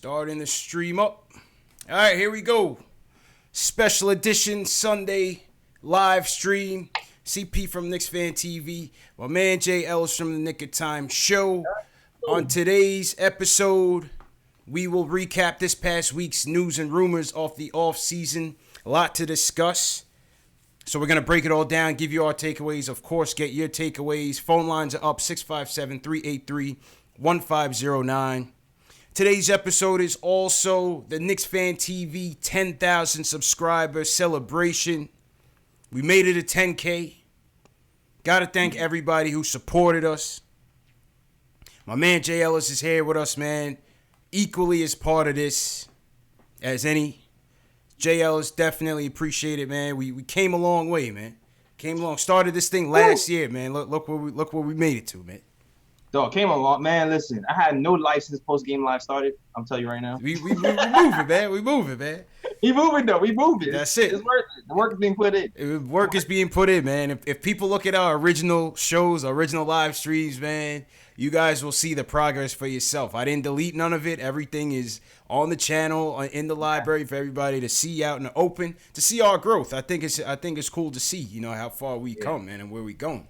Starting the stream up. All right, here we go. Special edition Sunday live stream. CP from KnicksFanTV. My man Jay Ellis from the Nick of Time show. On today's episode, we will recap this past week's news and rumors off the off season. A lot to discuss. So we're going to break it all down, give you our takeaways. Of course, get your takeaways. Phone lines are up 657-383-1509. Today's episode is also the KnicksFanTV 10,000 subscriber celebration. We made it a 10K. Got to thank everybody who supported us. My man Jay Ellis is here with us, man. Equally as part of this as any. Jay Ellis, definitely appreciate it, man. We came a long way, man. Started this thing last year, man. Look where we made it to, man. Dog, came a lot, man. Listen, I had no life since post game live started. I'm telling you right now. We moving, man. We moving, man. We moving though. We moving. That's it. It's worth it. The work is being put in. Work is being put in, man. If people look at our original shows, our original live streams, man, you guys will see the progress for yourself. I didn't delete none of it. Everything is on the channel, in the library for everybody to see out in the open, to see our growth. I think it's cool to see, how far we come, man, and where we going.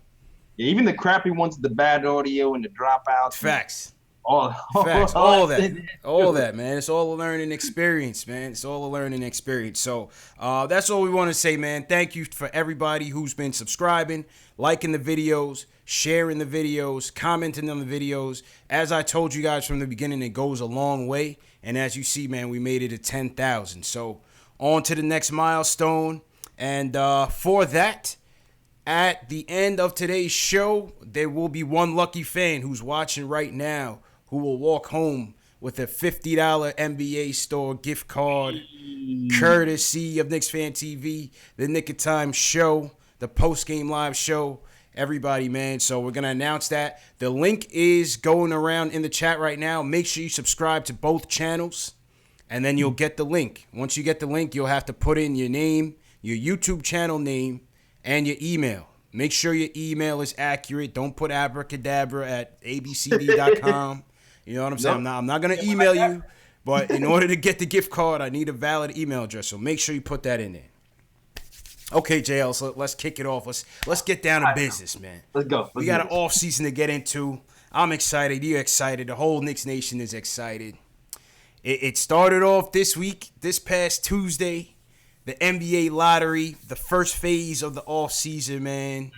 Yeah, even the crappy ones, the bad audio and the dropouts. Facts. Facts. All that, man. It's all a learning experience, man. It's all a learning experience. So that's all we want to say, man. Thank you for everybody who's been subscribing, liking the videos, sharing the videos, commenting on the videos. As I told you guys from the beginning, it goes a long way. And as you see, man, we made it to 10,000. So on to the next milestone. And for that, at the end of today's show, there will be one lucky fan who's watching right now who will walk home with a $50 NBA store gift card, courtesy of KnicksFanTV, the Nick of Time show, the post-game live show. Everybody, man. So we're going to announce that. The link is going around in the chat right now. Make sure you subscribe to both channels, and then you'll get the link. Once you get the link, you'll have to put in your name, your YouTube channel name, and your email. Make sure your email is accurate. Don't put abracadabra at abcd.com. You know what I'm saying? Nope. I'm not going to email you, but in order to get the gift card, I need a valid email address. So make sure you put that in there. Okay, JL, so let's kick it off. Let's get down to business, man. Let's go. We got an off season to get into. I'm excited. You're excited. The whole Knicks Nation is excited. It started off this week, this past Tuesday. The NBA lottery, the first phase of the off season, man.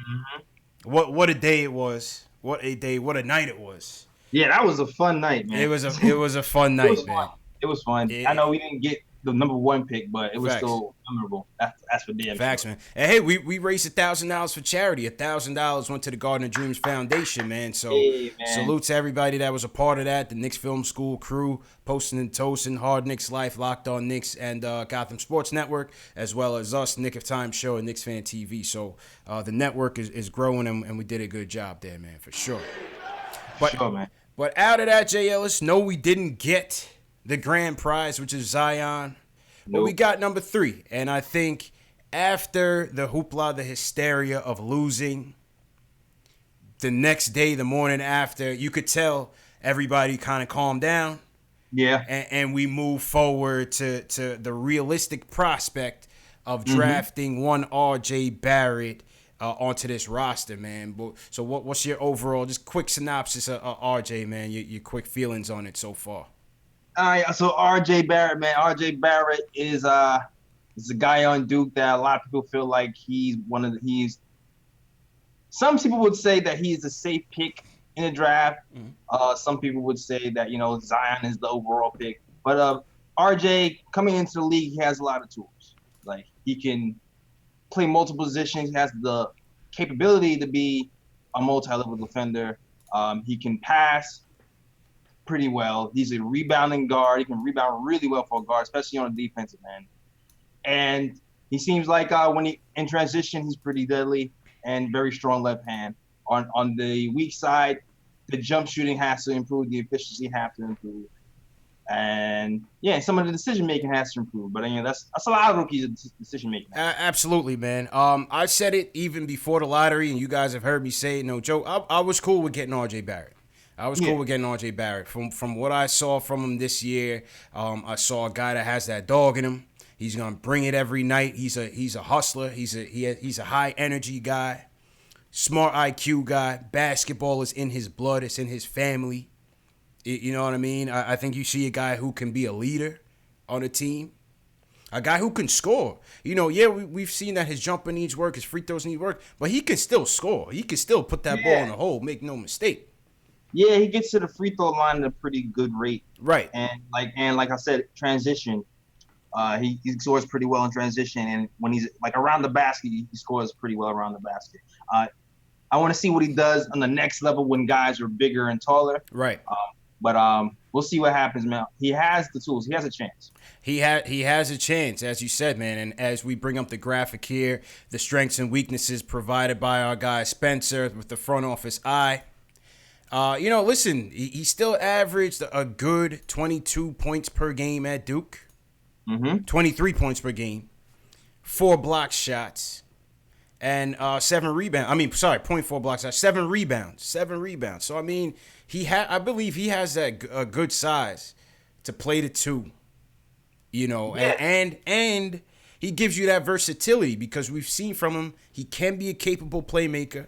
Mm-hmm. What a day it was. What a day. What a night it was. Yeah, that was a fun night, man. It was a fun night, man. It was fun. I know we didn't get the number one pick, but it was still memorable. That's for damn Facts, sure. man. And hey, we raised $1,000 for charity. $1,000 went to the Garden of Dreams Foundation, man. So salute to everybody that was a part of that. The Knicks Film School crew, Posting and Toasting, Hard Knicks Life, Locked On Knicks, and Gotham Sports Network, as well as us, Nick of Time Show and KnicksFanTV. So the network is growing, and we did a good job there, man, for sure. Man. But out of that, Jay Ellis, no, we didn't get the grand prize, which is Zion. But we got number 3. And I think after the hoopla, the hysteria of losing, the next day, the morning after, you could tell everybody kind of calmed down. Yeah. And we move forward to the realistic prospect of drafting one R.J. Barrett onto this roster, man. So what's your overall, just quick synopsis of R.J., man, your quick feelings on it so far? All right, so R.J. Barrett, man. R.J. Barrett is a guy on Duke that a lot of people feel like some people would say that he's a safe pick in the draft. Some people would say that, Zion is the overall pick. But R.J. coming into the league, he has a lot of tools. Like, he can play multiple positions. He has the capability to be a multi-level defender. He can pass pretty well. He's a rebounding guard. He can rebound really well for a guard, especially on the defensive end. And he seems like when he in transition, he's pretty deadly and very strong left hand. On the weak side, the jump shooting has to improve. The efficiency has to improve. And some of the decision making has to improve. But that's a lot of rookies' decision making. Absolutely, man. I said it even before the lottery, and you guys have heard me say it. No joke. I was cool with getting R.J. Barrett. I was cool with getting RJ Barrett. From what I saw from him this year, I saw a guy that has that dog in him. He's gonna bring it every night. He's a hustler. He's a high energy guy, smart IQ guy. Basketball is in his blood. It's in his family. You know what I mean? I think you see a guy who can be a leader on a team. A guy who can score. You know, yeah, we've seen that his jumper needs work, his free throws need work, but he can still score. He can still put that ball in the hole, make no mistake. Yeah, he gets to the free throw line at a pretty good rate. Right. And like I said, transition. He scores pretty well in transition, and when he's like around the basket, he scores pretty well around the basket. I want to see what he does on the next level when guys are bigger and taller. Right. But we'll see what happens, man. He has the tools. He has a chance. He has a chance, as you said, man. And as we bring up the graphic here, the strengths and weaknesses provided by our guy Spencer with the front office eye. You know, listen, he still averaged a good 22 points per game at Duke. 23 points per game, 4 block shots, and 7 rebounds. I mean, sorry, 0.4 block shots, 7 rebounds. So I mean, I believe he has that a good size to play the 2. You know, and he gives you that versatility because we've seen from him he can be a capable playmaker.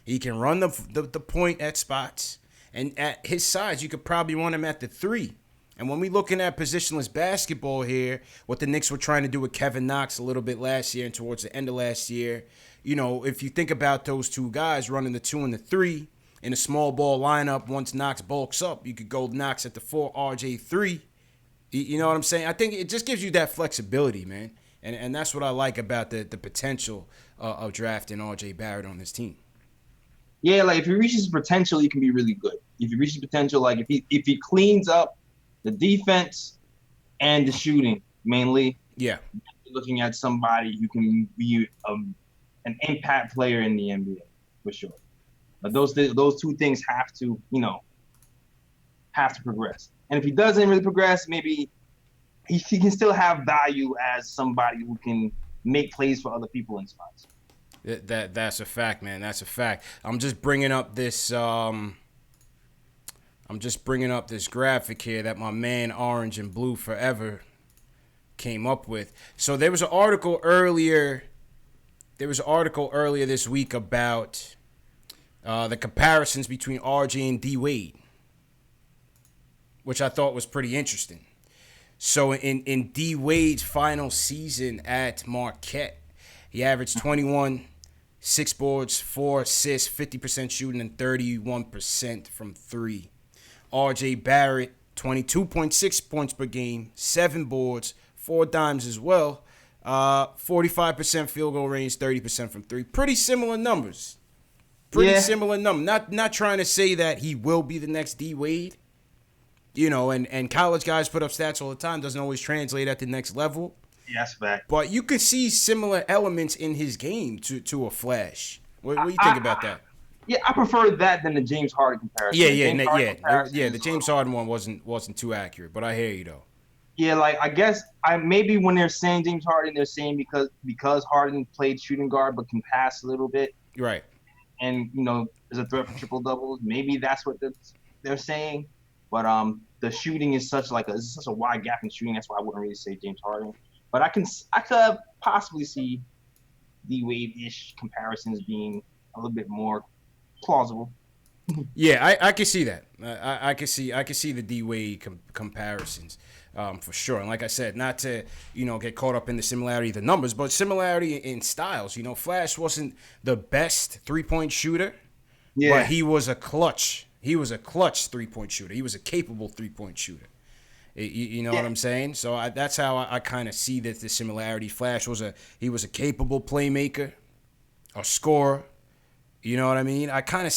He can run the point at spots, and at his size, you could probably run him at the 3. And when we looking at positionless basketball here, what the Knicks were trying to do with Kevin Knox a little bit last year and towards the end of last year, you know, if you think about those 2 guys running the 2 and the 3 in a small ball lineup, once Knox bulks up, you could go Knox at the 4, RJ 3. You know what I'm saying? I think it just gives you that flexibility, man. And that's what I like about the potential of drafting RJ Barrett on this team. Yeah, like if he reaches his potential, he can be really good. If he reaches potential, like if he cleans up the defense and the shooting mainly. Yeah. Looking at somebody who can be an impact player in the NBA for sure. But those 2 things have to progress. And if he doesn't really progress, maybe he can still have value as somebody who can make plays for other people in spots. That's a fact, man. That's a fact. I'm just bringing up this graphic here that my man Orange and Blue Forever came up with. So there was an article earlier this week about the comparisons between RJ and D Wade, which I thought was pretty interesting. So in D Wade's final season at Marquette, he averaged 21, 6 boards, 4 assists, 50% shooting, and 31% from 3. RJ Barrett, 22.6 points per game, 7 boards, 4 dimes as well, 45% field goal range, 30% from 3. Pretty similar numbers. Not trying to say that he will be the next D Wade. You know, and college guys put up stats all the time. Doesn't always translate at the next level. Yes, fact. But you could see similar elements in his game to a Flash. What do you think about that? Yeah, I prefer that than the James Harden comparison. The James Harden one wasn't too accurate, but I hear you though. Yeah, like I guess maybe when they're saying James Harden, they're saying because Harden played shooting guard but can pass a little bit, right? And is a threat for triple doubles. Maybe that's what they're saying. But the shooting is such a wide gap in shooting. That's why I wouldn't really say James Harden. But I could possibly see D Wade-ish comparisons being a little bit more plausible. Yeah, I can see that. I can see the D Wade comparisons for sure. And like I said, not to get caught up in the similarity of the numbers, but similarity in styles. Flash wasn't the best 3-point shooter, but he was a clutch. He was a clutch 3-point shooter. He was a capable 3-point shooter. You know what I'm saying? So that's how I kind of see the similarity. Flash was a capable playmaker, a scorer. You know what I mean? I kind of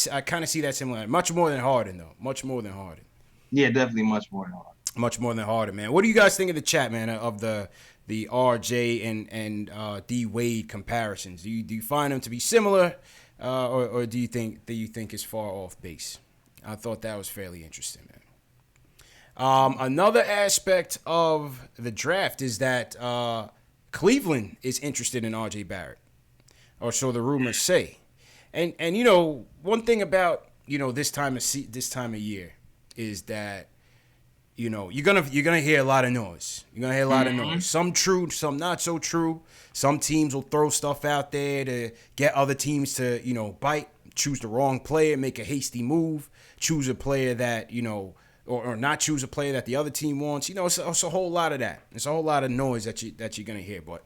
see that similarity. Much more than Harden, though. Much more than Harden. Yeah, definitely much more than Harden. Much more than Harden, man. What do you guys think of the chat, man, of the RJ and D Wade comparisons? Do you find them to be similar, or do you think it's far off base? I thought that was fairly interesting, man. Another aspect of the draft is that Cleveland is interested in RJ Barrett, or so the rumors say. And one thing about this time of year is that you're gonna hear a lot of noise. You're gonna hear a lot of noise. Some true, some not so true. Some teams will throw stuff out there to get other teams to bite, choose the wrong player, make a hasty move, choose a player that or not choose a player that the other team wants. It's a whole lot of that. It's a whole lot of noise that you're gonna hear. But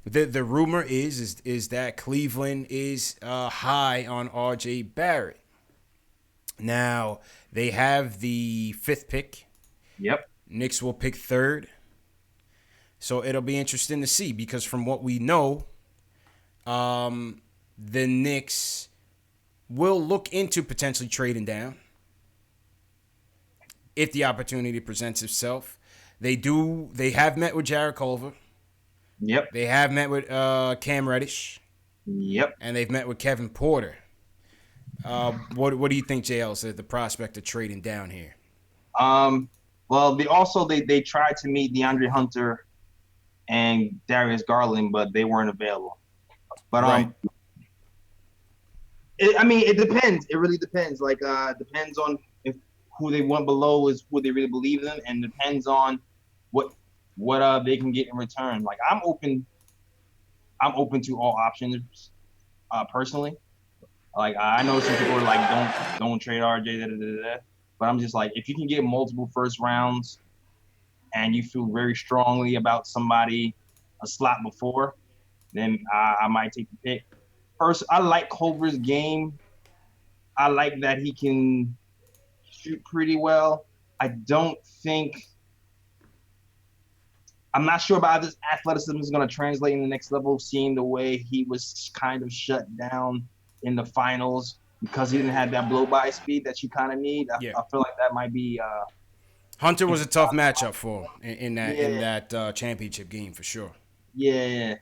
the rumor is that Cleveland is high on R.J. Barrett. Now, they have the 5th pick. Yep. Knicks will pick 3rd. So it'll be interesting to see because from what we know, the Knicks will look into potentially trading down if the opportunity presents itself. They have met with Jared Culver. Yep. They have met with Cam Reddish. Yep. And they've met with Kevin Porter. What do you think, JL, is the prospect of trading down here? Well, they tried to meet DeAndre Hunter and Darius Garland, but they weren't available. But right. It depends. It really depends. Like, depends on if who they want below is who they really believe in, and depends on what they can get in return. Like, I'm open to all options, personally. Like, I know some people are like, don't trade RJ, but I'm just like, if you can get multiple first rounds and you feel very strongly about somebody a slot before, then I might take the pick. First, I like Culver's game. I like that he can shoot pretty well. I'm not sure about this athleticism is going to translate in the next level, seeing the way he was kind of shut down in the finals because he didn't have that blow-by speed that you kind of need. I feel like that might be Hunter was a tough matchup for him in that championship game for sure. Yeah.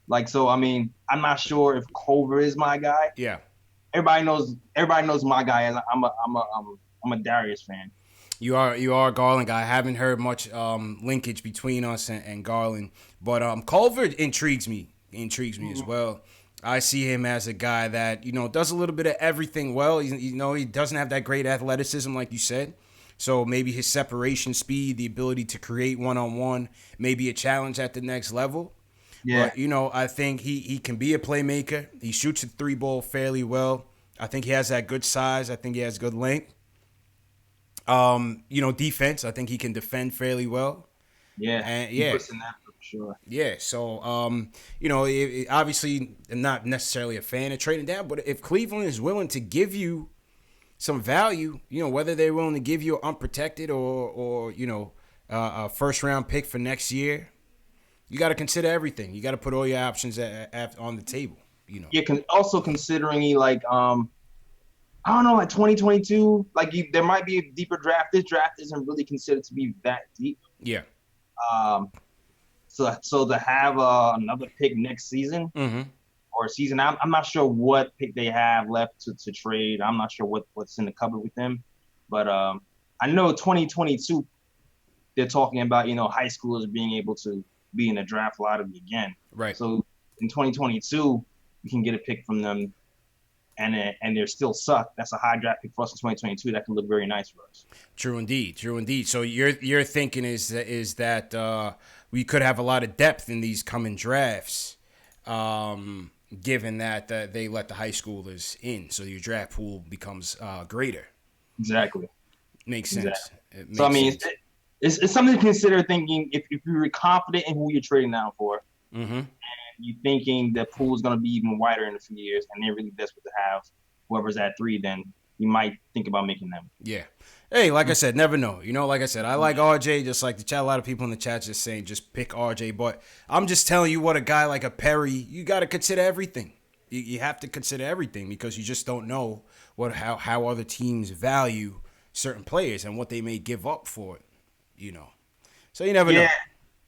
Like, so, I'm not sure if Culver is my guy. Yeah. Everybody knows my guy. I'm a Darius fan. You are a Garland guy. I haven't heard much linkage between us and Garland, but Culver intrigues me as well. I see him as a guy that does a little bit of everything well. He doesn't have that great athleticism like you said, so maybe his separation speed, the ability to create one-on-one, may be a challenge at the next level. Yeah. But I think he can be a playmaker. He shoots the 3-ball fairly well. I think he has that good size. I think he has good length. Defense. I think he can defend fairly well. Yeah. And he puts in that for sure. Yeah. So, obviously, I'm not necessarily a fan of trading down, but if Cleveland is willing to give you some value, whether they're willing to give you unprotected or a first round pick for next year, you got to consider everything. You got to put all your options on the table. Yeah. Also considering I don't know, like 2022, there might be a deeper draft. This draft isn't really considered to be that deep. Yeah. So to have another pick next season or season, I'm not sure what pick they have left to trade. I'm not sure what's in the cupboard with them. But I know 2022, they're talking about, high schoolers being able to be in the draft lottery again. Right. So in 2022, you can get a pick from them. And they're still suck. That's a high draft pick for us in 2022. That can look very nice for us. True indeed. So your thinking is that we could have a lot of depth in these coming drafts, given that they let the high schoolers in, so your draft pool becomes greater. Exactly. Makes sense. Exactly. It's something to consider. Thinking if you're confident in who you're trading down for. Mm-hmm. You thinking the pool is going to be even wider in a few years, and they're really desperate to have whoever's at 3, then you might think about making them. Yeah. Hey, like I said, never know. Like I said, I like RJ, just like the chat. A lot of people in the chat just saying just pick RJ, but I'm just telling you what a guy like a Perry, you got to consider everything. You have to consider everything because you just don't know how other teams value certain players and what they may give up for it. So you never know.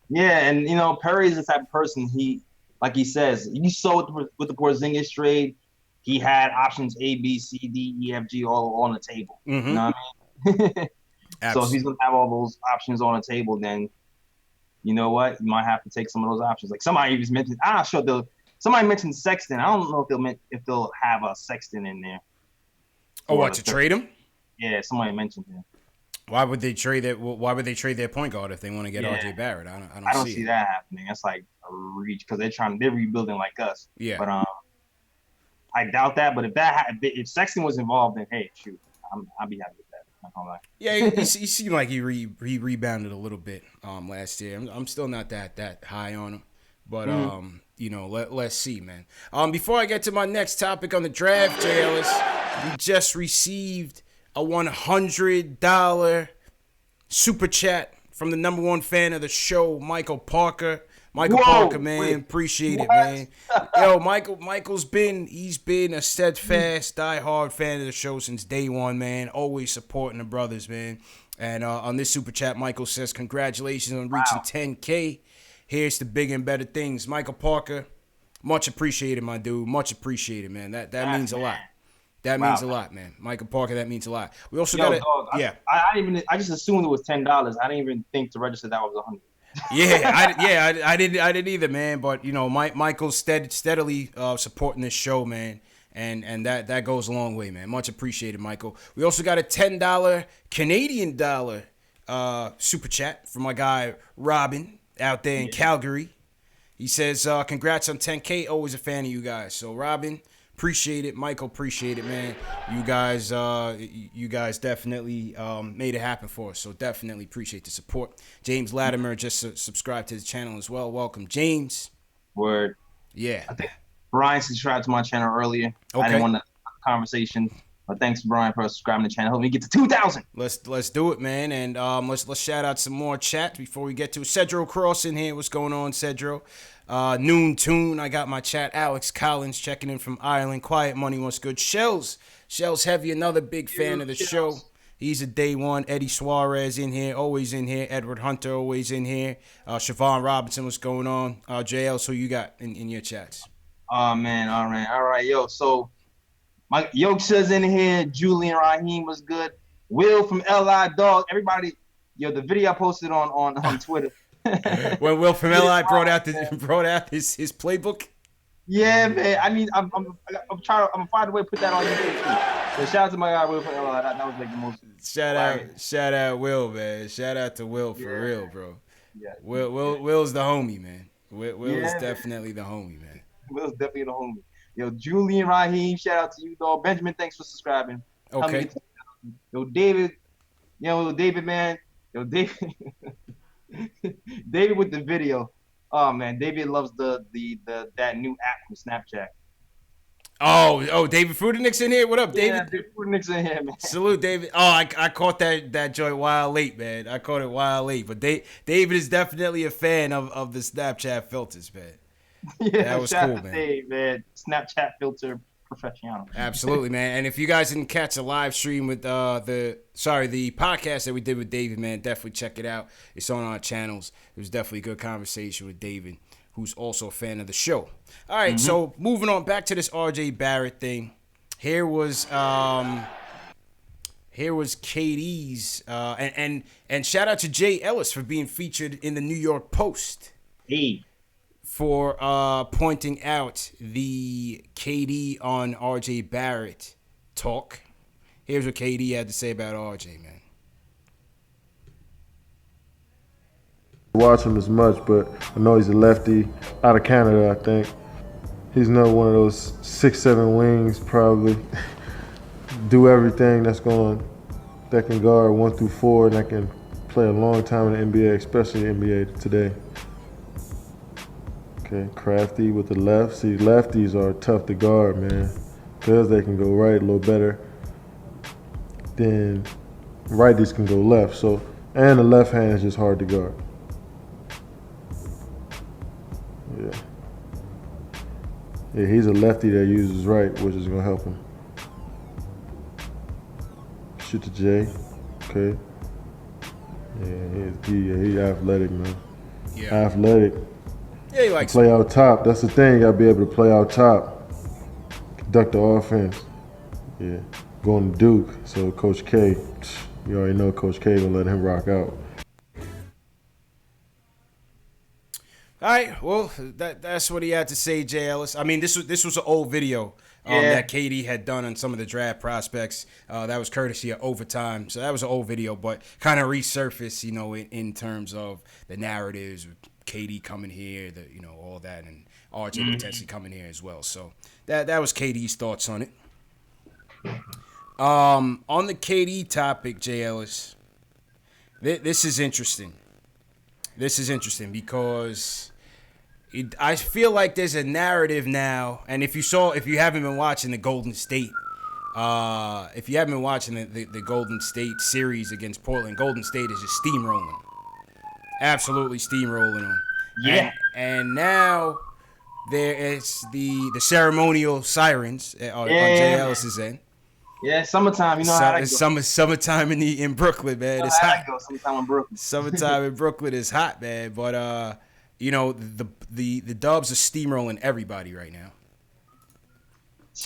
Yeah, and Perry is the type of person like he says, you saw with the Porzingis trade, he had options A, B, C, D, E, F, G all on the table. Mm-hmm. You know what I mean? So if he's going to have all those options on the table, then you know what? You might have to take some of those options. Like somebody even mentioned, somebody mentioned Sexton. I don't know if they'll have a Sexton in there. Oh, what, to trade him? Yeah, somebody mentioned him. Why would they trade that? Why would they trade their point guard if they want to get RJ Barrett? I don't see that happening. That's like a reach because they're rebuilding like us. Yeah. But I doubt that. But if Sexton was involved, then hey, shoot, I'd be happy with that. Yeah, he seemed like he rebounded a little bit last year. I'm still not that high on him, but let's see, man. Before I get to my next topic on the draft, Jay Ellis, we just received a $100 super chat from the #1 fan of the show, Michael Parker. Michael Parker, man, appreciate it, man. Yo, Michael's been a steadfast, diehard fan of the show since day one, man. Always supporting the brothers, man. And on this super chat, Michael says, congratulations on reaching 10K. Here's to bigger and better things. Michael Parker, much appreciated, my dude. Much appreciated, man. That means a lot. That means a lot, man. Michael Parker, that means a lot. We also got to, I just assumed it was $10. I didn't even think to register that was 100. I didn't either, man. But Michael's steadily supporting this show, man, and that goes a long way, man. Much appreciated, Michael. We also got a $10 Canadian dollar super chat from my guy Robin out there in Calgary. He says, "Congrats on 10K. Always a fan of you guys." So Robin, appreciate it. Michael, appreciate it, man. You guys definitely made it happen for us. So definitely appreciate the support. James Latimer just subscribed to the channel as well. Welcome, James. Word. Yeah. I think Brian subscribed to my channel earlier. Okay. I didn't want to have a conversation, but thanks, Brian, for subscribing to the channel. Hope we get to 2,000. Let's do it, man. And let's shout out some more chat before we get to it. Cedro Cross in here. What's going on, Cedro? Noon Tune, I got my chat. Alex Collins checking in from Ireland. Quiet Money, what's good? Shells Heavy, another big fan of the show. He's a day one. Eddie Suarez in here, always in here. Edward Hunter, always in here. Siobhan Robinson, what's going on? JL, so you got in your chats? Oh, man, all right, yo. So, my Yoksha's in here. Julian Raheem was good. Will from LI Dog. Everybody, yo, the video I posted on Twitter. When Will from LI brought out his playbook. Yeah, man. I'm trying to find a way to put that on YouTube. So shout out to my guy Will from LI. That was like the most. Shout out Will, man. Shout out to Will for real, bro. Yeah. Will's the homie, man. Will is definitely the homie, man. Will's definitely the homie. Yo, Julian Raheem, shout out to you, dog. Benjamin, thanks for subscribing. Okay. Yo, David. David, man. Yo, David. David with the video. Oh man, David loves that new app from Snapchat. Oh, David Frudenix in here. What up, David? Yeah, David Frudenix in here, man. Salute, David. Oh, I caught that joint wild late, man. I caught it wild late. But David is definitely a fan of the Snapchat filters, man. Yeah, that was cool, man. Dave, man. Snapchat filter professional. Absolutely, man. And if you guys didn't catch the live stream with the podcast that we did with David, man, definitely check it out. It's on our channels. It was definitely a good conversation with David, who's also a fan of the show. All right, so moving on back to this RJ Barrett thing. Here was KD's and shout out to Jay Ellis for being featured in the New York Post. Hey. For pointing out the KD on RJ Barrett talk. Here's what KD had to say about RJ, man. Watch him as much, but I know he's a lefty out of Canada, I think. He's another one of those 6'7" wings, probably. Do everything that can guard 1 through 4, and that can play a long time in the NBA, especially the NBA today. Okay, crafty with the left. See, lefties are tough to guard, man, because they can go right a little better than righties can go left. So, and the left hand is just hard to guard. Yeah, he's a lefty that uses right, which is gonna help him. Shoot to J. Okay. Yeah, he's athletic, man. Yeah. Athletic. Yeah, he likes play out top. That's the thing. You gotta be able to play out top, conduct the offense. Yeah, going to Duke. So Coach K, you already know Coach K gonna let him rock out. All All right, well, that's what he had to say, Jay Ellis. I mean, this was an old video that KD had done on some of the draft prospects. That was courtesy of Overtime, so that was an old video, but kind of resurfaced, in terms of the narratives with KD coming here, all that, and RJ potentially coming here as well. So that was KD's thoughts on it. On the KD topic, Jay Ellis, this is interesting. This is interesting because I feel like there's a narrative now, and if you haven't been watching the Golden State, if you haven't been watching the Golden State series against Portland, Golden State is just steamrolling, absolutely steamrolling them. Yeah. And now there is the ceremonial sirens on Jay Ellis's end. Yeah, summertime. You know how that goes. Summertime in Brooklyn, man. It's hot. Summertime in Brooklyn. Summertime in Brooklyn is hot, man. But the Dubs are steamrolling everybody right now.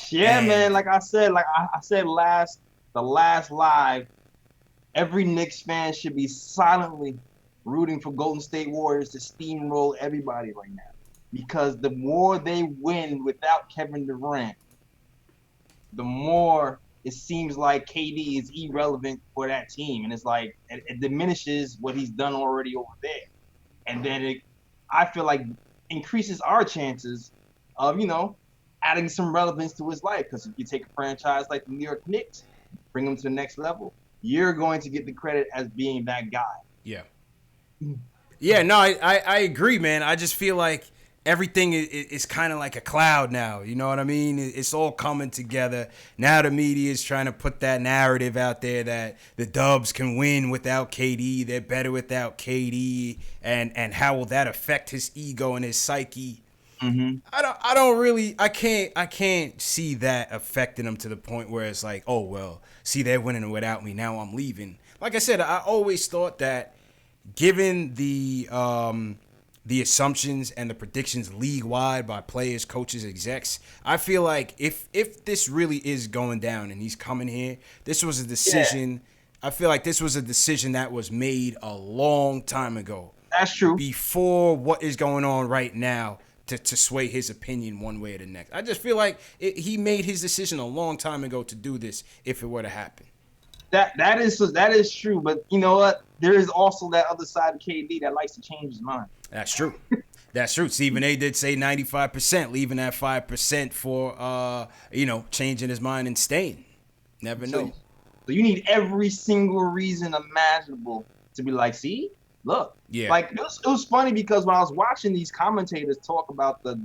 Yeah, man. Like I said the last live, every Knicks fan should be silently rooting for Golden State Warriors to steamroll everybody right now, because the more they win without Kevin Durant, the more it seems like KD is irrelevant for that team. And it's like, it diminishes what he's done already over there. And then I feel like, increases our chances of, adding some relevance to his life. Because if you take a franchise like the New York Knicks, bring them to the next level, you're going to get the credit as being that guy. Yeah. Yeah, no, I agree, man. I just feel like everything is kind of like a cloud now. You know what I mean? It's all coming together. Now the media is trying to put that narrative out there that the Dubs can win without KD. They're better without KD. And how will that affect his ego and his psyche? Mm-hmm. I can't see that affecting him to the point where it's like, oh, well, see, they're winning without me. Now I'm leaving. Like I said, I always thought that given the assumptions and the predictions league-wide by players, coaches, execs, I feel like if this really is going down and he's coming here, this was a decision. Yeah. I feel like this was a decision that was made a long time ago. That's true. Before what is going on right now to sway his opinion one way or the next. I just feel like he made his decision a long time ago to do this if it were to happen. That is true, but you know what? There is also that other side of KD that likes to change his mind. That's true. That's true. Stephen A. did say 95%, leaving that 5% for changing his mind and staying. Never know. So you need every single reason imaginable to be like, see, look. Yeah. Like it was funny because when I was watching these commentators talk about the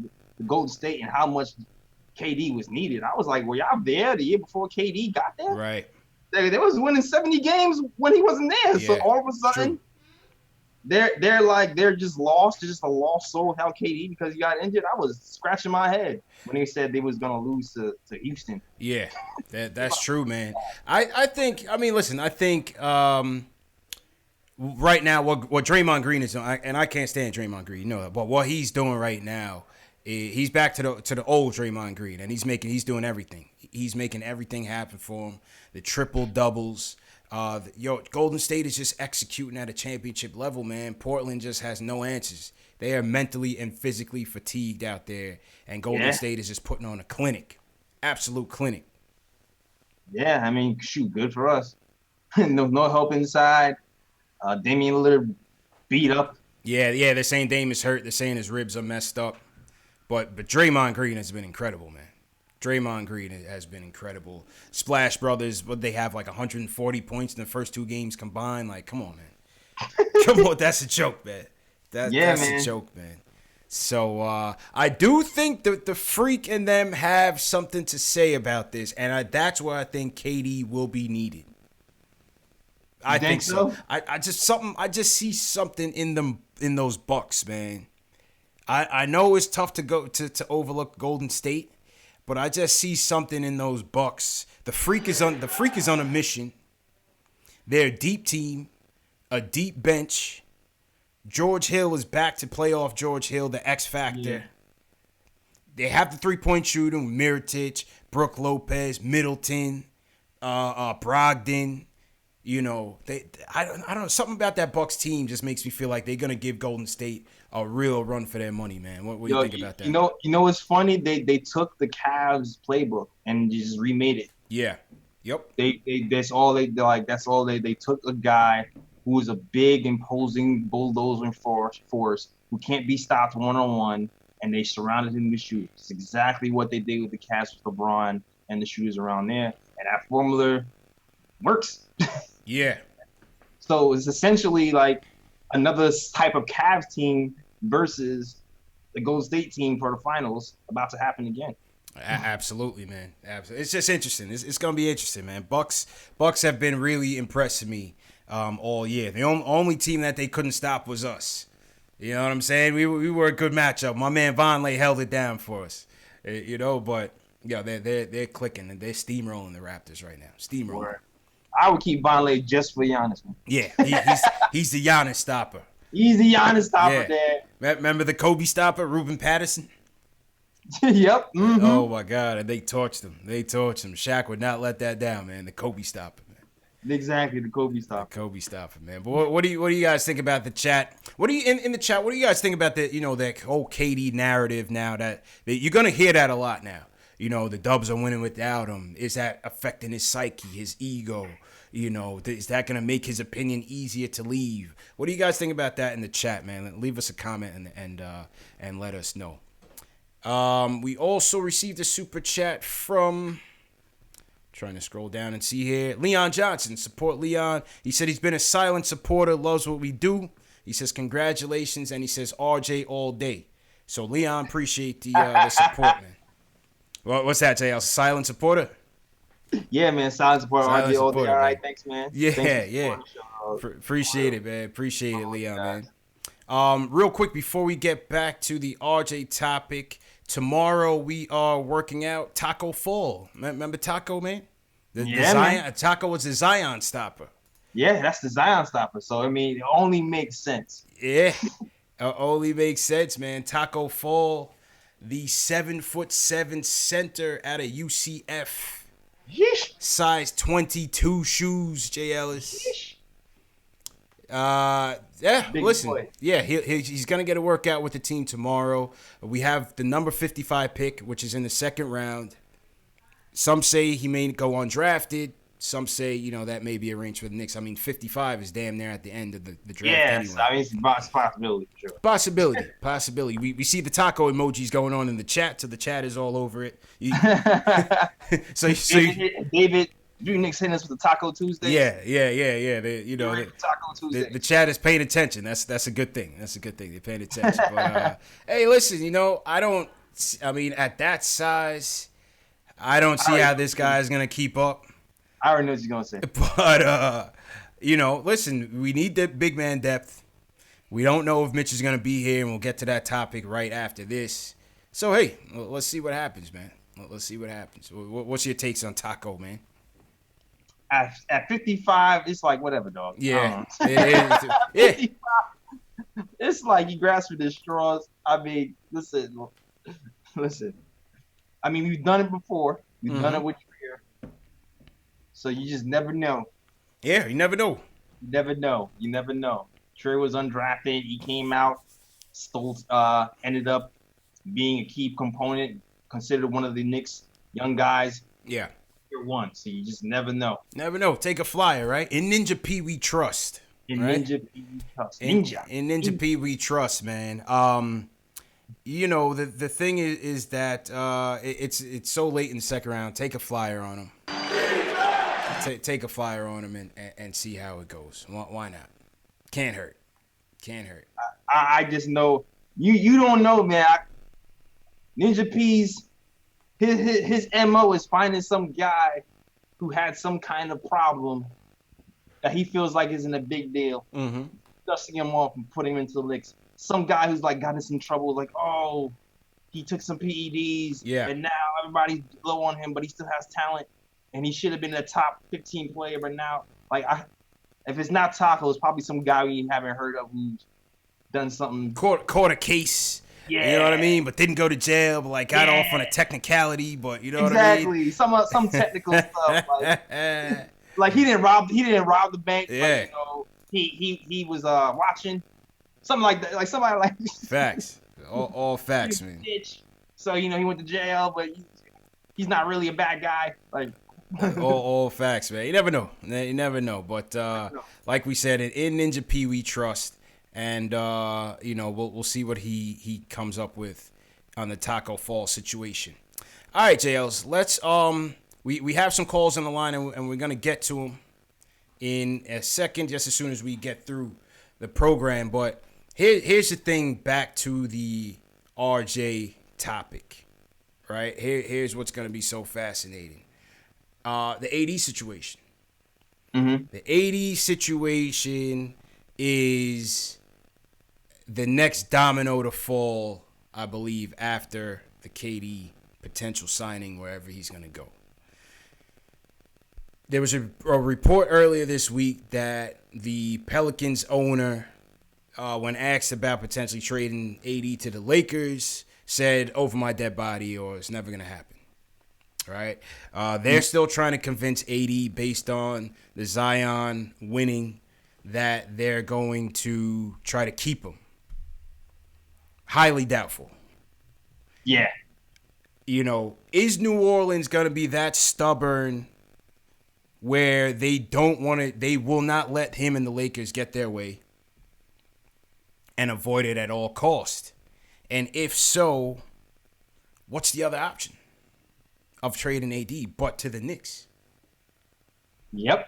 Golden State and how much KD was needed, I was like, were y'all there the year before KD got there? Right. They was winning 70 games when he wasn't there. Yeah, so all of a sudden, they're just lost. They're just a lost soul without KD because he got injured. I was scratching my head when they said they was gonna lose to Houston. Yeah, that's true, man. I think right now what Draymond Green is doing, and I can't stand Draymond Green, but what he's doing right now, he's back to the old Draymond Green, and he's doing everything. He's making everything happen for him. The triple doubles. Golden State is just executing at a championship level, man. Portland just has no answers. They are mentally and physically fatigued out there, and Golden State is just putting on a clinic, absolute clinic. Yeah, I mean, shoot, good for us. no help inside. Damian Lillard beat up. Yeah, they're saying Dame is hurt. They're saying his ribs are messed up. But Draymond Green has been incredible, man. Draymond Green has been incredible. Splash Brothers, but they have like 140 points in the first two games combined. Like, come on, man. Come on, that's a joke, man. That's a joke, man. So I do think that the Freak and them have something to say about this, and that's where I think KD will be needed. I think so. I just see something in them, in those Bucks, man. I know it's tough to go to overlook Golden State, but I just see something in those Bucks. The Freak is on a mission. They're a deep team, a deep bench. George Hill is back to playoff George Hill, the X Factor. Yeah. They have the 3-point shooting, Mirotic, Brook Lopez, Middleton, Brogdon. you know, I don't know, something about that Bucks team just makes me feel like they're gonna give Golden State a real run for their money, man. What do you think about that? You know what's funny? They took the Cavs playbook and just remade it. Yeah. Yep. That's all they like. That's all they took a guy who was a big, imposing, bulldozing force who can't be stopped 1-on-1, and they surrounded him with shooters. It's exactly what they did with the Cavs with LeBron and the shooters around there, and that formula works. Yeah. So it's essentially like another type of Cavs team versus the Golden State team for the finals about to happen again. Absolutely, man. Absolutely. It's just interesting. It's gonna be interesting, man. Bucks have been really impressing me all year. The only team that they couldn't stop was us. You know what I'm saying? We were a good matchup. My man Vonleh held it down for us. You know, but yeah, they're clicking and they're steamrolling the Raptors right now. Steamrolling. I would keep Vonleh just for Giannis, man. Yeah, he's the Giannis stopper. He's the Giannis stopper there. Remember the Kobe stopper, Ruben Patterson? Yep. Mm-hmm. Oh my God, and they torched him. Shaq would not let that down, man. The Kobe stopper, man. Exactly, the Kobe stopper. The Kobe stopper, man. But what do you guys think about the chat? What do you in the chat? What do you guys think about that whole KD narrative now that you're gonna hear that a lot now? You know, the Dubs are winning without him. Is that affecting his psyche, his ego? You know, is that going to make his opinion easier to leave? What do you guys think about that in the chat, man? Leave us a comment and let us know. We also received a super chat from, trying to scroll down and see here, Leon Johnson. Support Leon. He said he's been a silent supporter, loves what we do. He says congratulations, and he says RJ all day. So Leon, appreciate the support, man. What's that, JL? Silent supporter? Yeah, man. Silent supporter. RJ all day. All right, thanks, man. Yeah. Appreciate it, man. Appreciate it, Leon, man. Real quick, before we get back to the RJ topic, tomorrow we are working out Taco Fall. Remember Taco, man? Man. Taco was the Zion stopper. Yeah, that's the Zion stopper. So, I mean, it only makes sense. Yeah, it only makes sense, man. Taco Fall, the 7'7" center out of UCF. Yeesh. Size 22 shoes, Jay Ellis. Yeah, big listen. Boy. Yeah, he's going to get a workout with the team tomorrow. We have the number 55 pick, which is in the second round. Some say he may go undrafted. Some say, that may be arranged for the Knicks. I mean, 55 is damn near at the end of the draft. Yes, anyway. I mean, it's a possibility, for sure. Possibility. We see the taco emojis going on in the chat, so the chat is all over it. David, do Knicks hit us with the Taco Tuesday? Yeah. Taco Tuesday. The chat is paying attention. That's a good thing. They're paying attention. But hey, listen, at that size, I don't see how this guy is gonna keep up. I already know what you're going to say. But, listen, we need the big man depth. We don't know if Mitch is going to be here, and we'll get to that topic right after this. So, hey, let's see what happens, man. Let's see what happens. What's your takes on Taco, man? At 55, it's like whatever, dog. Yeah. It is. Yeah. It's like you grasping the straws. I mean, listen. I mean, we've done it before. We've done it with you here. So you just never know. Yeah, you never know. You never know. Trey was undrafted. He came out, ended up being a key component, considered one of the Knicks young guys. Yeah. Year one. So you just never know. Never know. Take a flyer, right? In Ninja P, we trust. Ninja P, we trust. In Ninja P, we trust, man. The thing is that it's so late in the second round. Take a flyer on him. Take a flyer on him and see how it goes. Why not? Can't hurt. I just know you don't know, man. Ninja P's his MO is finding some guy who had some kind of problem that he feels like isn't a big deal. Mm-hmm. Dusting him off and putting him into the Knicks. Some guy who's like got in some trouble, like, oh, he took some PEDs, and now everybody's low on him, but he still has talent, and he should have been a top 15 player, but now, if it's not Taco, it's probably some guy we haven't heard of who's done something. Caught a case. Yeah. You know what I mean? But didn't go to jail, but got off on a technicality, but you know what I mean? Exactly. Some technical stuff. Like he didn't rob the bank. Yeah. But, you know, he was watching something like that. Like somebody like Facts. All facts, he was man. snitch. So you know he went to jail, but he's not really a bad guy. Like all facts, man. You never know. You never know. But like we said, in Ninja P we trust, and you know we'll see what he comes up with on the Taco Fall situation. All right, JLs. Let's we have some calls on the line, and we're gonna get to them in a second, just as soon as we get through the program. But here's the thing. Back to the RJ topic, right? Here's what's gonna be so fascinating. The AD situation. Mm-hmm. The AD situation is the next domino to fall, I believe, after the KD potential signing wherever he's going to go. There was a report earlier this week that the Pelicans owner, when asked about potentially trading AD to the Lakers, said, "Over my dead body," or "It's never going to happen." Right? They're still trying to convince AD based on the Zion winning that they're going to try to keep him. Highly doubtful. Yeah. You know, is New Orleans going to be that stubborn where they will not let him and the Lakers get their way and avoid it at all cost? And if so, what's the other option of trading AD but to the Knicks? Yep.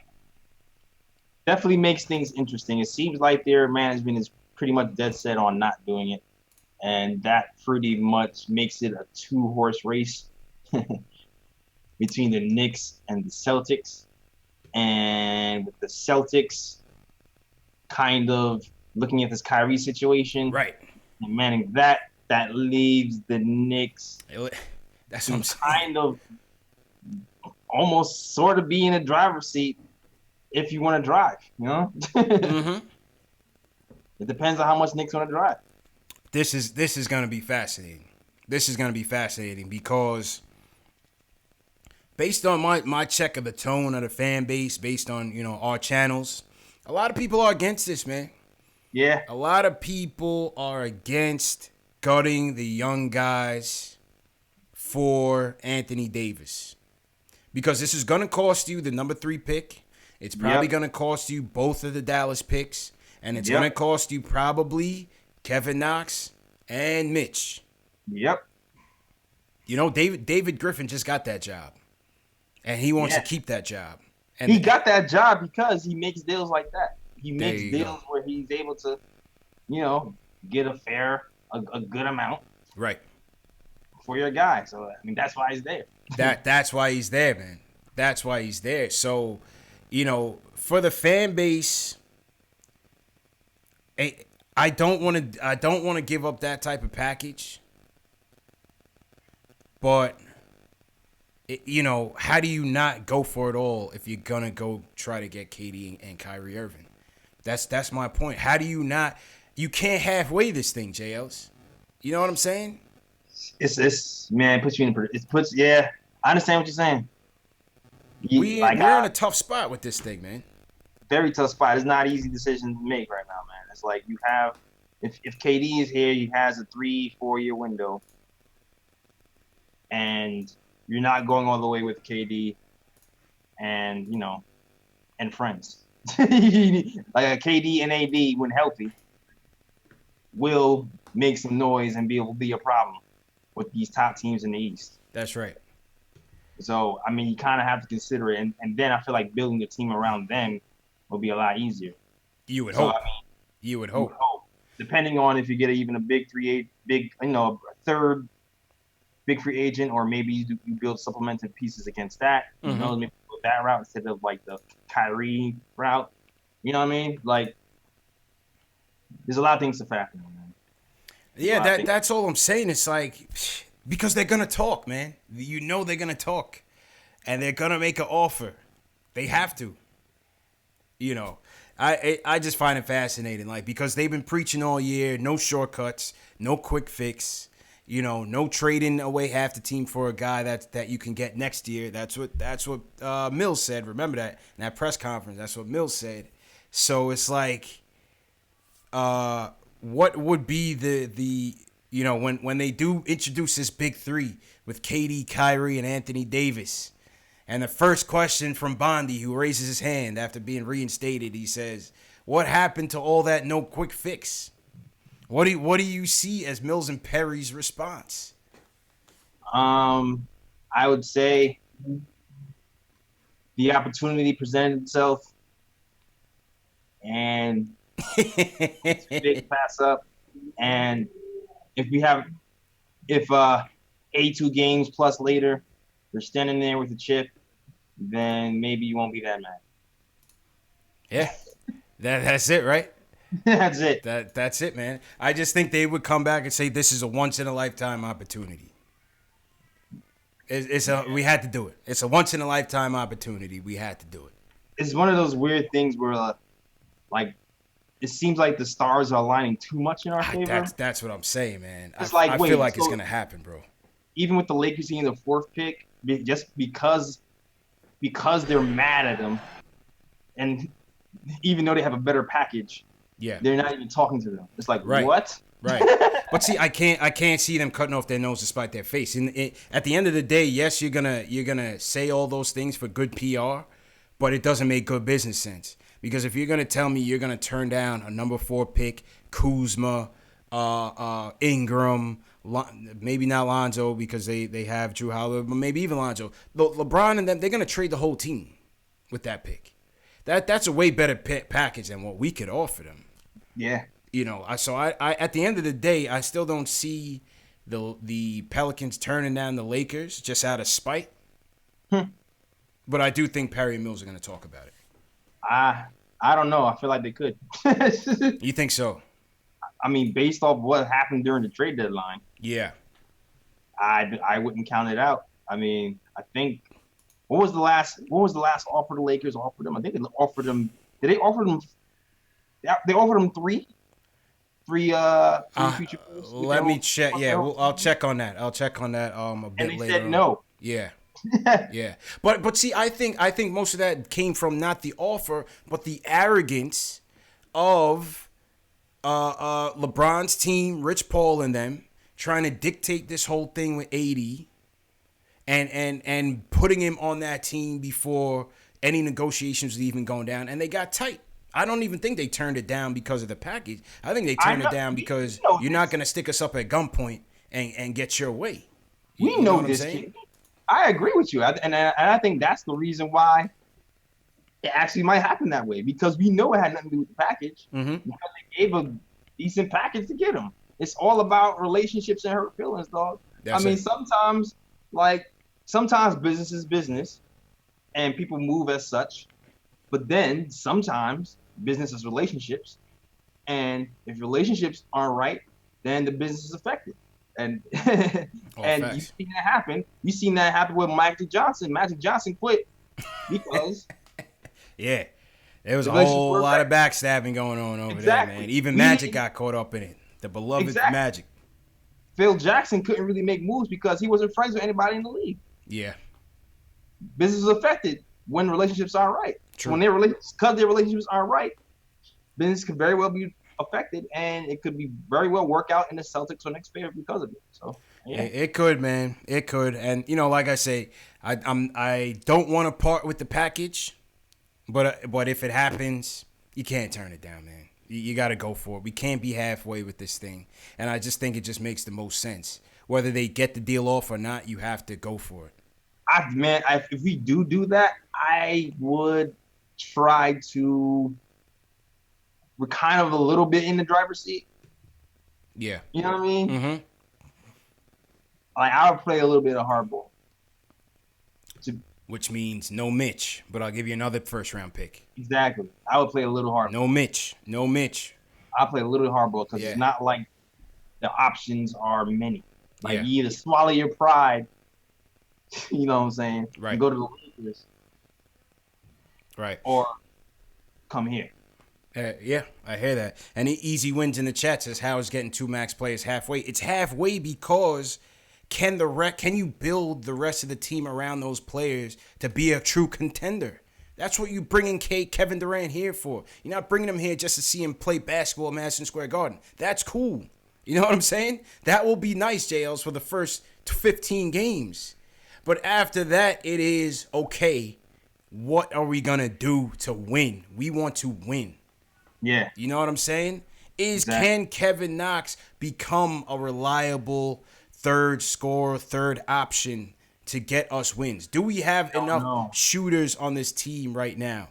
Definitely makes things interesting. It seems like their management is pretty much dead set on not doing it. And that pretty much makes it a two-horse race between the Knicks and the Celtics. And with the Celtics kind of looking at this Kyrie situation, Right. and manning that leaves the Knicks That's what I'm saying. kind of almost sort of be in a driver's seat if you want to drive, you know? Mm-hmm. It depends on how much Knicks want to drive. This is going to be fascinating. This is going to be fascinating because based on my check of the tone of the fan base, based on, you know, our channels, a lot of people are against this, man. Yeah. A lot of people are against gutting the young guys for Anthony Davis. Because this is going to cost you the number 3 pick. It's probably going to cost you both of the Dallas picks. And it's going to cost you probably Kevin Knox and Mitch. Yep. You know, David Griffin just got that job. And he wants to keep that job. And he got that job because he makes deals like that. He makes deals where he's able to, you know, get a good amount. Right. For your guy. So, I mean, that's why he's there. That's why he's there, man. That's why he's there. So, you know, for the fan base, I don't want to give up that type of package. But you know, how do you not go for it all if you're gonna go try to get KD and Kyrie Irving? That's my point. How do you not? You can't halfway this thing, JLs. You know what I'm saying? It's man, it puts you in. It puts I understand what you're saying. We're in a tough spot with this thing, man. Very tough spot. It's not an easy decision to make right now, man. It's like you have, if KD is here, he has a 3-4 year window, and you're not going all the way with KD, and you know, and friends. Like a KD and AD, when healthy, will make some noise and be able to be a problem with these top teams in the East. That's right. So, I mean, you kind of have to consider it. And then I feel like building a team around them will be a lot easier. You would hope. You would hope. Depending on if you get even a third big free agent, or maybe you build supplemented pieces against that. You know, maybe go that route instead of like the Kyrie route. You know what I mean? Like, there's a lot of things to factor in, man. Yeah, that's all I'm saying. It's like, because they're going to talk, man. You know they're going to talk. And they're going to make an offer. They have to. You know, I just find it fascinating. Like, because they've been preaching all year, no shortcuts, no quick fix. no trading away half the team for a guy that you can get next year. That's what Mills said. Remember that in that press conference. That's what Mills said. So it's like, what would be the when they do introduce this big three with KD, Kyrie, and Anthony Davis, and the first question from Bondi, who raises his hand after being reinstated, he says, "What happened to all that no quick fix?" What do you see as Mills and Perry's response? I would say the opportunity presented itself, and it's a big pass up. And if 82 games plus later, you're standing there with a chip, then maybe you won't be that mad. Yeah, that's it, right? That's it. That's it, man. I just think they would come back and say this is a once in a lifetime opportunity. We had to do it. It's a once in a lifetime opportunity. We had to do it. It's one of those weird things where, like, it seems like the stars are aligning too much in our favor. That's what I'm saying, man. I wait, feel like it's gonna happen, bro. Even with the Lakers getting the 4th pick, just because they're mad at them, and even though they have a better package. Yeah, they're not even talking to them. It's like, right. What? Right. But see, I can't see them cutting off their nose to spite their face. At the end of the day, yes, you're gonna say all those things for good PR, but it doesn't make good business sense. Because if you're gonna tell me you're gonna turn down a number 4 pick, Kuzma, Ingram, maybe not Lonzo because they have Drew Holiday, but maybe even Lonzo, LeBron and them, they're gonna trade the whole team with that pick. That's a way better package than what we could offer them. Yeah. So I at the end of the day, I still don't see the Pelicans turning down the Lakers just out of spite. But I do think Perry and Mills are going to talk about it. I don't know. I feel like they could. You think so? I mean, based off what happened during the trade deadline. Yeah. I wouldn't count it out. I mean, I think what was the last offer the Lakers offered them? I think they offered them. Did they offer them? They offered them three future players. Let me check. Yeah, I'll check on that. A bit later. And they said no. Yeah. Yeah. But see, I think most of that came from not the offer, but the arrogance of LeBron's team, Rich Paul and them, trying to dictate this whole thing with AD and putting him on that team before any negotiations was even going down, and they got tight. I don't even think they turned it down because of the package. I think they turned it down because you're not going to stick us up at gunpoint and get your way. We know this kid. I agree with you. And I think that's the reason why it actually might happen that way, because we know it had nothing to do with the package. Mm-hmm. Because they gave a decent package to get him. It's all about relationships and hurt feelings, dog. Sometimes business is business and people move as such. But then sometimes business is relationships, and if relationships aren't right, then the business is affected. And you've seen that happen. You've seen that happen with Magic Johnson. Magic Johnson quit because yeah, there was a whole lot of backstabbing going on over there, man. Even Magic got caught up in it. The beloved Magic. Phil Jackson couldn't really make moves because he wasn't friends with anybody in the league. Yeah, business is affected when relationships aren't right. True. When their relationships aren't right, business could very well be affected, and it could be very well work out in the Celtics or Knicks' favor because of it. So yeah. It could, man. It could, and like I say, I don't want to part with the package, but if it happens, you can't turn it down, man. You got to go for it. We can't be halfway with this thing, and I just think it just makes the most sense. Whether they get the deal off or not, you have to go for it. If we do that, I would try to. We're kind of a little bit in the driver's seat. Yeah. You know what I mean? Mm-hmm. Like, I would play a little bit of hardball. Which means no Mitch, but I'll give you another first-round pick. Exactly. I would play a little hardball. No Mitch. I'll play a little hardball because it's not like the options are many. Like, you either swallow your pride, you know what I'm saying? Right. And go to the Lakers. Right. Or come here. Yeah, I hear that. And Easy Wins in the chat says how is getting 2 max players halfway? It's halfway because can you build the rest of the team around those players to be a true contender? That's what you bringing Kevin Durant here for. You're not bringing him here just to see him play basketball at Madison Square Garden. That's cool. You know what I'm saying? That will be nice, JLs, for the first 15 games. But after that, it is, okay, what are we going to do to win? We want to win. Yeah. You know what I'm saying? Can Kevin Knox become a reliable third scorer, third option to get us wins? Do we have enough shooters on this team right now?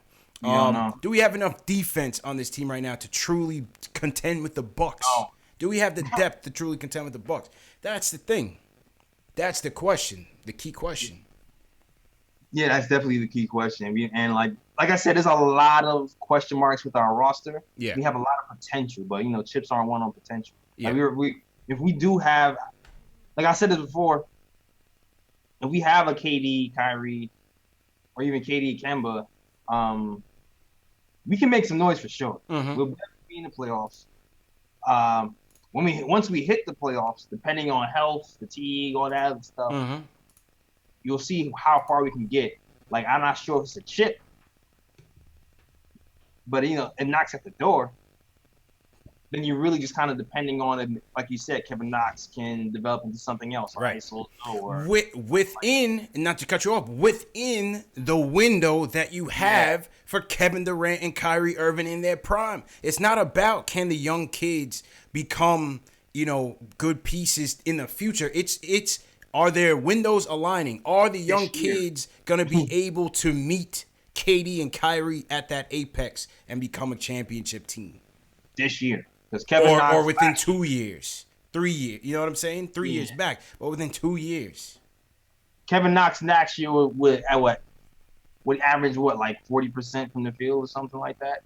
Do we have enough defense on this team right now to truly contend with the Bucks? No. Do we have the depth to truly contend with the Bucks? That's the thing. That's the question, the key question. Yeah, that's definitely the key question. And like I said, there's a lot of question marks with our roster. Yeah. We have a lot of potential, but chips aren't won on potential. Yeah. Like if we do have, like I said this before, if we have a KD, Kyrie, or even KD, Kemba, we can make some noise for sure. Mm-hmm. We'll definitely be in the playoffs. Once we hit the playoffs, depending on health, fatigue, all that other stuff, Mm-hmm. you'll see how far we can get. Like, I'm not sure if it's a chip, but it knocks at the door. Then you're really just kind of depending on it. Like you said, Kevin Knox can develop into something else, right? Within, and not to cut you off, within the window that you have for Kevin Durant and Kyrie Irving in their prime. It's not about can the young kids become, good pieces in the future. It's are their windows aligning? Are the young kids going to be able to meet KD and Kyrie at that apex and become a championship team? This year. Because Kevin Knox or within 2 years, 3 years. You know what I'm saying? 3 years back, but within 2 years. Kevin Knox next year would average like 40% from the field or something like that.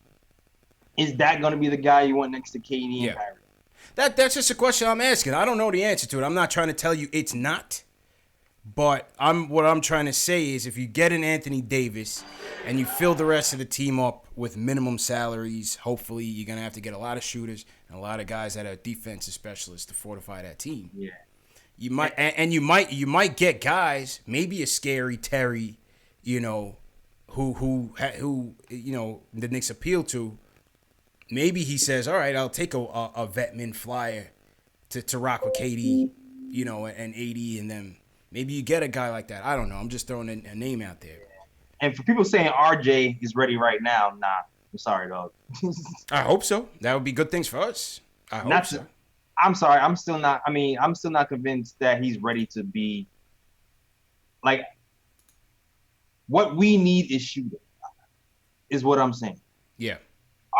Is that going to be the guy you want next to KD and Kyrie? That's just a question I'm asking. I don't know the answer to it. I'm not trying to tell you it's not. But what I'm trying to say is if you get an Anthony Davis and you fill the rest of the team up with minimum salaries, hopefully you're going to have to get a lot of shooters and a lot of guys that are defensive specialists to fortify that team. Yeah. You might get guys, maybe a Scary Terry, who the Knicks appeal to. Maybe he says, all right, I'll take a Vetman flyer to rock with KD, and AD and them. Maybe you get a guy like that. I don't know. I'm just throwing a name out there. And for people saying RJ is ready right now, nah. I'm sorry, dog. I hope so. That would be good things for us. I hope so. I'm sorry. I'm still not convinced that he's ready to be. Like, what we need is shooting, is what I'm saying. Yeah.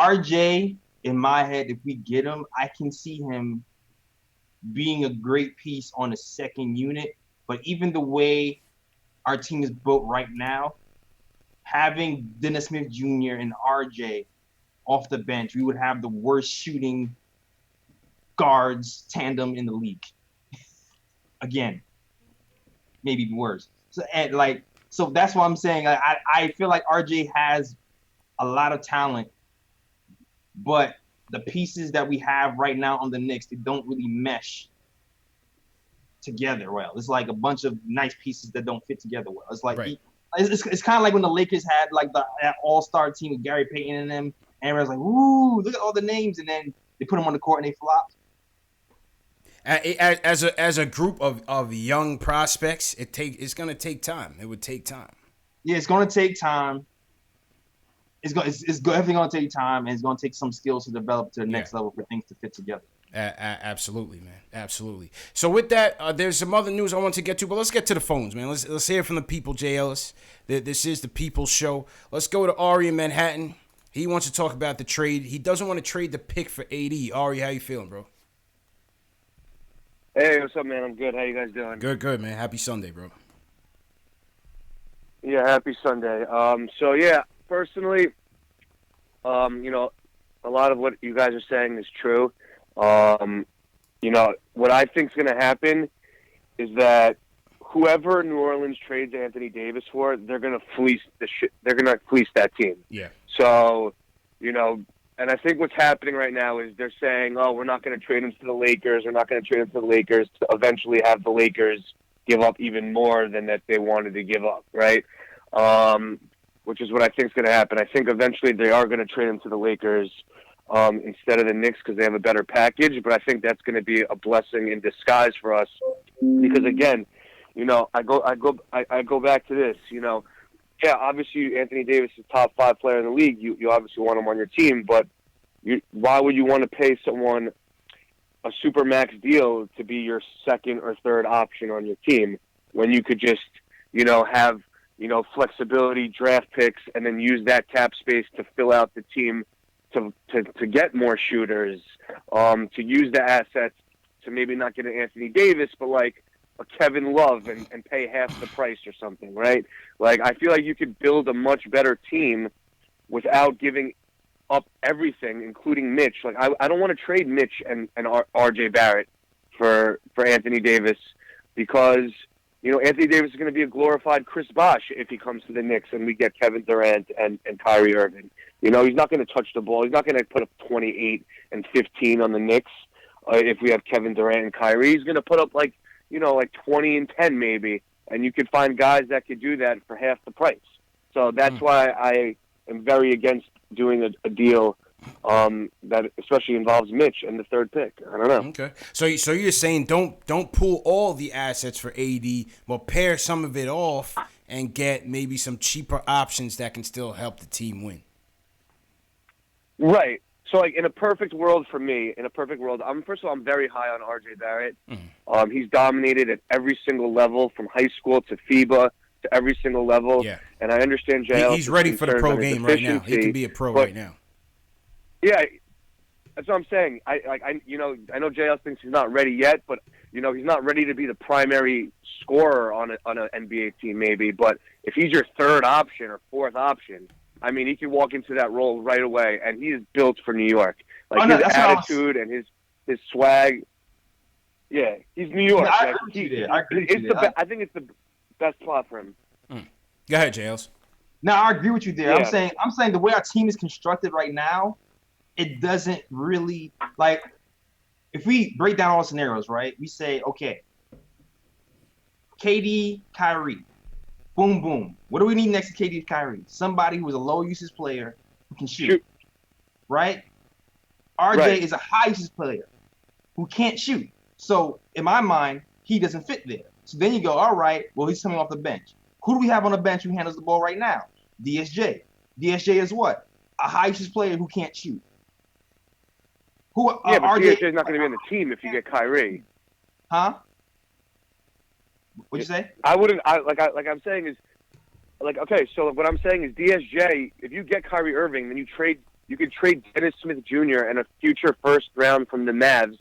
RJ, in my head, if we get him, I can see him being a great piece on a second unit. But even the way our team is built right now, having Dennis Smith Jr. and RJ off the bench, we would have the worst shooting guards tandem in the league. Again, maybe worse. So that's what I'm saying. I feel like RJ has a lot of talent, but the pieces that we have right now on the Knicks, they don't really mesh together well. It's like a bunch of nice pieces that don't fit together well. It's like it's kind of like when the Lakers had like that all-star team with Gary Payton in them, and everyone's like, "Ooh, look at all the names," and then they put them on the court and they flopped. As a group of young prospects, it's gonna take time. It would take time. Yeah, it's gonna take time. It's definitely gonna take time, and it's gonna take some skills to develop to the next level for things to fit together. Absolutely, man. Absolutely. So with that, there's some other news I want to get to, but let's get to the phones, man. Let's hear from the people, Jay Ellis. This is the People's Show. Let's go to Ari in Manhattan. He wants to talk about the trade. He doesn't want to trade the pick for AD. Ari, how you feeling, bro? Hey, what's up, man? I'm good. How you guys doing? Good, man. Happy Sunday, bro. Yeah, happy Sunday. Personally, a lot of what you guys are saying is true. What I think is going to happen is that whoever New Orleans trades Anthony Davis for, they're going to fleece they're going to fleece that team. Yeah. So, And I think what's happening right now is they're saying, oh, we're not going to trade him to the Lakers. We're not going to trade him to the Lakers to eventually have the Lakers give up even more than that they wanted to give up, right? Which is what I think is going to happen. I think eventually they are going to trade him to the Lakers instead of the Knicks because they have a better package. But I think that's going to be a blessing in disguise for us because, again, you know, I go back to this, you know. Yeah, obviously Anthony Davis is top 5 player in the league. You obviously want him on your team, but why would you want to pay someone a supermax deal to be your second or third option on your team when you could just, you know, have, you know, flexibility, draft picks, and then use that cap space to fill out the team to get more shooters, to use the assets to maybe not get an Anthony Davis, but like a Kevin Love and pay half the price or something, right? Like, I feel like you could build a much better team without giving up everything, including Mitch. Like, I don't want to trade Mitch and RJ Barrett for Anthony Davis because, you know, Anthony Davis is going to be a glorified Chris Bosh if he comes to the Knicks and we get Kevin Durant and Kyrie Irving. You know, he's not going to touch the ball. He's not going to put up 28 and 15 on the Knicks if we have Kevin Durant and Kyrie. He's going to put up, like, you know, like 20 and 10 maybe, and you could find guys that could do that for half the price. So that's why I am very against doing a deal that especially involves Mitch and the third pick. I don't know. Okay. So you're saying don't pull all the assets for AD, but pair some of it off and get maybe some cheaper options that can still help the team win. Right. So, like, in a perfect world for me, first of all, I'm very high on RJ Barrett. He's dominated at every single level, from high school to FIBA to every single level. Yeah. And I understand JL. He's ready for the pro game right now. He can be a pro right now. Yeah, that's what I'm saying. I know JL thinks he's not ready yet, but you know he's not ready to be the primary scorer on an NBA team, maybe. But if he's your third option or fourth option, I mean, he can walk into that role right away, and he is built for New York. Like, his attitude and his swag. Yeah, he's New York. I agree with you there. I think it's the best spot for him. Go ahead, Jails. No, I agree with you there. Yeah. I'm saying the way our team is constructed right now, it doesn't really, like, if we break down all the scenarios, right? We say, okay, KD, Kyrie. Boom, boom. What do we need next to KD and Kyrie? Somebody who is a low-usage player who can shoot. Right? RJ is a high-usage player who can't shoot. So, in my mind, he doesn't fit there. So then you go, all right, well, he's coming off the bench. Who do we have on the bench who handles the ball right now? DSJ. DSJ is what? A high-usage player who can't shoot. But DSJ is not going to be on the team if you get Kyrie. Huh? What'd you say? I wouldn't. I'm saying is, like, okay. So what I'm saying is DSJ. If you get Kyrie Irving, then you could trade Dennis Smith Jr. and a future first round from the Mavs,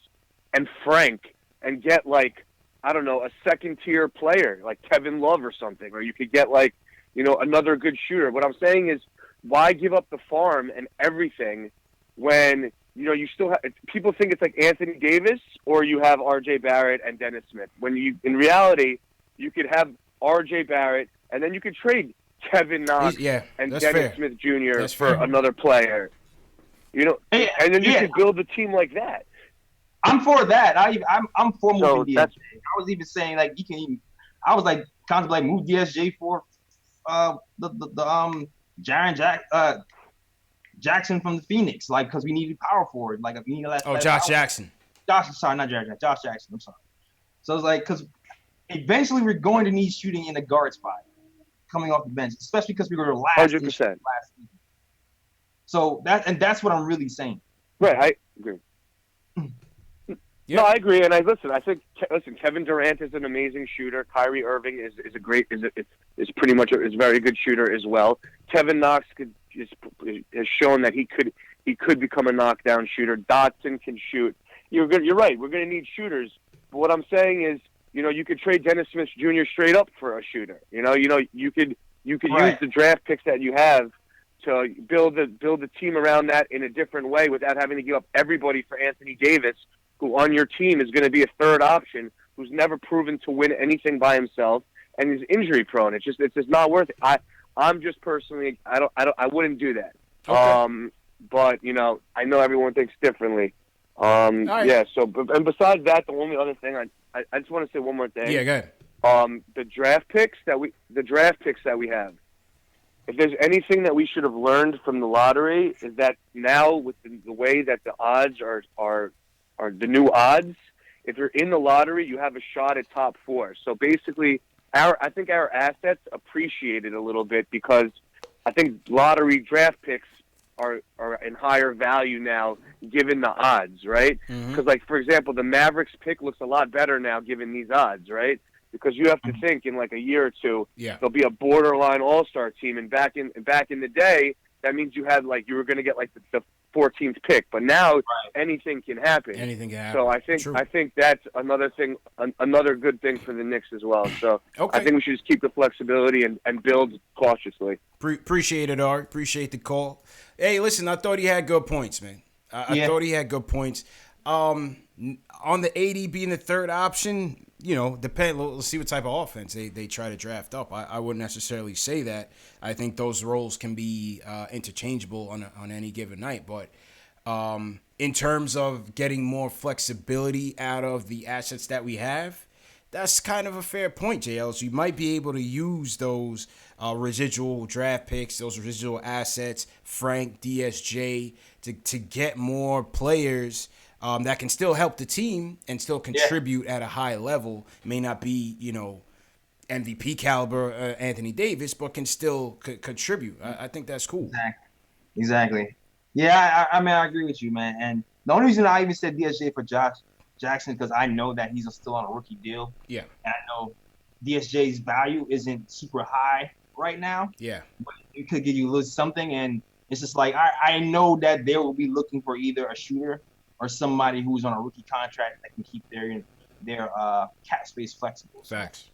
and Frank, and get, like, I don't know, a second tier player like Kevin Love or something, or you could get, like, you know, another good shooter. What I'm saying is, why give up the farm and everything when, you know, you still have people think it's like Anthony Davis or you have RJ Barrett and Dennis Smith. When in reality, you could have RJ Barrett and then you could trade Kevin Knox and Dennis Smith Jr. for another player. You know, and then you could build a team like that. I'm for that. I'm for moving DSJ. I was even saying, like, you can even. I was like contemplating move DSJ for the Jackson from the Phoenix, like, because we needed power forward, like, we need Josh Jackson. Sorry, not Jared Jackson. Josh Jackson. I'm sorry. So it's like, because eventually we're going to need shooting in the guard spot coming off the bench, especially because we were last 100%. last season. So that's what I'm really saying. Right, I agree. Yeah. No, I agree, and I think Kevin Durant is an amazing shooter. Kyrie Irving is pretty much a very good shooter as well. Kevin Knox has shown that he could become a knockdown shooter. Dotson can shoot. You're right. We're going to need shooters. But what I'm saying is, you know, you could trade Dennis Smith Jr. straight up for a shooter. You could use the draft picks that you have to build the team around that in a different way without having to give up everybody for Anthony Davis, who on your team is going to be a third option, who's never proven to win anything by himself and is injury prone. It's just not worth it. I'm just personally, I wouldn't do that. Okay. but I know everyone thinks differently. right. Yeah. So, and besides that, the only other thing I just want to say one more thing. Yeah, go ahead. The draft picks that we have. If there's anything that we should have learned from the lottery, is that now with the way that the odds are the new odds, if you're in the lottery, you have a shot at top 4. So basically, I think our assets appreciated a little bit because I think lottery draft picks are in higher value now given the odds, right? Because, like, for example, the Mavericks pick looks a lot better now given these odds, right? Because you have to think in like a year or two, there'll be a borderline all-star team. And back in the day, that means you were going to get like the 14th pick. But now anything can happen. Anything can happen. So I think that's another thing, another good thing for the Knicks as well. So I think we should just keep the flexibility and build cautiously. Appreciate it, Art. Appreciate the call. Hey, listen, I thought he had good points, man. I thought he had good points. On the AD being the third option, let's see what type of offense they try to draft up. I wouldn't necessarily say that. I think those roles can be interchangeable on any given night. But in terms of getting more flexibility out of the assets that we have, that's kind of a fair point, JL. So you might be able to use those residual draft picks, those residual assets, Frank, DSJ, to get more players that can still help the team and still contribute at a high level. May not be, MVP caliber Anthony Davis, but can still contribute. I think that's cool. Exactly. Yeah, I mean, I agree with you, man. And the only reason I even said DSJ for Josh Jackson because I know that he's still on a rookie deal. Yeah. And I know DSJ's value isn't super high right now. Yeah. But it could give you a little something, and it's just like I know that they will be looking for either a shooter or somebody who's on a rookie contract that can keep their cap space flexible. Facts.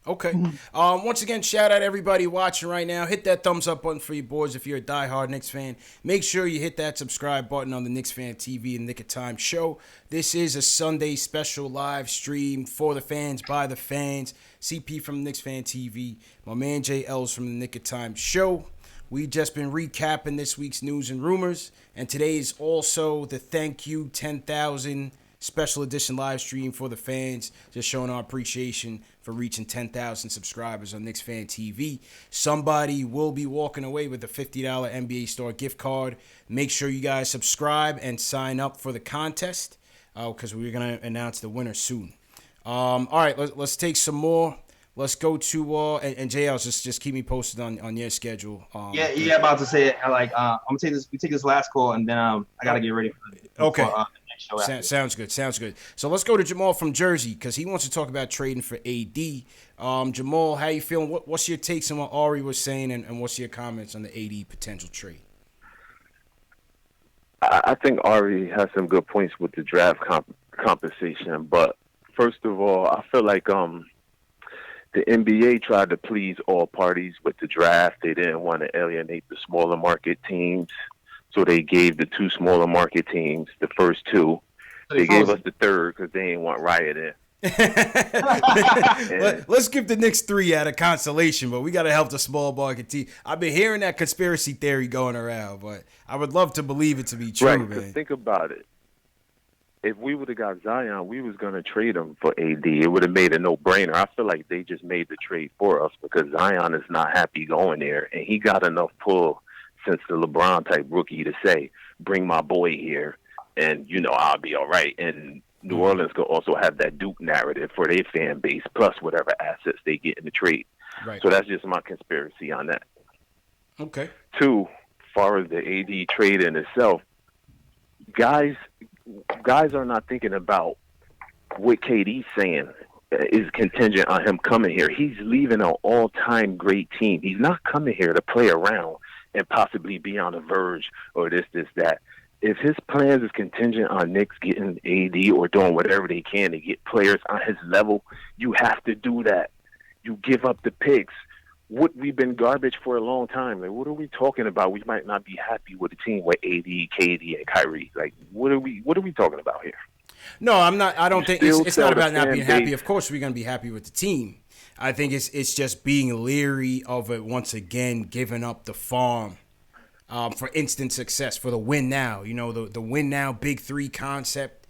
Okay. Once again, shout out everybody watching right now. Hit that thumbs up button for you boys if you're a diehard Knicks fan. Make sure you hit that subscribe button on the KnicksFanTV and Nick of Time show. This is a Sunday special live stream for the fans, by the fans. CP from KnicksFanTV. My man JL's from the Nick of Time show. We've just been recapping this week's news and rumors. And today is also the Thank You 10,000 special edition live stream for the fans, just showing our appreciation for reaching 10,000 subscribers on KnicksFanTV. Somebody will be walking away with a $50 NBA Store gift card. Make sure you guys subscribe and sign up for the contest because we're going to announce the winner soon. All right, let's take some more. Let's go to and JL, just keep me posted on your schedule. About to say it. I'm gonna take this. We take this last call, and then I gotta get ready for the next show. Sounds good. So let's go to Jamal from Jersey because he wants to talk about trading for AD. Jamal, how you feeling? What's your takes on what Ari was saying, and what's your comments on the AD potential trade? I think Ari has some good points with the draft compensation, but first of all, I feel like the NBA tried to please all parties with the draft. They didn't want to alienate the smaller market teams, so they gave the 2 smaller market teams the first 2. They gave us the third because they didn't want Riot in. Let's give the Knicks 3 out of consolation, but we got to help the small market team. I've been hearing that conspiracy theory going around, but I would love to believe it to be true, right, man. Think about it. If we would have got Zion, we was going to trade him for AD. It would have made a no-brainer. I feel like they just made the trade for us because Zion is not happy going there, and he got enough pull since the LeBron-type rookie to say, bring my boy here, and, I'll be all right. And New Orleans could also have that Duke narrative for their fan base, plus whatever assets they get in the trade. Right. So that's just my conspiracy on that. Okay. 2, as far as the AD trade in itself, guys are not thinking about what KD's saying is contingent on him coming here. He's leaving an all-time great team. He's not coming here to play around and possibly be on the verge or this, that. If his plans is contingent on Knicks getting AD or doing whatever they can to get players on his level, you have to do that. You give up the picks. We've been garbage for a long time. Like, what are we talking about? We might not be happy with a team with AD, KD, and Kyrie. Like, what are we talking about here? No, I'm not. I don't think it's not about not being happy. Of course, we're gonna be happy with the team. I think it's just being leery of it once again, giving up the farm for instant success, for the win now. You know, the win now big three concept.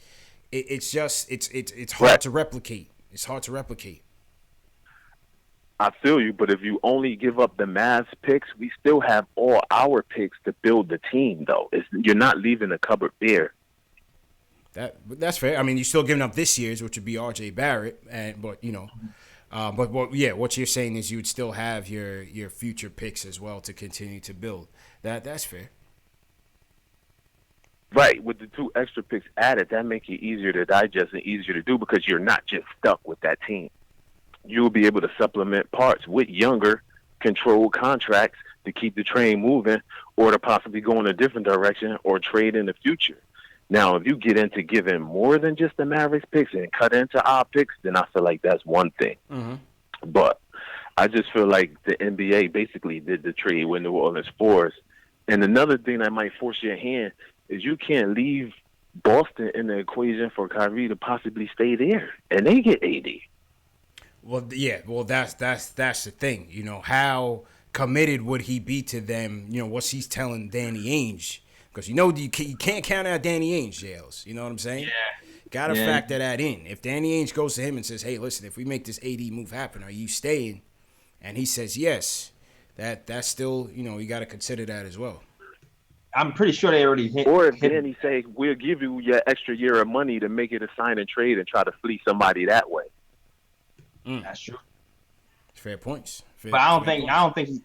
It's hard to replicate. It's hard to replicate. I feel you, but if you only give up the Mavs picks, we still have all our picks to build the team, though. You're not leaving the cupboard bare. That's fair. I mean, you're still giving up this year's, which would be R.J. Barrett, but what you're saying is you would still have your future picks as well to continue to build. That's fair. Right, with the 2 extra picks added, that makes it easier to digest and easier to do because you're not just stuck with that team. You'll be able to supplement parts with younger, controlled contracts to keep the train moving or to possibly go in a different direction or trade in the future. Now, if you get into giving more than just the Mavericks picks and cut into our picks, then I feel like that's one thing. Mm-hmm. But I just feel like the NBA basically did the trade with New Orleans for us. And another thing that might force your hand is you can't leave Boston in the equation for Kyrie to possibly stay there, and they get AD. Well, yeah. Well, that's the thing. You know, how committed would he be to them? You know, what's he's telling Danny Ainge? Because you can't count out Danny Ainge, JLs. You know what I'm saying? Yeah. Gotta factor that in. If Danny Ainge goes to him and says, "Hey, listen, if we make this AD move happen, are you staying?" and he says yes, that's still, you know, you got to consider that as well. I'm pretty sure they already hit. Or if Danny say, "We'll give you your extra year of money to make it a sign and trade and try to fleece somebody that way." That's true. Fair points. But I don't think he.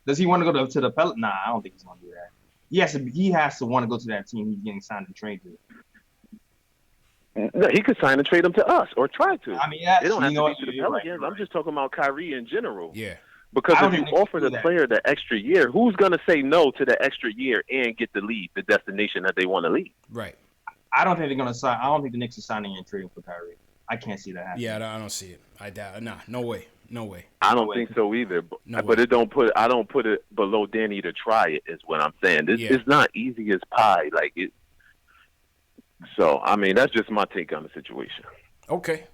Does he want to go to the Pelicans? Nah, I don't think he's going to do that. He has to want to go to that team he's getting signed and traded to. No, he could sign and trade them to us or try to. I mean, they don't have to be to the Pelicans. Right. I'm just talking about Kyrie in general. Yeah. Because if you offer the player the extra year, who's going to say no to the extra year and get to leave the destination that they want to leave? Right. I don't think they're going to sign. I don't think the Knicks are signing and trading for Kyrie. I can't see that happening. Yeah, I don't see it. I doubt it. Nah, no way. I don't think so either. But I don't put it below Danny to try it. Is what I'm saying. It's not easy as pie. Like it. So I mean, that's just my take on the situation. Okay.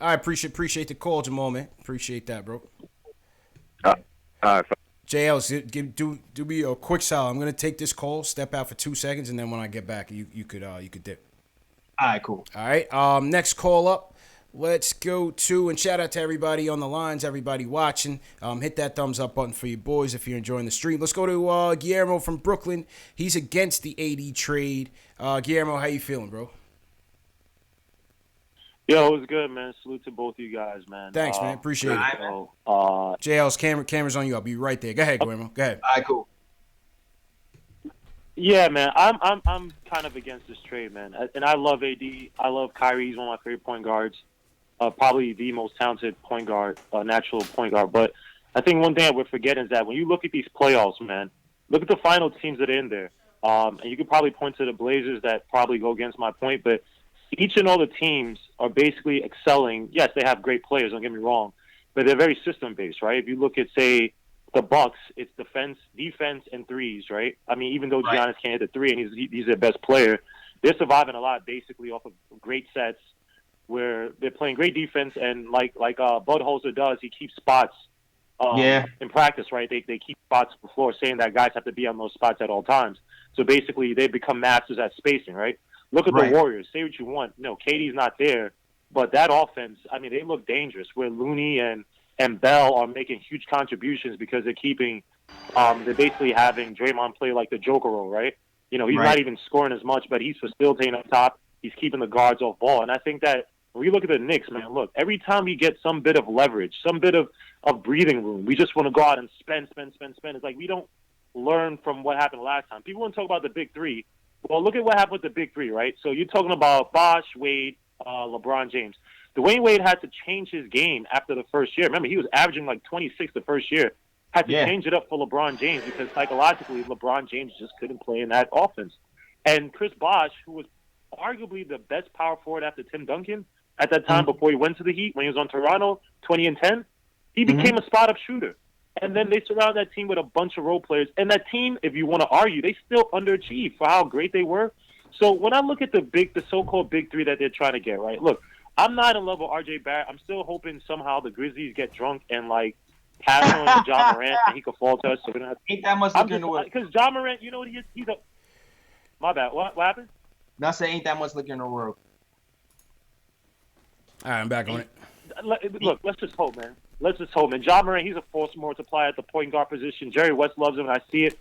I appreciate the call, Jamal, man. Appreciate that, bro. All right. JL, do me a quick solid. I'm gonna take this call, step out for 2 seconds, and then when I get back, you could dip. All right, cool. All right. Next call up. Let's go to, and shout out to everybody on the lines, everybody watching. Hit that thumbs up button for you boys if you're enjoying the stream. Let's go to Guillermo from Brooklyn. He's against the AD trade. Guillermo, how you feeling, bro? Yo, it was good, man. Salute to both of you guys, man. Thanks, man. Appreciate it. So, JL's camera's on you. I'll be right there. Go ahead, Guillermo. Go ahead. All right, cool. Yeah, man. I'm kind of against this trade, man. And I love AD. I love Kyrie. He's one of my favorite point guards. Probably the most talented point guard, natural point guard. But I think one thing that we're forgetting is that when you look at these playoffs, man, look at the final teams that are in there. And you could probably point to the Blazers that probably go against my point, but each and all the teams are basically excelling. Yes, they have great players, don't get me wrong, but they're very system-based, right? If you look at, say, the Bucks, it's defense, and threes, right? I mean, even though Giannis can't hit the three and he's their best player, they're surviving a lot basically off of great sets where they're playing great defense, and like Budholzer does, he keeps spots in practice, right? They keep spots before saying that guys have to be on those spots at all times. So basically, they become masters at spacing, right? Look at the Warriors. Say what you want. No, KD's not there, but that offense, I mean, they look dangerous. Where Looney and Bell are making huge contributions because they're keeping, they're basically having Draymond play like the Joker role, right? You know, he's not even scoring as much, but he's facilitating up top. He's keeping the guards off ball, and I think that. When we look at the Knicks, man, look, every time we get some bit of leverage, some bit of breathing room, we just want to go out and spend. It's like we don't learn from what happened last time. People want to talk about the big three. Well, look at what happened with the big three, right? So you're talking about Bosh, Wade, LeBron James. Dwayne Wade had to change his game after the first year. Remember, he was averaging like 26 the first year. Had to change it up for LeBron James because psychologically LeBron James just couldn't play in that offense. And Chris Bosh, who was arguably the best power forward after Tim Duncan, at that time, before he went to the Heat, when he was on Toronto, 20 and 10, he became a spot-up shooter. And then they surround that team with a bunch of role players. And that team, if you want to argue, they still underachieved for how great they were. So when I look at the so-called big three that they're trying to get, right, look, I'm not in love with R.J. Barrett. I'm still hoping somehow the Grizzlies get drunk and, like, passing on to John Morant and he could fall to us. So we're gonna have Ain't that much liquor in the world. because John Morant, you know what he is? He's a my bad. What happened? Not saying ain't that much liquor in the world. All right, I'm back on it. Look, let's just hope, man. Let's just hope, man. John Morant, he's a force multiplier at the point guard position. Jerry West loves him, and I see it.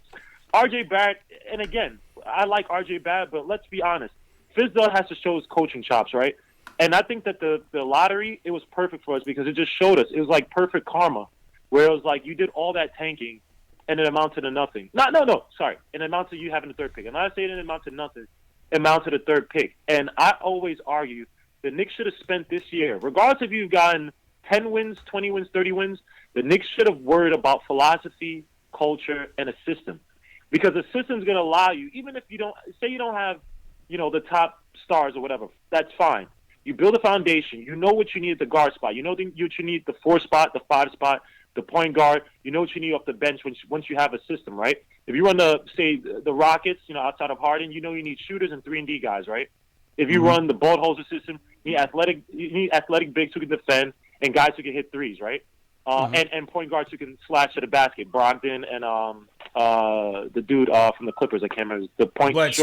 R.J. Barrett, and again, I like R.J. Barrett, but let's be honest. Fizdale has to show his coaching chops, right? And I think that the lottery, it was perfect for us because it just showed us. It was like perfect karma, where it was like you did all that tanking, and it amounted to nothing. Sorry. It amounted to you having the third pick. I'm not saying it amounted to nothing. It amounted to the third pick. And I always argue the Knicks should have spent this year, regardless if you've gotten 10 wins, 20 wins, 30 wins, the Knicks should have worried about philosophy, culture, and a system. Because the system's going to allow you, even if you don't have, the top stars or whatever, that's fine. You build a foundation. You know what you need at the guard spot. You know what you need at the 4 spot, the 5 spot, the point guard. You know what you need off the bench once you have a system, right? If you run the Rockets, outside of Harden, you know you need shooters and 3-and-D guys, right? If you run the Budenholzer system, you need athletic bigs who can defend and guys who can hit threes, right? And point guards who can slash to the basket. Brogdon and the dude from the Clippers, I can't remember the point guard,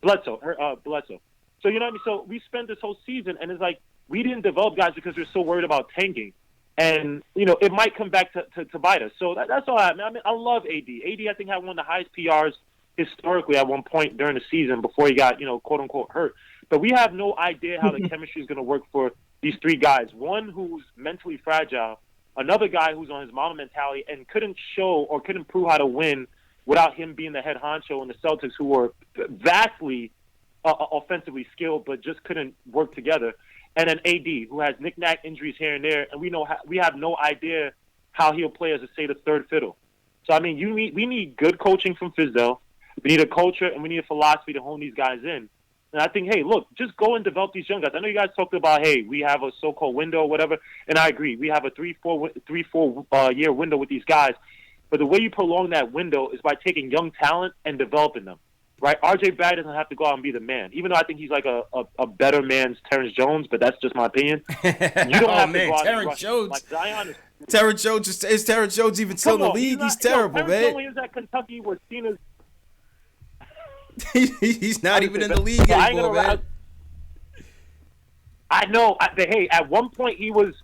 Bledsoe. So you know what I mean? So we spent this whole season, and it's like we didn't develop guys because we're so worried about tanking, and it might come back to bite us. So that's all I mean. I love AD. AD, I think, had one of the highest PRs historically at one point during the season before he got quote unquote hurt. But we have no idea how the chemistry is going to work for these 3 guys. One who's mentally fragile, another guy who's on his mama mentality and couldn't show or couldn't prove how to win without him being the head honcho, and the Celtics, who were vastly offensively skilled but just couldn't work together. And then AD, who has knick-knack injuries here and there, and we have no idea how he'll play as, the third fiddle. So, I mean, we need good coaching from Fizdale. We need a culture, and we need a philosophy to hone these guys in. And I think, hey, look, just go and develop these young guys. I know you guys talked about, hey, we have a so-called window or whatever, and I agree. We have a 3-4 year window with these guys. But the way you prolong that window is by taking young talent and developing them, right? R.J. Barrett doesn't have to go out and be the man, even though I think he's like a better man's Terrence Jones, but that's just my opinion. You don't have to go out Terrence and Jones. like Zion is. Terrence Jones is Terrence Jones even still in the league? He's terrible, man. Terrence Jones is at Kentucky where Cena's. He's not even in the league anymore, man. I know. Hey, at one point he was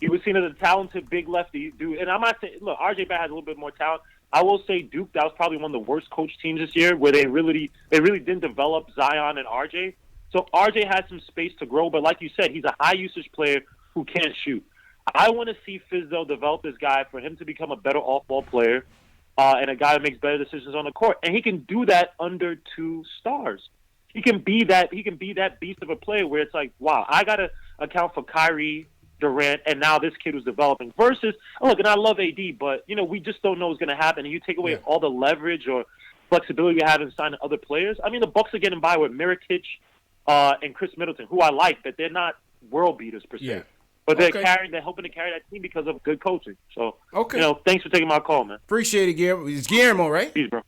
seen as a talented big lefty dude, and I'm not saying, look, RJ Barrett has a little bit more talent. I will say Duke, that was probably one of the worst coach teams this year, where they really didn't develop Zion and RJ. So RJ has some space to grow, but like you said, he's a high usage player who can't shoot. I want to see Fizdale develop this guy for him to become a better off-ball player. And a guy who makes better decisions on the court, and he can do that under 2 stars. He can be that beast of a player where it's like, wow, I gotta account for Kyrie, Durant, and now this kid who's developing. Versus, look, and I love AD, but we just don't know what's gonna happen. And you take away all the leverage or flexibility we have in signing other players. I mean, the Bucks are getting by with Mirotic and Chris Middleton, who I like, but they're not world beaters per se. Yeah. But they're hoping to carry that team because of good coaching. So, thanks for taking my call, man. Appreciate it, Guillermo. It's Guillermo, right? Peace, bro.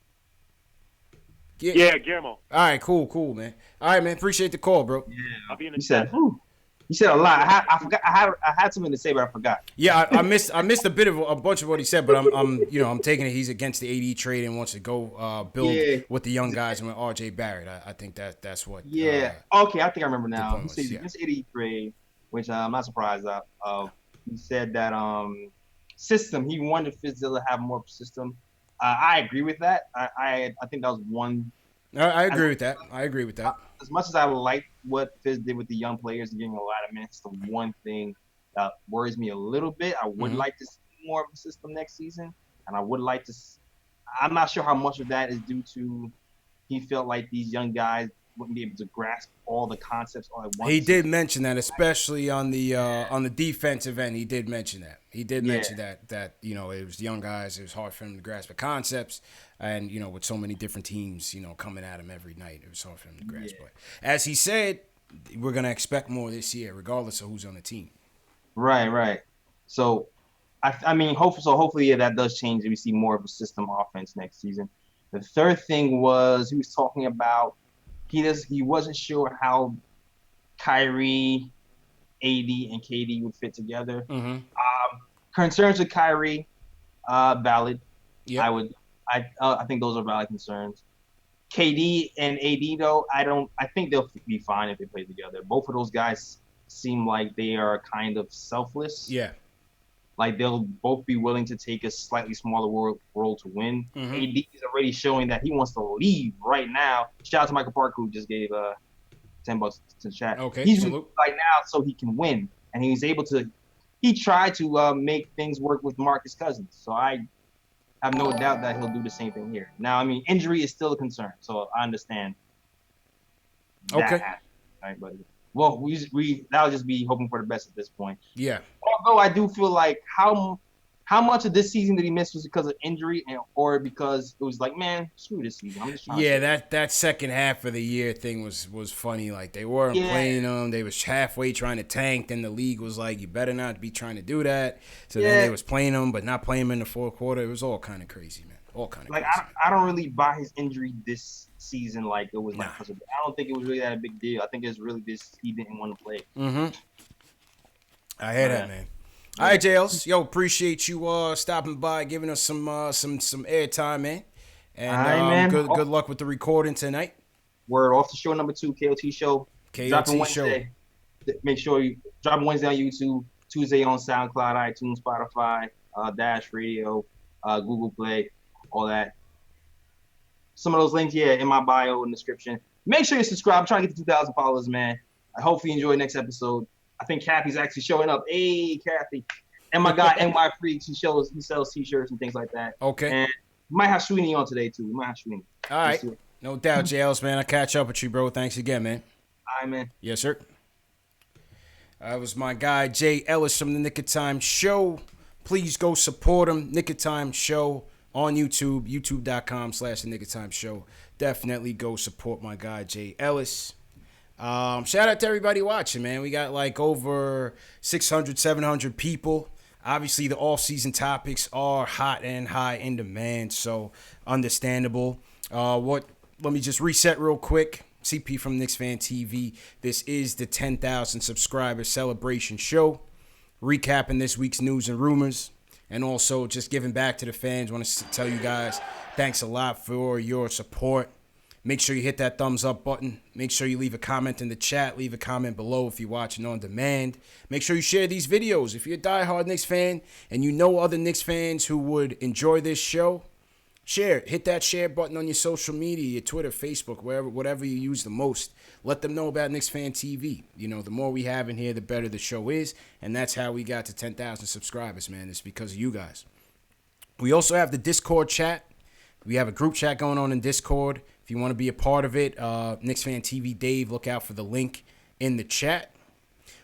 Yeah, Guillermo. All right, cool, man. All right, man. Appreciate the call, bro. Yeah, I'll be in the chat. You said a lot. I forgot. I had something to say, but I forgot. Yeah, I missed a bit of a bunch of what he said, but I'm taking it. He's against the AD trade and wants to go build with the young guys and with R.J. Barrett. I think that's what. Yeah. Okay, I think I remember now. He said this AD trade, which I'm not surprised of. He said that system. He wanted Fizdale to have more system. I agree with that. I think that was one. I agree with that. As much as I like what Fizz did with the young players and getting a lot of minutes, the one thing that worries me a little bit. I would like to see more of a system next season, and I would like to. I'm not sure how much of that is due to he felt like these young guys wouldn't be able to grasp all the concepts all at once. He did mention that, especially on the defensive end. He did mention that. He did mention that it was young guys. It was hard for them to grasp the concepts, and with so many different teams coming at him every night, it was hard for them to grasp. But as he said, we're gonna expect more this year, regardless of who's on the team. Right. So, hopefully that does change, and we see more of a system offense next season. The third thing was he was talking about. He wasn't sure how Kyrie, AD, and KD would fit together. Concerns with Kyrie, valid. Yeah. I think those are valid concerns. KD and AD though, I think they'll be fine if they play together. Both of those guys seem like they are kind of selfless. Yeah. Like they'll both be willing to take a slightly smaller role to win. Mm-hmm. AD is already showing that he wants to leave right now. Shout out to Michael Parker who just gave $10 to the chat. Okay, He's salute. right now so he can win, and he's able to. He tried to make things work with Marcus Cousins, so I have no doubt that he'll do the same thing here. Now, I mean, injury is still a concern, so I understand. Okay. Right, but well, we that'll just be hoping for the best at this point. Yeah. Although I do feel like how much of this season did he miss was because of injury or because it was like, man, screw this season. I'm just trying to that second half of the year thing was funny. Like they weren't playing them. They was halfway trying to tank. Then the league was like, you better not be trying to do that. So then they was playing them, but not playing them in the fourth quarter. It was all kind of crazy, man. All kind of like crazy. I don't really buy his injury this season like it was like I don't think it was really that a big deal. I think it's really just he didn't want to play. Mm-hmm. I hear that, man. All right, JLs. Yo, appreciate you stopping by, giving us some airtime, man. And good luck with the recording tonight. We're off to show number 2, KOT show. Dropping Wednesday. Make sure you drop Wednesday on YouTube, Tuesday on SoundCloud, iTunes, Spotify, Dash Radio, Google Play, all that. Some of those links, in my bio and description. Make sure you subscribe. I'm trying to get to 2,000 followers, man. I hope you enjoy next episode. I think Kathy's actually showing up. Hey, Kathy. And my guy, NY Freaks, he sells T-shirts and things like that. Okay. And we might have Sweeney on today, too. We might have Sweeney. All right. No doubt, JLs, man. I'll catch up with you, bro. Thanks again, man. All right, man. Yes, sir. That was my guy, Jay Ellis from the Nick of Time Show. Please go support him. Nick of Time Show on YouTube, youtube.com/The Nick of Time Show. Definitely go support my guy, Jay Ellis. Shout out to everybody watching, man. We got like over 600, 700 people. Obviously, the off-season topics are hot and high in demand, so understandable. Let me just reset real quick. CP from KnicksFanTV. This is the 10,000 subscriber celebration show. Recapping this week's news and rumors, and also just giving back to the fans. Want to tell you guys, thanks a lot for your support. Make sure you hit that thumbs up button. Make sure you leave a comment in the chat. Leave a comment below if you're watching on demand. Make sure you share these videos. If you're a diehard Knicks fan and you know other Knicks fans who would enjoy this show, share it. Hit that share button on your social media, your Twitter, Facebook, whatever you use the most. Let them know about KnicksFanTV. You know, the more we have in here, the better the show is. And that's how we got to 10,000 subscribers, man. It's because of you guys. We also have the Discord chat. We have a group chat going on in Discord. If you want to be a part of it, KnicksFanTV Dave, look out for the link in the chat.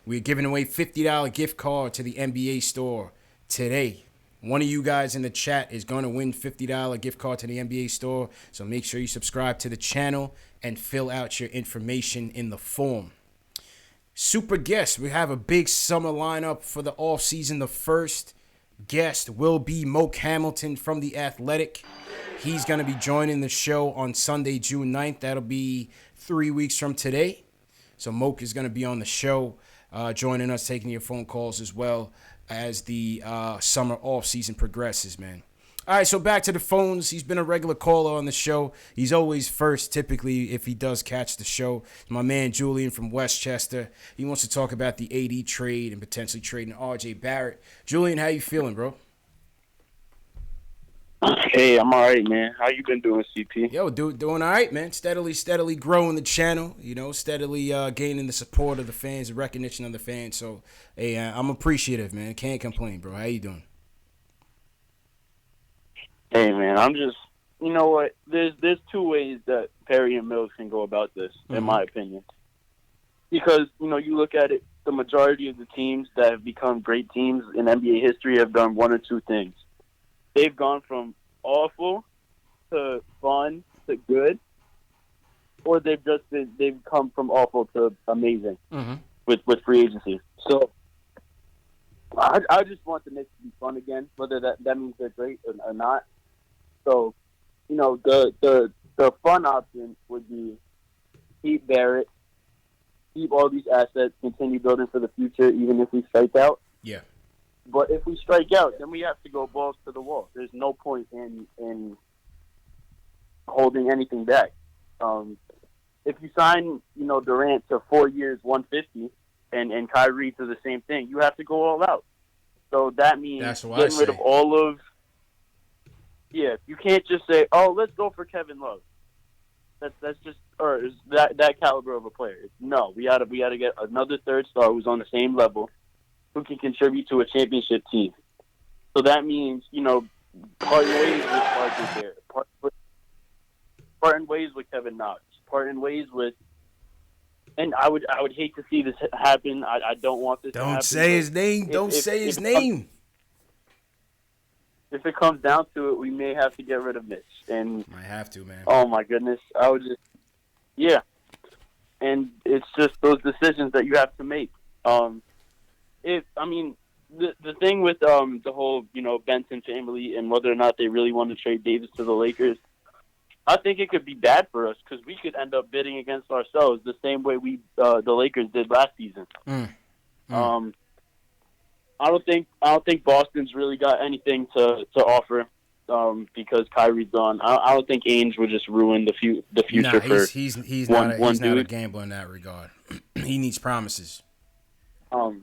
We're giving away $50 gift card to the NBA store today. One of you guys in the chat is going to win $50 gift card to the NBA store. So make sure you subscribe to the channel and fill out your information in the form. Super guest. We have a big summer lineup for the offseason. The first guest will be Moke Hamilton from The Athletic. He's going to be joining the show on Sunday, June 9th. That'll be 3 weeks from today. So Moke is going to be on the show, joining us, taking your phone calls as well as the summer off season progresses, man. All right, so back to the phones. He's been a regular caller on the show. He's always first, typically, if he does catch the show. My man Julian from Westchester. He wants to talk about the AD trade and potentially trading RJ Barrett. Julian, how you feeling, bro? Hey, I'm all right, man. How you been doing, CP? Yo, doing all right, man. Steadily growing the channel, you know, steadily gaining the support of the fans, the recognition of the fans. So, hey, I'm appreciative, man. Can't complain, bro. How you doing? Hey, man, I'm just, you know what? There's two ways that Perry and Mills can go about this, in my opinion. Because, you know, you look at it, the majority of the teams that have become great teams in NBA history have done one or two things. They've gone from awful to fun to good, or they've come from awful to amazing with free agency. So I just want the Knicks to be fun again, whether that means they're great or not. So, you know, the fun option would be keep Barrett, keep all these assets, continue building for the future, even if we strike out. Yeah. But if we strike out, then we have to go balls to the wall. There's no point in holding anything back. If you sign, Durant to 4 years, 150, and Kyrie to the same thing, you have to go all out. So that means getting rid of all of. Yeah, you can't just say, "Oh, let's go for Kevin Love." That's just or is that caliber of a player. No, we gotta get another third star who's on the same level, who can contribute to a championship team. So that means parting ways with RJ Barrett, parting ways with Kevin Knox, parting ways with. And I would hate to see this happen. I don't want this to happen. Don't say his name. Don't say his name. If it comes down to it, we may have to get rid of Mitch. And might have to, man. Oh my goodness, I would just, yeah. And it's just those decisions that you have to make. The thing with the whole Benson family and whether or not they really want to trade Davis to the Lakers, I think it could be bad for us because we could end up bidding against ourselves the same way the Lakers did last season. I don't think Boston's really got anything to offer because Kyrie's gone. I don't think Ainge would just ruin the future for he's not a gambler in that regard. He needs promises. The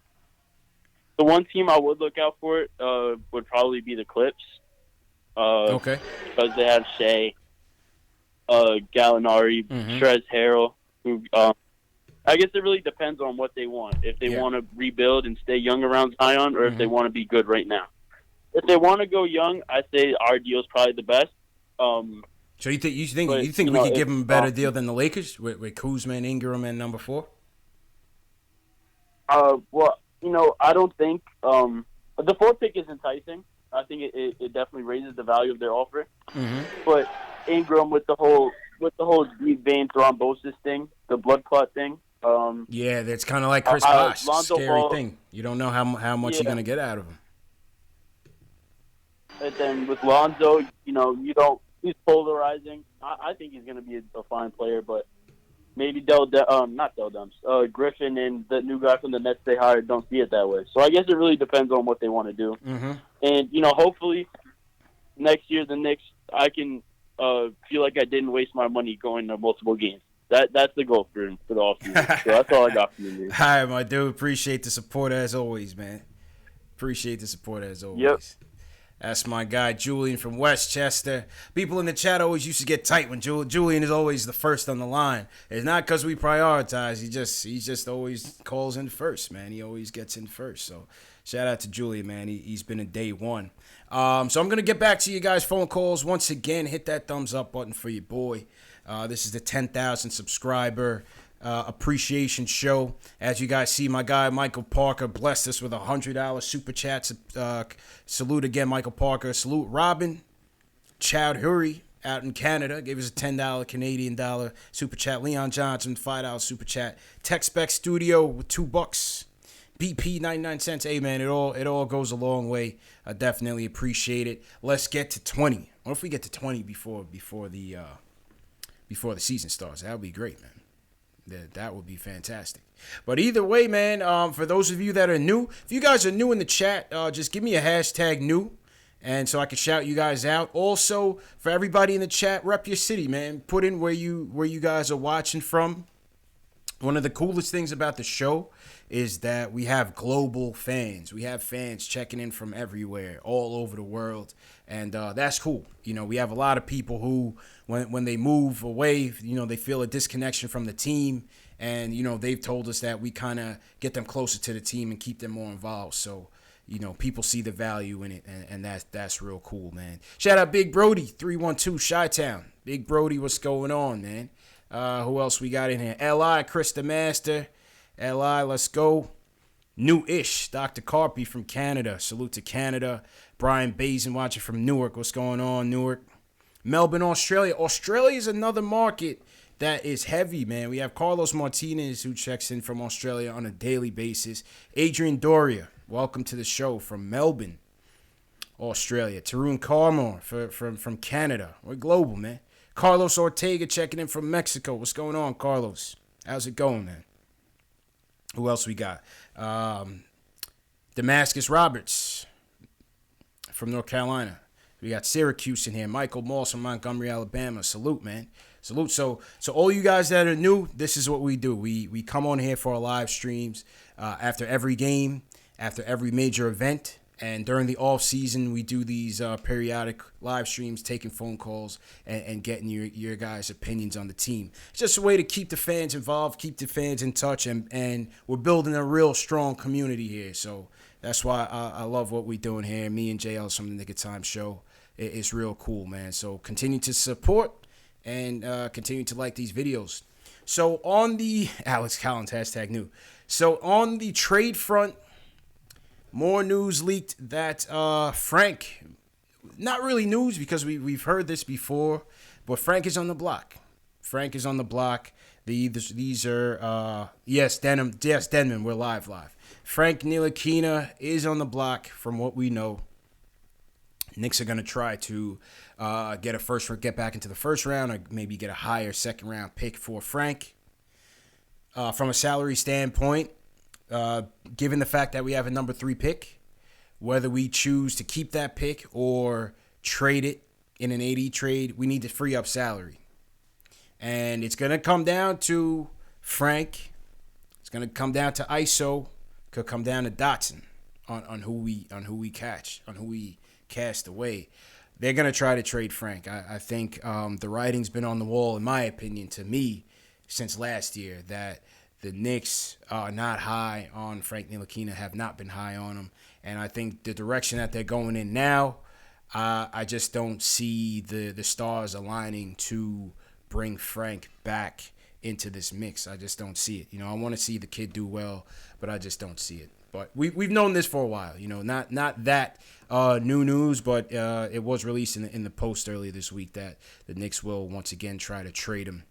one team I would look out for would probably be the Clips. Okay. Because they have Shea, Gallinari, Trez Harrell, who. I guess it really depends on what they want. If they want to rebuild and stay young around Zion, or if they want to be good right now. If they want to go young, I say our deal is probably the best. So you think we could give them a better deal than the Lakers with Kuzma and Ingram and number 4? Well, I don't think the 4th pick is enticing. I think it definitely raises the value of their offer. But Ingram with the whole deep vein thrombosis thing, the blood clot thing. Yeah, that's kind of like Chris Bosh. Scary Ball, thing. You don't know how much you're gonna get out of him. And then with Lonzo, he's polarizing. I think he's gonna be a fine player, but maybe Griffin and the new guy from the Nets they hired don't see it that way. So I guess it really depends on what they want to do. And hopefully next year the Knicks, I can feel like I didn't waste my money going to multiple games. That's the goal for the offseason. So that's all I got for you, man. All right, my dude. Appreciate the support as always, man. Appreciate the support as always. Yep. That's my guy, Julian from Westchester. People in the chat always used to get tight when Julian is always the first on the line. It's not because we prioritize. He just always calls in first, man. He always gets in first. So shout out to Julian, man. He's been a day one. So I'm going to get back to you guys' phone calls. Once again, hit that thumbs up button for your boy. This is the 10,000 subscriber appreciation show. As you guys see, my guy Michael Parker blessed us with a $100 super chat. Salute again, Michael Parker. Salute Robin Chowd Huri out in Canada. Gave us a $10 Canadian dollar super chat. Leon Johnson, $5 super chat. Tech Spec Studio with $2. BP 99 cents. Hey man, it all goes a long way. I definitely appreciate it. Let's get to 20. What if we get to 20 before the season starts? That would be great, man. That would be fantastic. But either way, man, for those of you that are new, if you guys are new in the chat, just give me a hashtag new, and so I can shout you guys out. Also, for everybody in the chat, rep your city, man. Put in where you guys are watching from. One of the coolest things about the show is that we have global fans. We have fans checking in from everywhere, all over the world, and that's cool. We have a lot of people who, when they move away, they feel a disconnection from the team, and they've told us that we kind of get them closer to the team and keep them more involved. So people see the value in it, and that's real cool, man. Shout out Big Brody 312 Chi-Town. Big Brody, what's going on, man? Who else we got in here? Li, Chris the Master. Li, let's go. New-ish, Dr. Carpy from Canada. Salute to Canada. Brian Bazin watching from Newark. What's going on, Newark? Melbourne, Australia. Australia is another market that is heavy, man. We have Carlos Martinez, who checks in from Australia on a daily basis. Adrian Doria, welcome to the show from Melbourne, Australia. Tarun Carmore from Canada. We're global, man. Carlos Ortega checking in from Mexico. What's going on, Carlos? How's it going, man? Who else we got? Damascus Roberts from North Carolina. We got Syracuse in here. Michael Moss from Montgomery, Alabama. Salute, man. Salute. So all you guys that are new, this is what we do. We come on here for our live streams after every game, after every major event. And during the off season, we do these periodic live streams, taking phone calls and getting your guys' opinions on the team. It's just a way to keep the fans involved, keep the fans in touch, and we're building a real strong community here. So that's why I love what we're doing here. Me and JL from the Nick of Time show. It's real cool, man. So continue to support and continue to like these videos. So on the Alex Collins hashtag new. So on the trade front, more news leaked that Frank, not really news because we've heard this before, but Frank is on the block. Frank is on the block. These are Denman. We're live. Frank Ntilikina is on the block from what we know. Knicks are going to try to get back into the first round, or maybe get a higher second round pick for Frank. From a salary standpoint, given the fact that we have a number 3 pick, whether we choose to keep that pick or trade it in an AD trade, we need to free up salary. And it's going to come down to Frank. It's going to come down to ISO. Could come down to Dotson on who we cast away. They're going to try to trade Frank. I think the writing's been on the wall, in my opinion, to me, since last year, that the Knicks are not high on Frank Ntilikina, have not been high on him. And I think the direction that they're going in now, I just don't see the stars aligning to bring Frank back into this mix. I just don't see it. I want to see the kid do well, but I just don't see it. But we've known this for a while. Not that new news, but it was released in the Post earlier this week that the Knicks will once again try to trade him.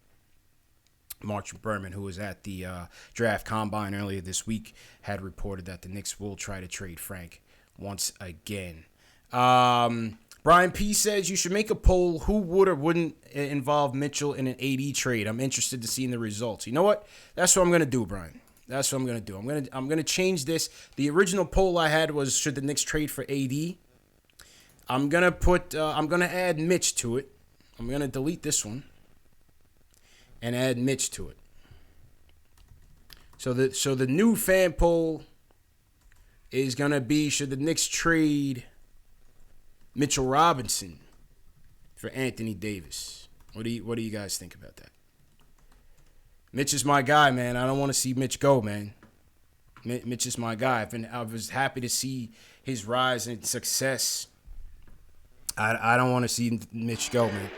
Mark Berman, who was at the draft combine earlier this week, had reported that the Knicks will try to trade Frank once again. Brian P. says you should make a poll who would or wouldn't involve Mitchell in an AD trade. I'm interested to see the results. You know what? That's what I'm going to do, Brian. That's what I'm going to do. I'm going to change this. The original poll I had was, should the Knicks trade for AD? I'm going to add Mitch to it. I'm going to delete this one and add Mitch to it. So the new fan poll is going to be, should the Knicks trade Mitchell Robinson for Anthony Davis? What do you guys think about that? Mitch is my guy, man. I don't want to see Mitch go, man. Mitch is my guy. I was happy to see his rise and success. I don't want to see Mitch go, man.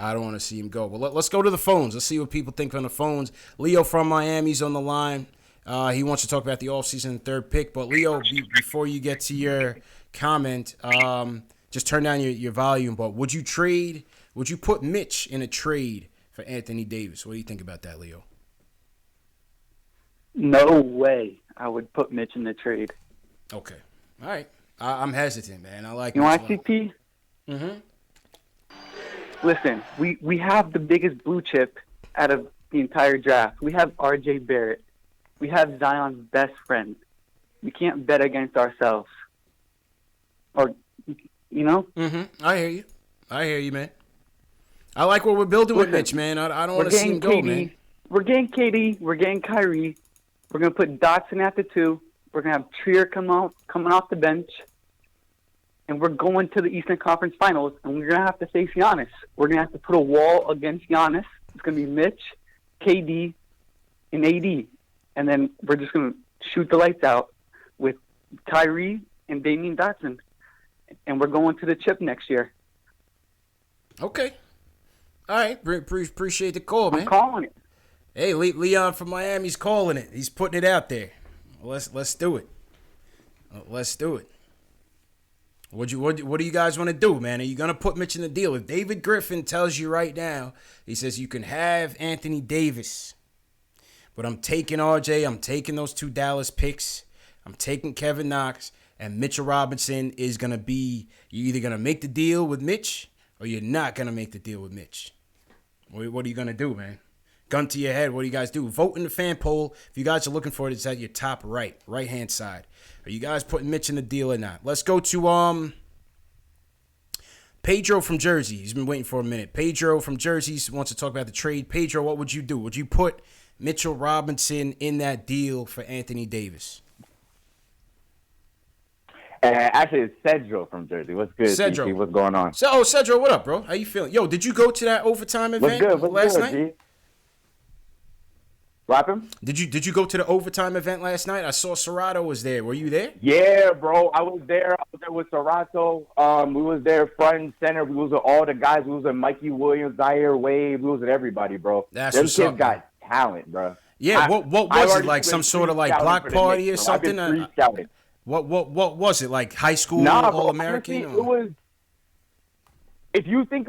I don't want to see him go. But let's go to the phones. Let's see what people think on the phones. Leo from Miami's on the line. He wants to talk about the offseason third pick. But, Leo, before you get to your comment, just turn down your volume. But would you put Mitch in a trade for Anthony Davis? What do you think about that, Leo? No way I would put Mitch in the trade. Okay. All right. I'm hesitant, man. I like you want CP? Mm-hmm. Listen, we have the biggest blue chip out of the entire draft. We have RJ Barrett. We have Zion's best friend. We can't bet against ourselves. Or, Mm-hmm. I hear you, man. I like what we're building with Mitch, man. I don't want to see him go, man. We're getting KD. We're getting Kyrie. We're going to put Dotson at the 2. We're going to have Trier coming off the bench. And we're going to the Eastern Conference Finals, and we're going to have to face Giannis. We're going to have to put a wall against Giannis. It's going to be Mitch, KD, and AD. And then we're just going to shoot the lights out with Kyrie and Damian Dotson. And we're going to the chip next year. Okay. All right. Appreciate the call, man. I'm calling it. Hey, Leon from Miami's calling it. He's putting it out there. Let's do it. Let's do it. What do you guys want to do, man? Are you going to put Mitch in the deal? If David Griffin tells you right now, he says you can have Anthony Davis, but I'm taking RJ, I'm taking those 2 Dallas picks, I'm taking Kevin Knox, and Mitchell Robinson is going to be, you're either going to make the deal with Mitch or you're not going to make the deal with Mitch. What are you going to do, man? gun to your head, what do you guys do? Vote in the fan poll. If you guys are looking for it, it's at your top right-hand side. Are you guys putting Mitch in the deal or not? Let's go to Pedro from Jersey. He's been waiting for a minute. Pedro from Jersey wants to talk about the trade. Pedro, what would you do? Would you put Mitchell Robinson in that deal for Anthony Davis? Actually, it's Cedro from Jersey. What's good, Cedro. DC? What's going on? So, Cedro, what up, bro? How you feeling? Yo, did you go to that overtime event last night? G? What happened? Did you go to the overtime event last night? I saw Serrato was there. Were you there? Yeah, bro. I was there. With Serrato. We was there front and center. We was with all the guys. We was with Mikey Williams, Zaire Wade. We was with everybody, bro. That's Them what's kids up, got talent, bro. Yeah, what was it, like some sort of like block party or something? What was it, like high school All-American? Honestly, it was. If you think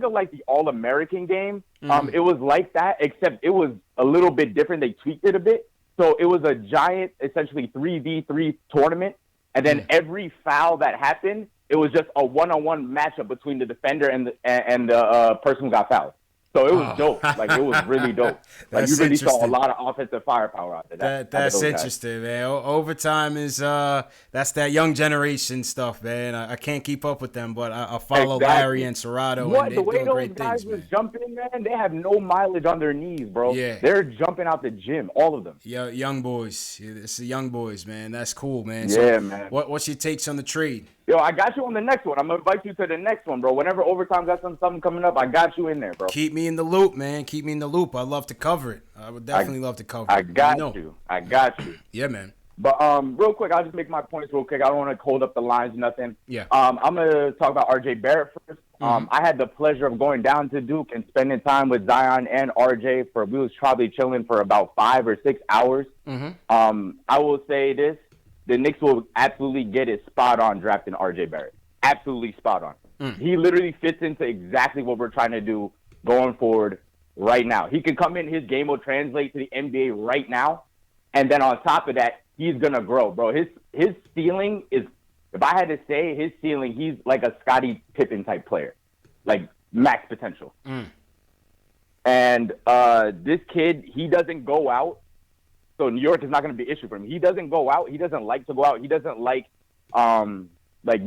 of like the All-American game, it was like that, except it was a little bit different. They tweaked it a bit, so it was a giant, essentially 3v3 tournament, and then every foul that happened, it was just a one-on-one matchup between the defender and the person who got fouled. So it was dope. Like, it was really dope. Like, you really saw a lot of offensive firepower out there. That's interesting, man. Overtime is that's that young generation stuff, man. I can't keep up with them, but I follow Larry and Serrato, and they're doing great things, man. The way those guys was jumping, man, they have no mileage on their knees, bro. Yeah. They're jumping out the gym, all of them. Yeah, young boys. It's the young boys, man. That's cool, man. Yeah, man. What's your takes on the trade? Yo, I got you on the next one. I'm going to invite you to the next one, bro. Whenever overtime got something coming up, I got you in there, bro. Keep me in the loop, man. Keep me in the loop. I'd love to cover it. I would definitely love to cover it. I got you. Yeah, man. But real quick, I'll just make my points real quick. I don't want to hold up the lines, nothing. Yeah. I'm going to talk about RJ Barrett first. I had the pleasure of going down to Duke and spending time with Zion and RJ we was probably chilling for about 5 or 6 hours. I will say this. The Knicks will absolutely get it spot on drafting RJ Barrett. Absolutely spot on. He literally fits into exactly what we're trying to do going forward right now. He can come in, his game will translate to the NBA right now. And then on top of that, he's going to grow, bro. His ceiling is, if I had to say his ceiling, he's like a Scottie Pippen type player. Like max potential. And this kid, he doesn't go out. So New York is not going to be an issue for him. He doesn't go out. He doesn't like to go out. He doesn't like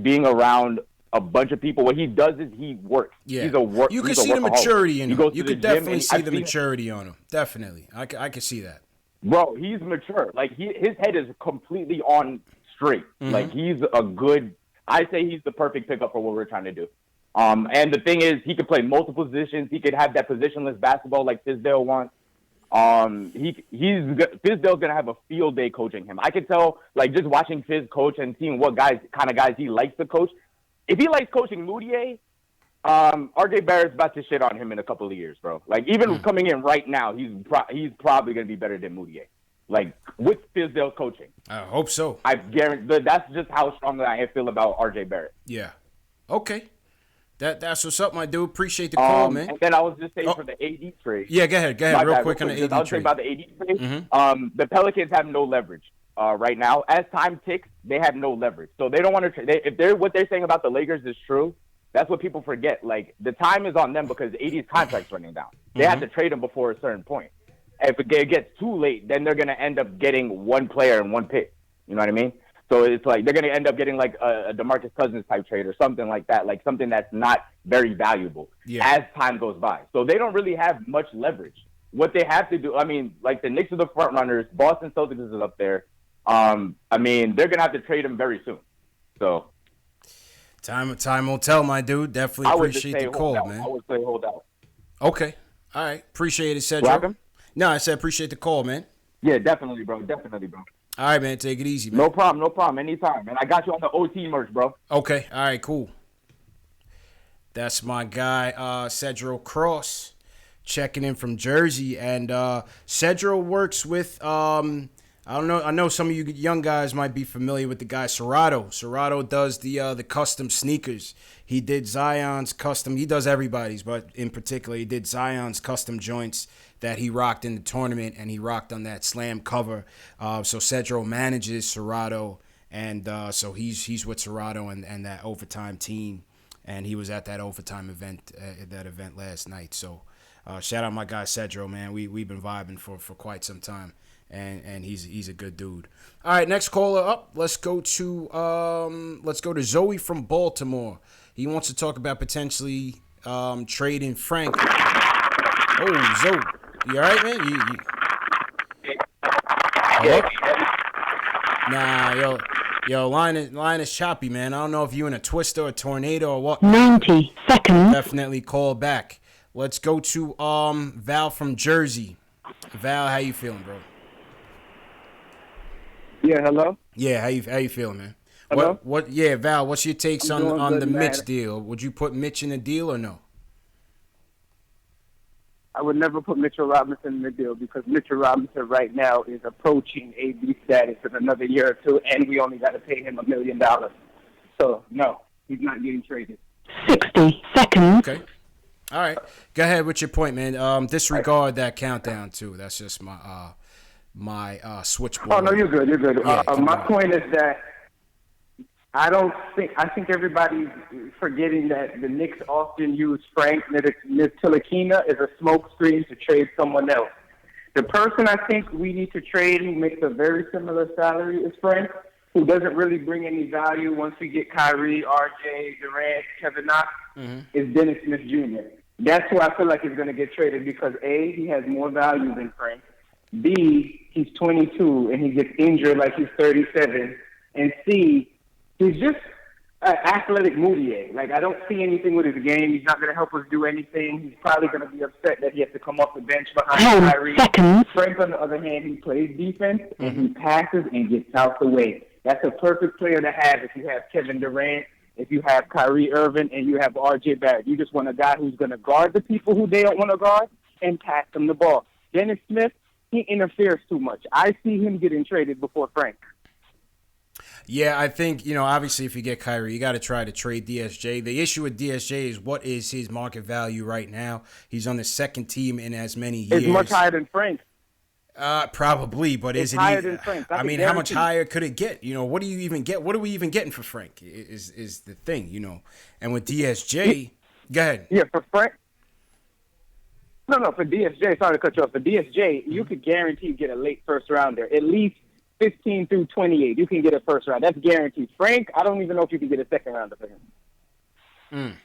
being around a bunch of people. What he does is he works. Yeah. He's a work. You can see the maturity in him. You could definitely see the maturity maturity on him. Definitely. I can see that. Bro, he's mature. Like, his head is completely on straight. Like, he's a good – I say he's the perfect pickup for what we're trying to do. And the thing is, he could play multiple positions. He could have that positionless basketball like Fizdale wants. Fizdale's gonna have a field day coaching him. I could tell, like, just watching Fizz coach and seeing what kind of guys he likes to coach. If he likes coaching Moutier, RJ Barrett's about to shit on him in a couple of years, bro. Like, even coming in right now, he's probably gonna be better than Moutier. Like, with Fizdale's coaching. I hope so. I guarantee that's just how strongly I feel about RJ Barrett. Yeah. Okay. That's what's up, my dude. Appreciate the call, man. And then I was just saying for the AD trade. Yeah, go ahead, real quick on the AD trade. I was saying about the AD trade. The Pelicans have no leverage right now. As time ticks, they have no leverage. So they don't want to trade. If what they're saying about the Lakers is true, that's what people forget. Like, the time is on them because AD's contract's running down. They have to trade him before a certain point. If it gets too late, then they're going to end up getting one player and one pick. You know what I mean? So it's like they're going to end up getting like a DeMarcus Cousins type trade or something like that, like something that's not very valuable as time goes by. So they don't really have much leverage. What they have to do, I mean, like the Knicks are the front runners. Boston Celtics is up there. I mean, they're going to have to trade him very soon. So time will tell, my dude. Definitely appreciate the call, man. I would say hold out. Okay. All right. Appreciate it, Cedric. No, I said appreciate the call, man. Yeah, definitely, bro. Definitely, bro. All right, man. Take it easy, man. No problem. Anytime, man. I got you on the OT merch, bro. Okay. All right, cool. That's my guy, Cedro Cross, checking in from Jersey. And Cedro works with, I don't know. I know some of you young guys might be familiar with the guy Serrato. Serrato does the custom sneakers. He did Zion's custom. He does everybody's, but in particular, he did Zion's custom joints that he rocked in the tournament, and he rocked on that Slam cover. So Cedro manages Serrato, and so he's with Serrato and that overtime team, and he was at that overtime event, last night. So Shout out my guy Cedro, man. We've been vibing for quite some time, and he's a good dude. All right, next caller up. Let's go to Zoe from Baltimore. He wants to talk about potentially trading Frank. Oh, Zoe, you all right, man? Hello? Nah, yo, line is choppy, man. I don't know if you in a twister or a tornado or what. 90 seconds. Definitely call back. Let's go to Val from Jersey. Val, how you feeling, bro? Yeah, hello? Yeah, how you feeling, man? Hello? What yeah, Val, what's your takes on good, the man. Mitch deal? Would you put Mitch in the deal or no? I would never put Mitchell Robinson in the deal because Mitchell Robinson right now is approaching AB status in another year or two, and we only got to pay him $1 million. So, no, he's not getting traded. 60 seconds. Okay. All right. Go ahead with your point, man. Disregard that countdown, too. That's just my switchboard. Oh, no, you're good. You're good. Yeah, my point is that I think everybody's forgetting that the Knicks often use Frank Ntilikina as a smokescreen to trade someone else. The person I think we need to trade who makes a very similar salary is Frank, who doesn't really bring any value once we get Kyrie, RJ, Durant, Kevin Knox, is Dennis Smith Jr. That's who I feel like is going to get traded because A, he has more value than Frank. B, he's 22 and he gets injured like he's 37. And C, he's just an athletic Moutier. Like, I don't see anything with his game. He's not going to help us do anything. He's probably going to be upset that he has to come off the bench behind Kyrie. Frank, on the other hand, he plays defense, and he passes and gets out the way. That's a perfect player to have if you have Kevin Durant, if you have Kyrie Irving, and you have RJ Barrett. You just want a guy who's going to guard the people who they don't want to guard and pass them the ball. Dennis Smith, he interferes too much. I see him getting traded before Frank. Yeah, I think, obviously if you get Kyrie, you got to try to trade DSJ. The issue with DSJ is what is his market value right now? He's on the second team in as many years. It's much higher than Frank. Probably, but it's higher than Frank. I mean, how much higher could it get? What do you even get? What are we even getting for Frank is the thing, And with DSJ, go ahead. Yeah, for Frank. No, for DSJ, sorry to cut you off. For DSJ, you could guarantee get a late first rounder. At least 15 through 28, you can get a first round. That's guaranteed. Frank, I don't even know if you can get a second rounder for him.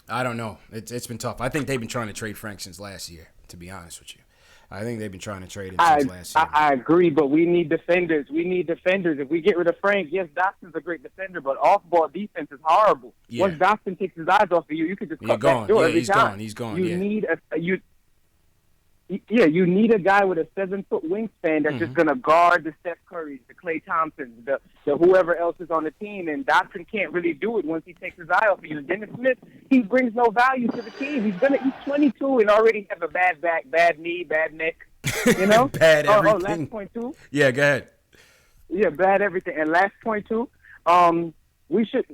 I don't know. It's been tough. I think they've been trying to trade Frank since last year, to be honest with you. I think they've been trying to trade him since last year. I agree, but we need defenders. If we get rid of Frank, yes, Doxson's a great defender, but off-ball defense is horrible. Yeah. Once Doxson takes his eyes off of you, you can just cut that door every time. He's gone. You need a guy with a 7-foot wingspan that's just going to guard the Steph Currys, the Klay Thompsons, the whoever else is on the team, and Dotson can't really do it once he takes his eye off of you. Dennis Smith, he brings no value to the team. He's 22 and already have a bad back, bad knee, bad neck, bad everything. Last point, too. Yeah, go ahead. Yeah, bad everything. And last point, too, we should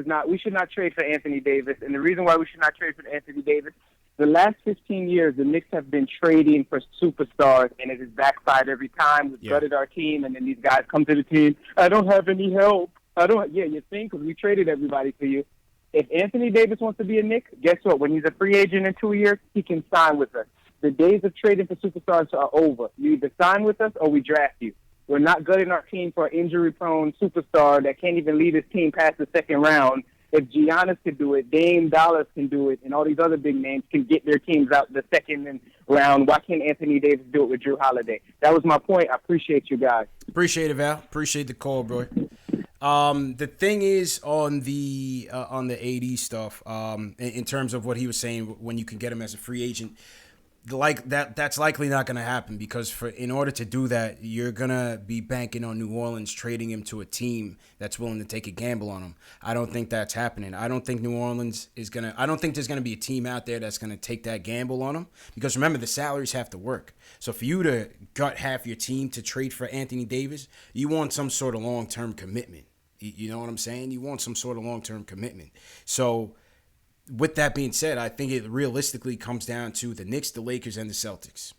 not trade for Anthony Davis, and the reason why we should not trade for Anthony Davis, the last 15 years, the Knicks have been trading for superstars, and it has backfired every time. We've gutted our team, and then these guys come to the team. I don't have any help. You think, because we traded everybody for you. If Anthony Davis wants to be a Knick, guess what? When he's a free agent in 2 years, he can sign with us. The days of trading for superstars are over. You either sign with us or we draft you. We're not gutting our team for an injury-prone superstar that can't even lead his team past the second round. If Giannis can do it, Dame Dollars can do it, and all these other big names can get their teams out the second round, why can't Anthony Davis do it with Drew Holiday? That was my point. I appreciate you guys. Appreciate it, Val. Appreciate the call, bro. The thing is on the AD stuff, in terms of what he was saying, when you can get him as a free agent, that's likely not going to happen because in order to do that, you're going to be banking on New Orleans trading him to a team that's willing to take a gamble on him. I don't think that's happening. I don't think New Orleans I don't think there's going to be a team out there that's going to take that gamble on him because remember, the salaries have to work. So for you to gut half your team to trade for Anthony Davis, you want some sort of long-term commitment. You know what I'm saying? You want some sort of long-term commitment. So with that being said, I think it realistically comes down to the Knicks, the Lakers, and the Celtics.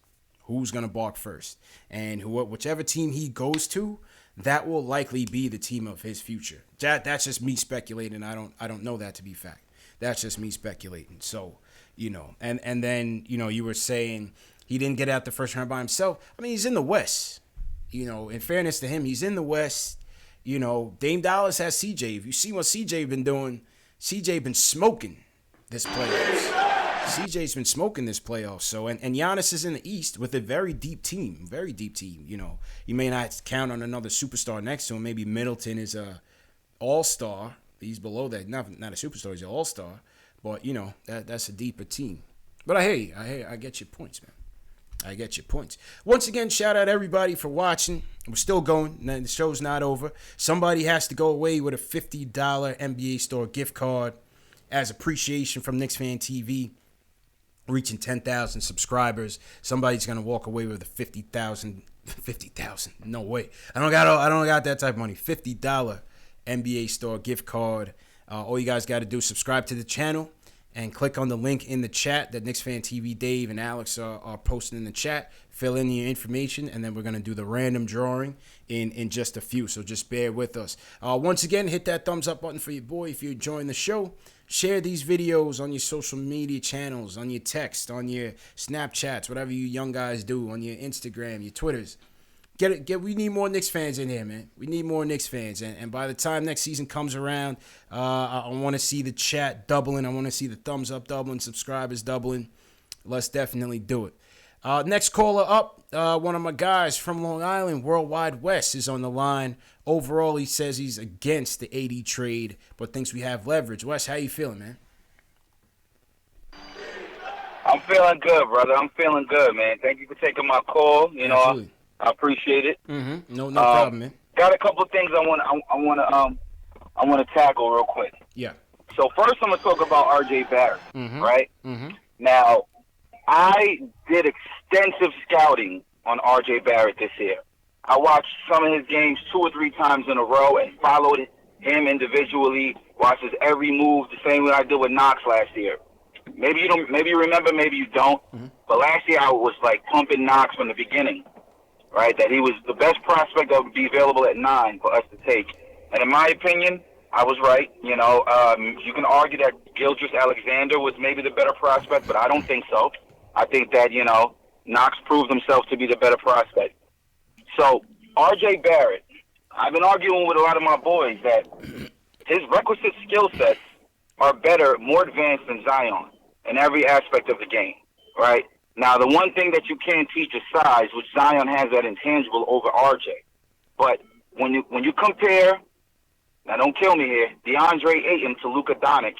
Who's going to balk first? And whichever team he goes to, that will likely be the team of his future. That's just me speculating. I don't know that to be fact. That's just me speculating. So, you know. And then, you know, you were saying he didn't get out the first round by himself. I mean, he's in the West. You know, in fairness to him, he's in the West. You know, Dame Dallas has CJ. If you see what CJ been doing, CJ been smoking this playoffs. CJ's been smoking this playoffs. So, and Giannis is in the East with a very deep team. Very deep team. You know, you may not count on another superstar next to him. Maybe Middleton is a all-star. He's below that. Not a superstar. He's an all-star. But, you know, that's a deeper team. But I get your points, man. I get your points. Once again, shout out everybody for watching. We're still going. The show's not over. Somebody has to go away with a $50 NBA store gift card as appreciation from KnicksFanTV. Reaching 10,000 subscribers. Somebody's gonna walk away with a 50,000. No way. I don't got that type of money. $50 NBA store gift card. All you guys got to do is subscribe to the channel and click on the link in the chat that KnicksFanTV Dave and Alex are posting in the chat. Fill in your information, and then we're going to do the random drawing in just a few. So just bear with us. Once again, hit that thumbs up button for your boy if you're enjoying the show. Share these videos on your social media channels, on your text, on your Snapchats, whatever you young guys do, on your Instagram, your Twitters. We need more Knicks fans in here, man. We need more Knicks fans. And by the time next season comes around, I want to see the chat doubling. I want to see the thumbs up doubling, subscribers doubling. Let's definitely do it. Next caller up, one of my guys from Long Island, Worldwide West, is on the line. Overall, he says he's against the AD trade, but thinks we have leverage. Wes, how you feeling, man? I'm feeling good, brother. I'm feeling good, man. Thank you for taking my call. You know, I appreciate it. Mm-hmm. No problem, man. Got a couple of things I want to tackle real quick. Yeah. So first, I'm gonna talk about RJ Barrett, right? Mm-hmm. Now, I did extensive scouting on RJ Barrett this year. I watched some of his games 2 or 3 times in a row and followed him individually. Watched his every move the same way I did with Knox last year. Maybe you don't. Maybe you remember. Maybe you don't. But last year I was like pumping Knox from the beginning, right? That he was the best prospect that would be available at 9 for us to take. And in my opinion, I was right. You know, you can argue that Gilgeous Alexander was maybe the better prospect, but I don't think so. I think that, you know, Knox proved himself to be the better prospect. So, RJ Barrett, I've been arguing with a lot of my boys that his requisite skill sets are better, more advanced than Zion in every aspect of the game, right? Now, the one thing that you can't teach is size, which Zion has that intangible over RJ. But when you compare, now don't kill me here, DeAndre Ayton to Luka Doncic,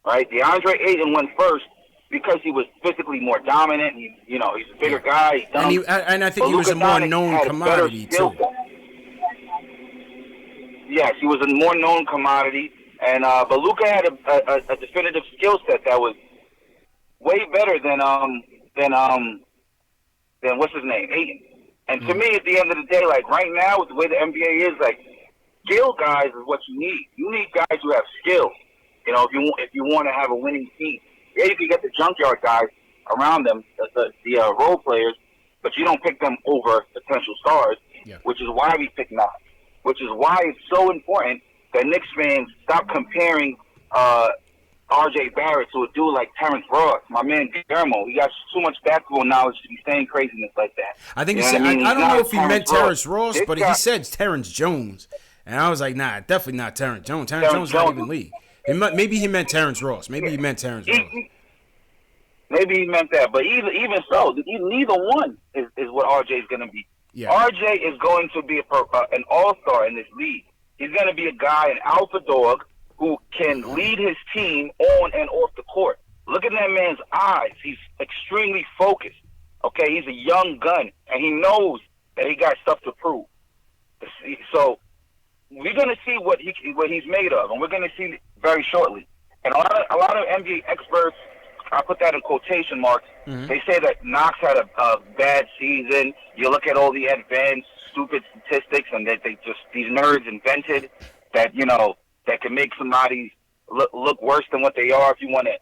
right? DeAndre Ayton went first because he was physically more dominant. He's a bigger guy. And I think he was a more known commodity, too. Yes, he was a more known commodity. And but Luka had a definitive skill set that was way better than what's his name, Ayton. And to me, at the end of the day, like right now, with the way the NBA is, like skill guys is what you need. You need guys who have skill. You know, if you want to have a winning team. Yeah, you can get the junkyard guys around them, the role players, but you don't pick them over potential stars, which is why we pick Knox. Which is why it's so important that Knicks fans stop comparing R.J. Barrett to a dude like Terrence Ross, my man Guillermo. He got too much basketball knowledge to be saying craziness like that. I think he said, I don't know if he meant Terrence Ross, but he said Terrence Jones. And I was like, nah, definitely not Terrence Jones. Terrence Jones not even league. Maybe he meant Terrence Ross. Maybe he meant Terrence Ross. Maybe he meant that. But even so, neither one is what RJ is going to be. Yeah. RJ is going to be an all-star in this league. He's going to be a guy, an alpha dog, who can lead his team on and off the court. Look at that man's eyes. He's extremely focused. Okay, he's a young gun, and he knows that he got stuff to prove. So we're going to see what he's made of, and we're going to see very shortly. And a lot of NBA experts, I put that in quotation marks, they say that Knox had a bad season. You look at all the advanced, stupid statistics, and that these nerds invented that, that can make somebody look worse than what they are if you want to,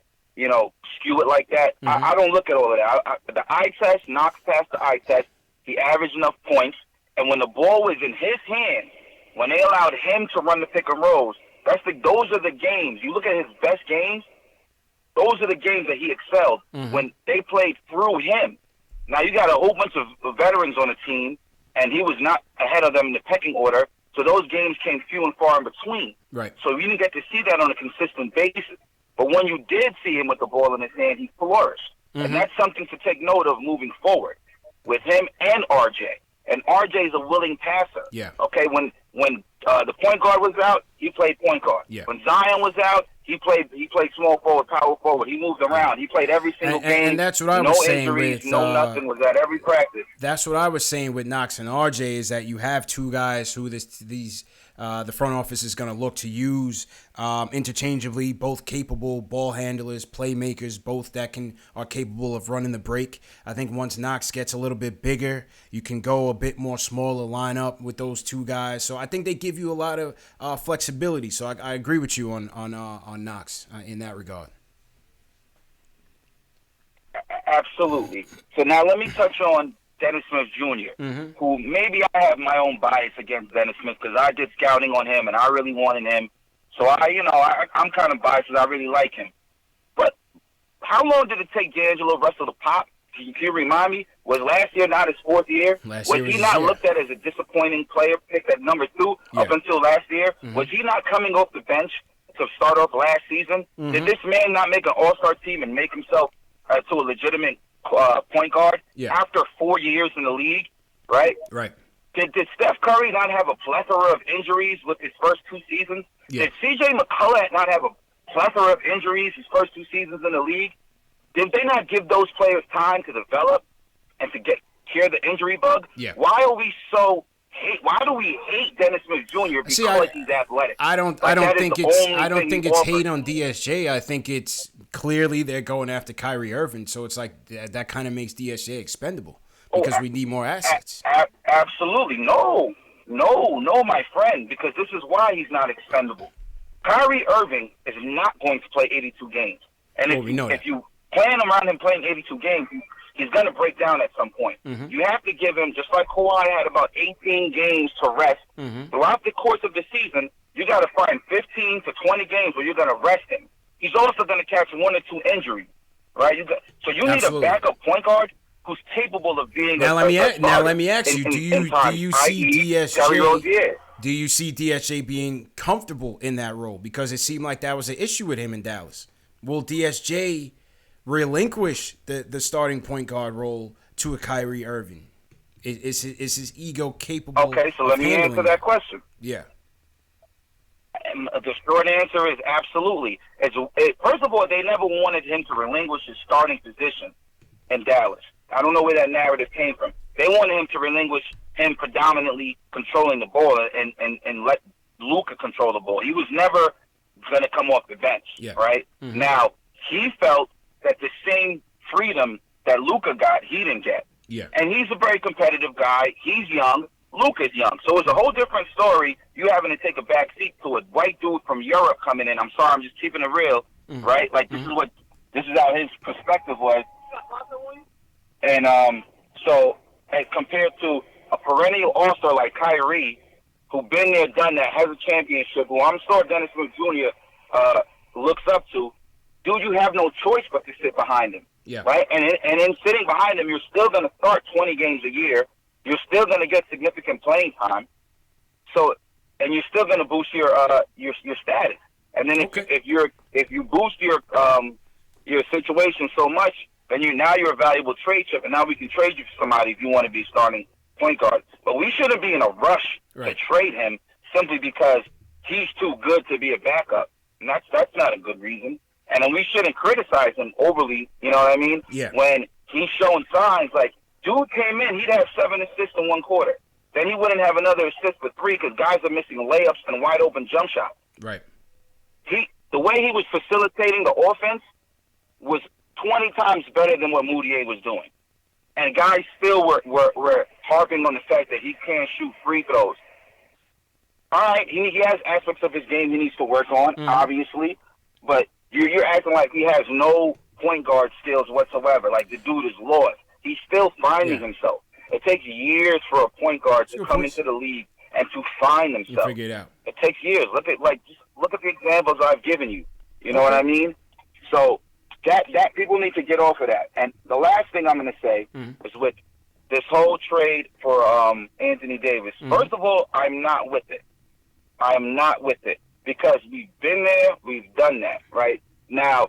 skew it like that. I don't look at all of that. The eye test, Knox passed the eye test. He averaged enough points. And when the ball was in his hand, when they allowed him to run the pick and rolls, those are the games. You look at his best games, those are the games that he excelled when they played through him. Now you got a whole bunch of veterans on the team, and he was not ahead of them in the pecking order. So those games came few and far in between. Right. So you didn't get to see that on a consistent basis. But when you did see him with the ball in his hand, he flourished. And that's something to take note of moving forward with him and RJ. And RJ is a willing passer. Yeah. Okay, when the point guard was out, he played point guard. Yeah. When Zion was out, he played small forward, power forward. He moved around. He played every single game. And that's what I was saying injuries, with no nothing, was at every practice. That's what I was saying with Knox and RJ is that you have two guys who the front office is going to look to use interchangeably, both capable ball handlers, playmakers, both that are capable of running the break. I think once Knox gets a little bit bigger, you can go a bit more smaller lineup with those two guys. So I think they give you a lot of flexibility. So I agree with you on Knox in that regard. Absolutely. So now let me touch on Dennis Smith Jr., who maybe I have my own bias against Dennis Smith because I did scouting on him and I really wanted him. So I'm kind of biased because I really like him. But how long did it take D'Angelo Russell to pop? Can you remind me? Was last year not his fourth year? Was he not looked at as a disappointing player picked at number 2 up until last year? Was he not coming off the bench to start off last season? Did this man not make an all-star team and make himself to a legitimate point guard after 4 years in the league, right? Right. Did Steph Curry not have a plethora of injuries with his first 2 seasons? Did C.J. McCullough not have a plethora of injuries his first 2 seasons in the league? Did they not give those players time to develop and to cure the injury bug? Yeah. Why do we hate Dennis Smith Jr. because he's athletic? I don't think it's hate on DSJ. I think it's clearly they're going after Kyrie Irving, so it's like that kind of makes DSJ expendable because we need more assets. Absolutely. No, my friend, because this is why he's not expendable. Kyrie Irving is not going to play 82 games. And if you plan around him playing 82 games, he's going to break down at some point. You have to give him, just like Kawhi had about 18 games to rest. Throughout the course of the season, you got to find 15 to 20 games where you're going to rest him. He's also going to catch 1 or 2 injuries, right? So you need a backup point guard who's capable of being. Now let me ask you: Do you see DSJ? Do you see DSJ being comfortable in that role? Because it seemed like that was an issue with him in Dallas. Will DSJ relinquish the starting point guard role to a Kyrie Irving? Is his ego capable? Okay, so let me answer that question. Yeah. The short answer is absolutely. First of all, they never wanted him to relinquish his starting position in Dallas. I don't know where that narrative came from. They wanted him to relinquish him predominantly controlling the ball and let Luka control the ball. He was never going to come off the bench, right? Now, he felt that the same freedom that Luka got, he didn't get. Yeah. And he's a very competitive guy. He's young. Luka's young. So it's a whole different story, you having to take a back seat to a white dude from Europe coming in. I'm sorry, I'm just keeping it real, right? Like, this is how his perspective was. And so as compared to a perennial all-star like Kyrie, who been there, done that, has a championship, who I'm sure Dennis Smith Jr. Looks up to, dude, you have no choice but to sit behind him, right? And in sitting behind him, you're still going to start 20 games a year. You're still going to get significant playing time. So, and you're still going to boost your status. And then if you boost your situation so much, then you're a valuable trade chip, and now we can trade you for somebody if you want to be starting point guard. But we shouldn't be in a rush to trade him simply because he's too good to be a backup. And that's not a good reason. And then we shouldn't criticize him overly, you know what I mean? Yeah. When he's showing signs like, dude came in, he'd have 7 assists in 1 quarter. Then he wouldn't have another assist for 3 because guys are missing layups and wide open jump shots. Right. The way he was facilitating the offense was 20 times better than what Moutier was doing. And guys still were harping on the fact that he can't shoot free throws. All right, he has aspects of his game he needs to work on, obviously, but you're acting like he has no point guard skills whatsoever. Like the dude is lost. He's still finding himself. It takes years for a point guard to come into the league and to find himself. You figure it out. It takes years. Look at the examples I've given you. You know what I mean? So that people need to get off of that. And the last thing I'm going to say is with this whole trade for Anthony Davis. First of all, I'm not with it. I am not with it because we've been there, we've done that, right? Now,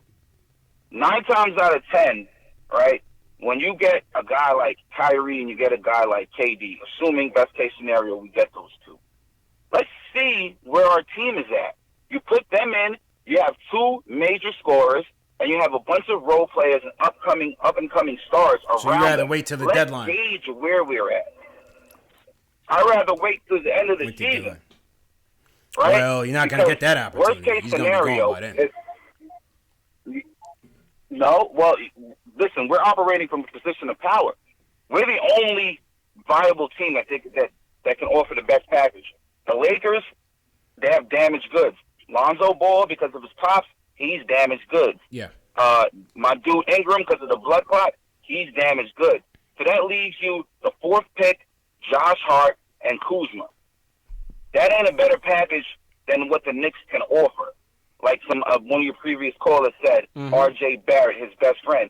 9 times out of 10, right, when you get a guy like Kyrie and you get a guy like KD, assuming best case scenario we get those two, let's see where our team is at. You put them in, you have 2 major scorers, and you have a bunch of role players and up and coming stars around. So you rather them. wait till the Let's deadline. Gauge where we're at. I'd rather wait till the end of the season. Right? Well, you're not going to get that opportunity. Worst case He's gonna be scenario gone by then. No, well, listen, we're operating from a position of power. We're the only viable team that can offer the best package. The Lakers, they have damaged goods. Lonzo Ball, because of his pops, he's damaged goods. Yeah. My dude Ingram, because of the blood clot, he's damaged goods. So that leaves you the 4th pick, Josh Hart, and Kuzma. That ain't a better package than what the Knicks can offer. Like one of your previous callers said, R.J. Barrett, his best friend.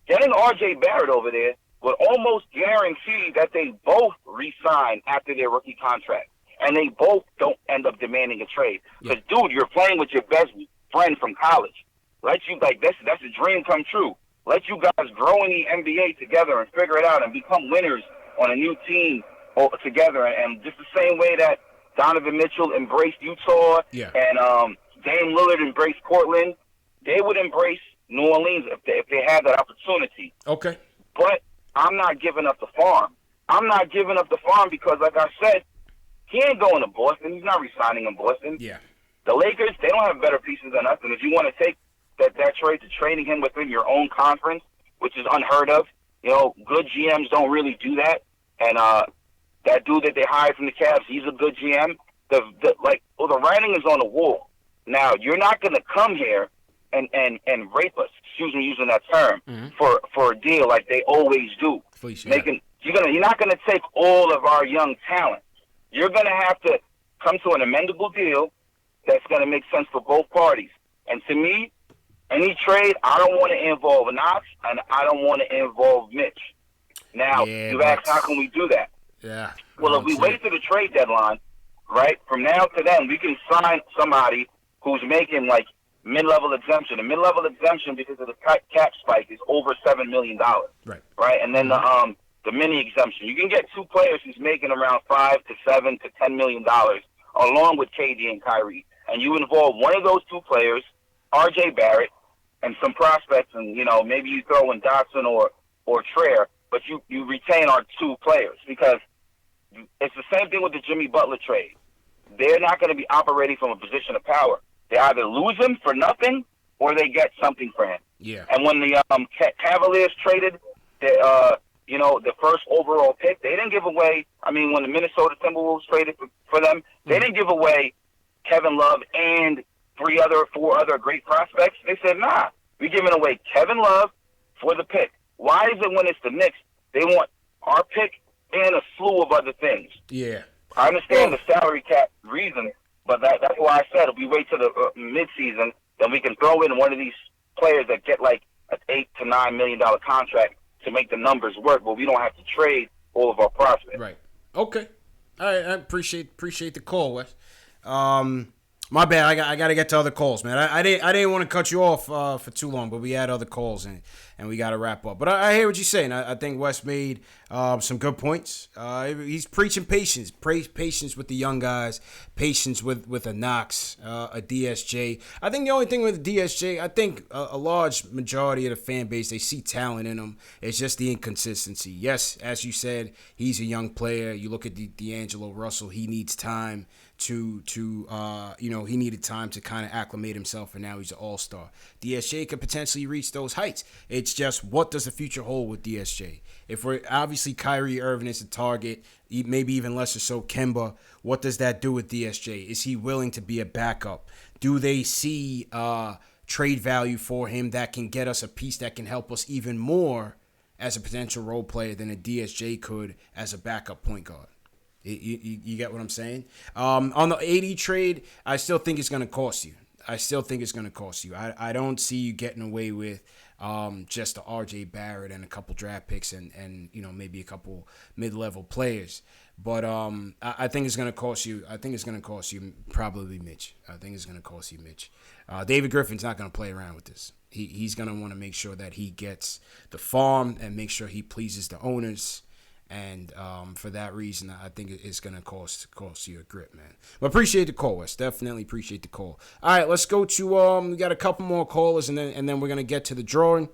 Getting R.J. Barrett over there would almost guarantee that they both re-sign after their rookie contract. And they both don't end up demanding a trade. Because, dude, you're playing with your best friend from college. That's a dream come true. Let you guys grow in the NBA together and figure it out and become winners on a new team together. And just the same way that Donovan Mitchell embraced Utah and Dame Lillard embraced Portland, they would embrace New Orleans if they had that opportunity. Okay. But I'm not giving up the farm. I'm not giving up the farm because, like I said, he ain't going to Boston. He's not re-signing in Boston. Yeah. The Lakers, they don't have better pieces than us. And if you want to take that trade to trading him within your own conference, which is unheard of, good GMs don't really do that. And that dude that they hired from the Cavs, he's a good GM. The writing is on the wall. Now, you're not going to come here and rape us, excuse me using that term, for a deal like they always do. Please, You're not going to take all of our young talent. You're going to have to come to an amendable deal that's going to make sense for both parties. And to me, any trade, I don't want to involve Knox, and I don't want to involve Mitch. Now, you ask, how can we do that? Yeah. Well, if we wait to the trade deadline, right, from now to then, we can sign somebody who's making, like, mid-level exemption. A mid-level exemption, because of the cap spike, is over $7 million. Right. Right? And then the mini exemption. You can get 2 players who's making around $5 to $7 to $10 million, along with KD and Kyrie. And you involve one of those 2 players, R.J. Barrett, and some prospects, and, maybe you throw in Dotson or Traer, but you retain our 2 players, because it's the same thing with the Jimmy Butler trade. They're not going to be operating from a position of power. They either lose him for nothing or they get something for him. Yeah. And when the Cavaliers traded the first overall pick, they didn't give away, when the Minnesota Timberwolves traded for them, they didn't give away Kevin Love and 4 other great prospects. They said, nah, we're giving away Kevin Love for the pick. Why is it when it's the Knicks, they want our pick and a slew of other things? Yeah. I understand the salary cap reason, but that's why I said if we wait till the midseason, then we can throw in one of these players that get like an $8 to $9 million contract to make the numbers work, but we don't have to trade all of our prospects. Right. Okay. All right. I appreciate the call, Wes. My bad. I got to get to other calls, man. I didn't want to cut you off for too long, but we had other calls and we got to wrap up. But I hear what you're saying. I think Wes made some good points. He's preaching patience, patience with the young guys, patience with a Knox, a DSJ. I think the only thing with DSJ, I think a large majority of the fan base, they see talent in him. It's just the inconsistency. Yes, as you said, he's a young player. You look at D'Angelo Russell, he needs time to he needed time to kind of acclimate himself, and now he's an all-star. DSJ could potentially reach those heights. It's just, what does the future hold with DSJ? If we're obviously Kyrie Irving is the target, maybe even less or so Kemba, what does that do with DSJ? Is he willing to be a backup? Do they see trade value for him that can get us a piece that can help us even more as a potential role player than a DSJ could as a backup point guard? You get what I'm saying? On the AD trade, I still think it's going to cost you. I still think it's going to cost you. I don't see you getting away with just the R.J. Barrett and a couple draft picks and maybe a couple mid-level players. But I think it's going to cost you. I think it's going to cost you probably Mitch. I think it's going to cost you Mitch. David Griffin's not going to play around with this. He's going to want to make sure that he gets the farm and make sure he pleases the owners. And for that reason, I think it's going to cost you a grip, man. But appreciate the call, Wes. Definitely appreciate the call. All right, let's go to we got a couple more callers, and then we're going to get to the drawing.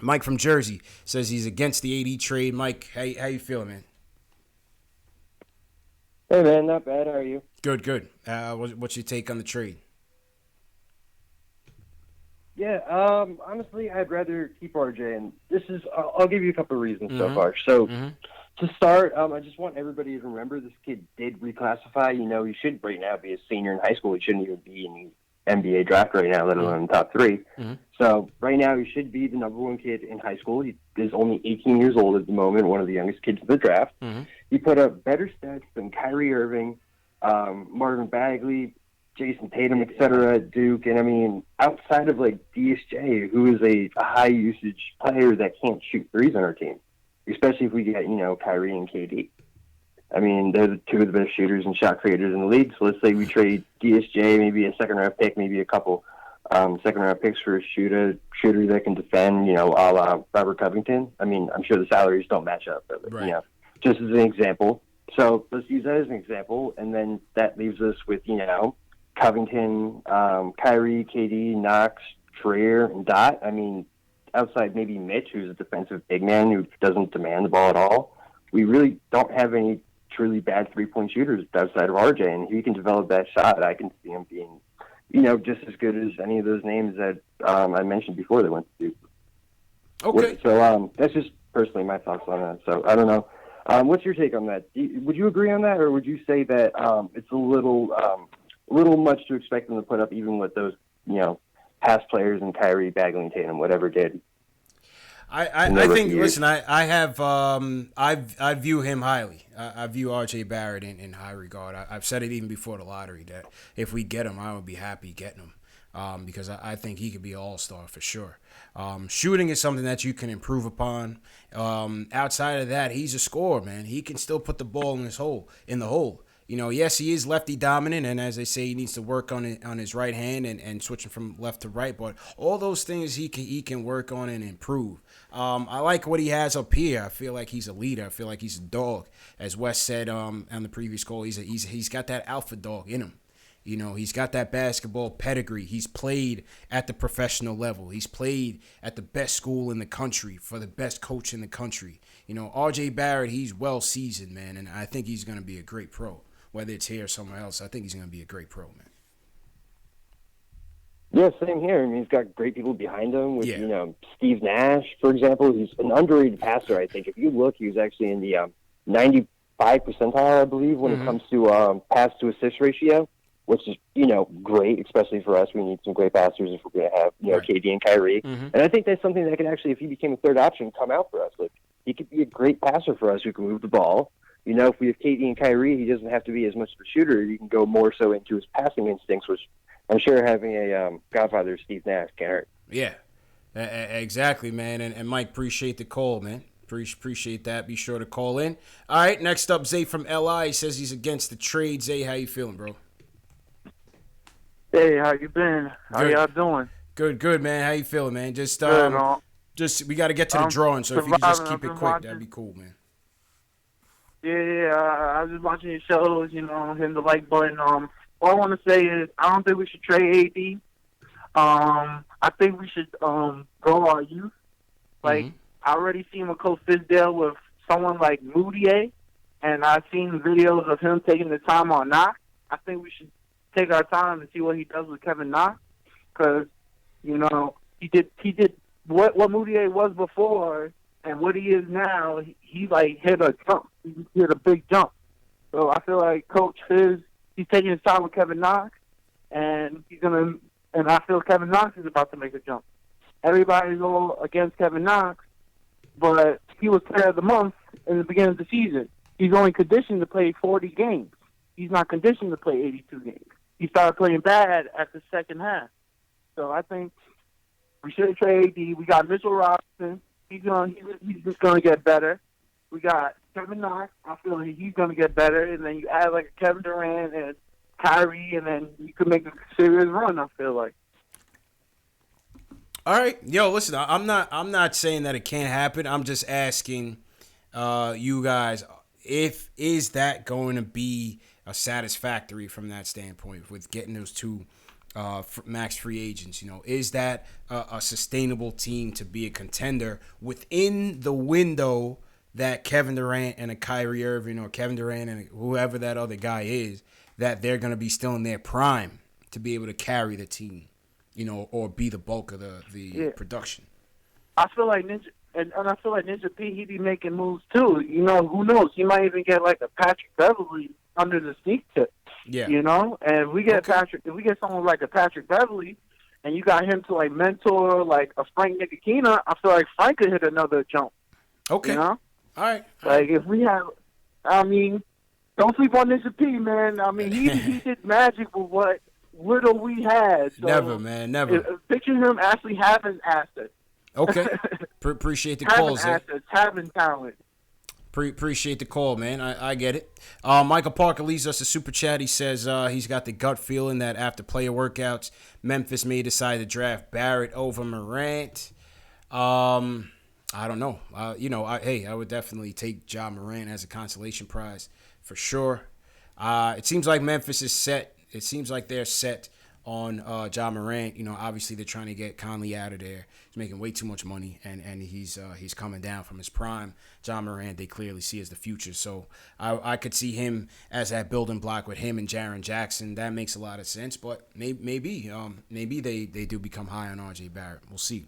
Mike from Jersey says he's against the AD trade. Mike, how you feeling, man? Hey, man, not bad. How are you? Good. What's your take on the trade? Yeah, honestly, I'd rather keep RJ, and this is, I'll give you a couple of reasons so far. So, to start, I just want everybody to remember this kid did reclassify. He should right now be a senior in high school. He shouldn't even be in the NBA draft right now, let alone in the top 3. So, right now, he should be the number 1 kid in high school. He is only 18 years old at the moment, one of the youngest kids in the draft. He put up better stats than Kyrie Irving, Marvin Bagley, Jason Tatum, etc. at Duke. And I mean, outside of like DSJ, who is a high usage player that can't shoot threes on our team, especially if we get, Kyrie and KD. I mean, they're the 2 of the best shooters and shot creators in the league. So let's say we trade DSJ, maybe a second round pick, maybe a couple second round picks for a shooter that can defend, a la Robert Covington. I mean, I'm sure the salaries don't match up, but just as an example. So let's use that as an example, and then that leaves us with, Covington, Kyrie, KD, Knox, Trier, and Dot. I mean, outside maybe Mitch, who's a defensive big man who doesn't demand the ball at all, we really don't have any truly bad three-point shooters outside of RJ. And if he can develop that shot, I can see him being, just as good as any of those names that I mentioned before that went to Duke. Okay. So that's just personally my thoughts on that. So I don't know. What's your take on that? Would you agree on that, or would you say that it's a little much to expect them to put up, even with those, past players and Kyrie, Bagley, and Tatum, whatever did? I think. Listen, I view him highly. I view R.J. Barrett in high regard. I've said it even before the lottery that if we get him, I would be happy getting him because I think he could be an all-star for sure. Shooting is something that you can improve upon. Outside of that, he's a scorer, man. He can still put the ball in the hole. Yes, he is lefty dominant, and as they say, he needs to work on his right hand and switching from left to right. But all those things he can work on and improve. I like what he has up here. I feel like he's a leader. I feel like he's a dog, as Wes said on the previous call. He's got that alpha dog in him. He's got that basketball pedigree. He's played at the professional level. He's played at the best school in the country for the best coach in the country. R.J. Barrett, he's well seasoned, man, and I think he's going to be a great pro. Whether it's here or somewhere else, I think he's going to be a great pro, man. Yeah, same here. I mean, he's got great people behind him with, Steve Nash, for example. He's an underrated passer, I think. If you look, he was actually in the 95 percentile, I believe, when it comes to pass-to-assist ratio, which is, great, especially for us. We need some great passers if we're going to have, KD and Kyrie. And I think that's something that could actually, if he became a third option, come out for us. Like, he could be a great passer for us who can move the ball. If we have KD and Kyrie, he doesn't have to be as much of a shooter. He can go more so into his passing instincts, which I'm sure having a godfather, Steve Nash, can hurt. Yeah, exactly, man. And Mike, appreciate the call, man. Appreciate that. Be sure to call in. All right, next up, Zay from LI. He says he's against the trade. Zay, how you feeling, bro? Hey, how you been? How y'all doing? Good, man. How you feeling, man? Just we got to get to the drawing, so if you could just keep it quick, that'd be cool, man. Yeah, I was just watching your shows, hitting the like button. All I want to say is I don't think we should trade AD. I think we should grow our youth. Like, I already seen with Coach Fizdale with someone like Moutier, and I've seen videos of him taking the time on Knox. I think we should take our time and see what he does with Kevin Knox, because, he did what Moutier was before and what he is now. He like hit a jump. He hit a big jump. So I feel like Coach Fizz, he's taking his time with Kevin Knox, and I feel Kevin Knox is about to make a jump. Everybody's all against Kevin Knox, but he was player of the month in the beginning of the season. He's only conditioned to play 40 games. He's not conditioned to play 82 games. he started playing bad at the second half. So I think we should trade AD. We got Mitchell Robinson. He's just gonna get better. We got Kevin Knox. I feel like he's gonna get better. And then you add like Kevin Durant and Kyrie, and then you could make a serious run. I feel like. All right, yo, listen. I'm not saying that it can't happen. I'm just asking you guys, is that going to be a satisfactory from that standpoint with getting those two max free agents? You know, is that a sustainable team to be a contender within the window that Kevin Durant and a Kyrie Irving, or Kevin Durant and whoever that other guy is, that they're going to be still in their prime to be able to carry the team, you know, or be the bulk of the production? I feel like Ninja, and I feel like Ninja P, he be making moves too. You know, who knows? He might even get like a Patrick Beverly under the sneak tip. Yeah. You know, and if we get if we get someone like a Patrick Beverly, and you got him to like mentor like a Frank Ntilikina, I feel like Frank could hit another jump. Okay. You know? All right. Like if we have, I mean, don't sleep on Ninja P, man. I mean, he did magic with what little we had. So Never, man, never. Picture him actually having assets. Okay. Appreciate the calls. Having assets, having talent. Appreciate the call, man. I get it. Michael Parker leaves us a super chat. He says he's got the gut feeling that after player workouts, Memphis may decide to draft Barrett over Morant. I don't know. I would definitely take Ja Morant as a consolation prize for sure. It seems like Memphis is set. It seems like they're set on Ja Morant. You know, obviously they're trying to get Conley out of there. He's making way too much money, and he's coming down from his prime. Ja Morant, they clearly see as the future. So I could see him as that building block with him and Jaren Jackson. That makes a lot of sense. But maybe they do become high on RJ Barrett. We'll see.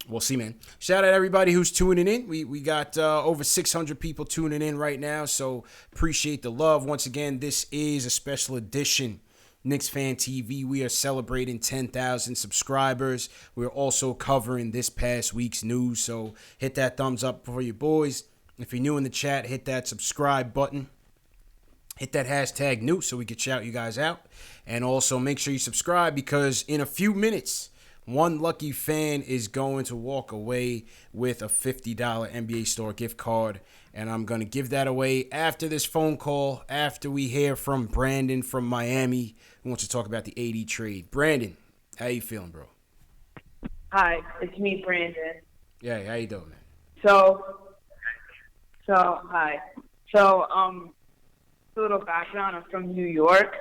We'll see, man. Shout out everybody who's tuning in. We got over 600 people tuning in right now, so appreciate the love. Once again, this is a special edition KnicksFanTV. We are celebrating 10,000 subscribers. We're also covering this past week's news, so hit that thumbs up for your boys. If you're new in the chat, hit that subscribe button. Hit that hashtag new so we can shout you guys out. And also make sure you subscribe, because in a few minutes, one lucky fan is going to walk away with a $50 NBA Store gift card, and I'm going to give that away after this phone call, after we hear from Brandon from Miami, who wants to talk about the AD trade. Brandon, how you feeling, bro? Hi, it's me, Brandon. Yeah, how you doing, man? Hi. A little background. I'm from New York.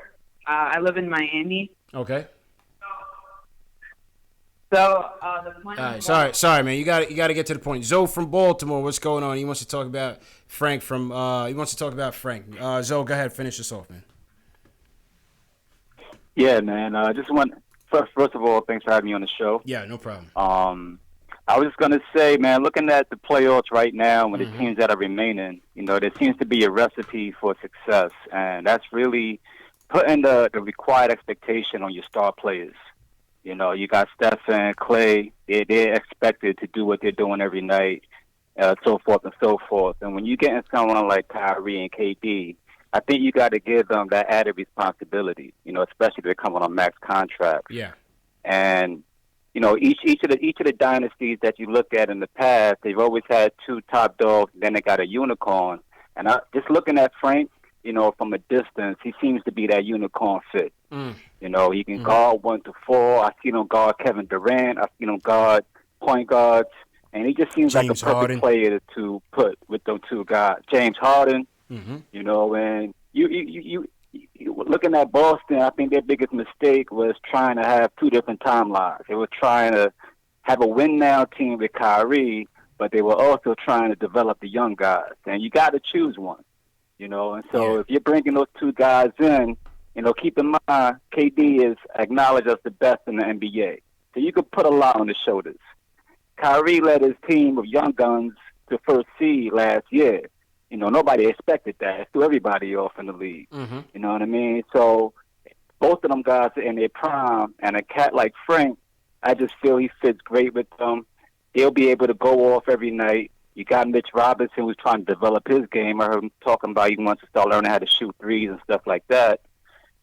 I live in Miami. Okay. So the plan. All right, sorry, man. You got to get to the point. Zoe from Baltimore, what's going on? He wants to talk about Frank from. Zoe, go ahead, finish this off, man. Yeah, man. Just first of all, thanks for having me on the show. Yeah, no problem. I was just gonna say, man, looking at the playoffs right now, with the teams that are remaining, you know, there seems to be a recipe for success, and that's really putting the required expectation on your star players. You know, you got Steph and Clay. They're expected to do what they're doing every night, so forth and so forth. And when you get in someone like Kyrie and KD, I think you got to give them that added responsibility. You know, especially if they're coming on max contracts. Yeah. And you know, each of the dynasties that you look at in the past, they've always had two top dogs. Then they got a unicorn. And just looking at Frank, you know, from a distance, he seems to be that unicorn fit. You know, he can guard 1 to 4. I've seen him guard Kevin Durant. I've seen him guard point guards. And he just seems like a perfect player to put with those two guys. James Harden, you know, and you looking at Boston, I think their biggest mistake was trying to have two different timelines. They were trying to have a win-now team with Kyrie, but they were also trying to develop the young guys. And you got to choose one, you know. And so if you're bringing those two guys in, you know, keep in mind, KD is acknowledged as the best in the NBA. So you could put a lot on his shoulders. Kyrie led his team of young guns to first seed last year. You know, nobody expected that. It threw everybody off in the league. You know what I mean? So both of them guys are in their prime. And a cat like Frank, I just feel he fits great with them. He'll be able to go off every night. You got Mitch Robinson, who's trying to develop his game. I heard him talking about he wants to start learning how to shoot threes and stuff like that.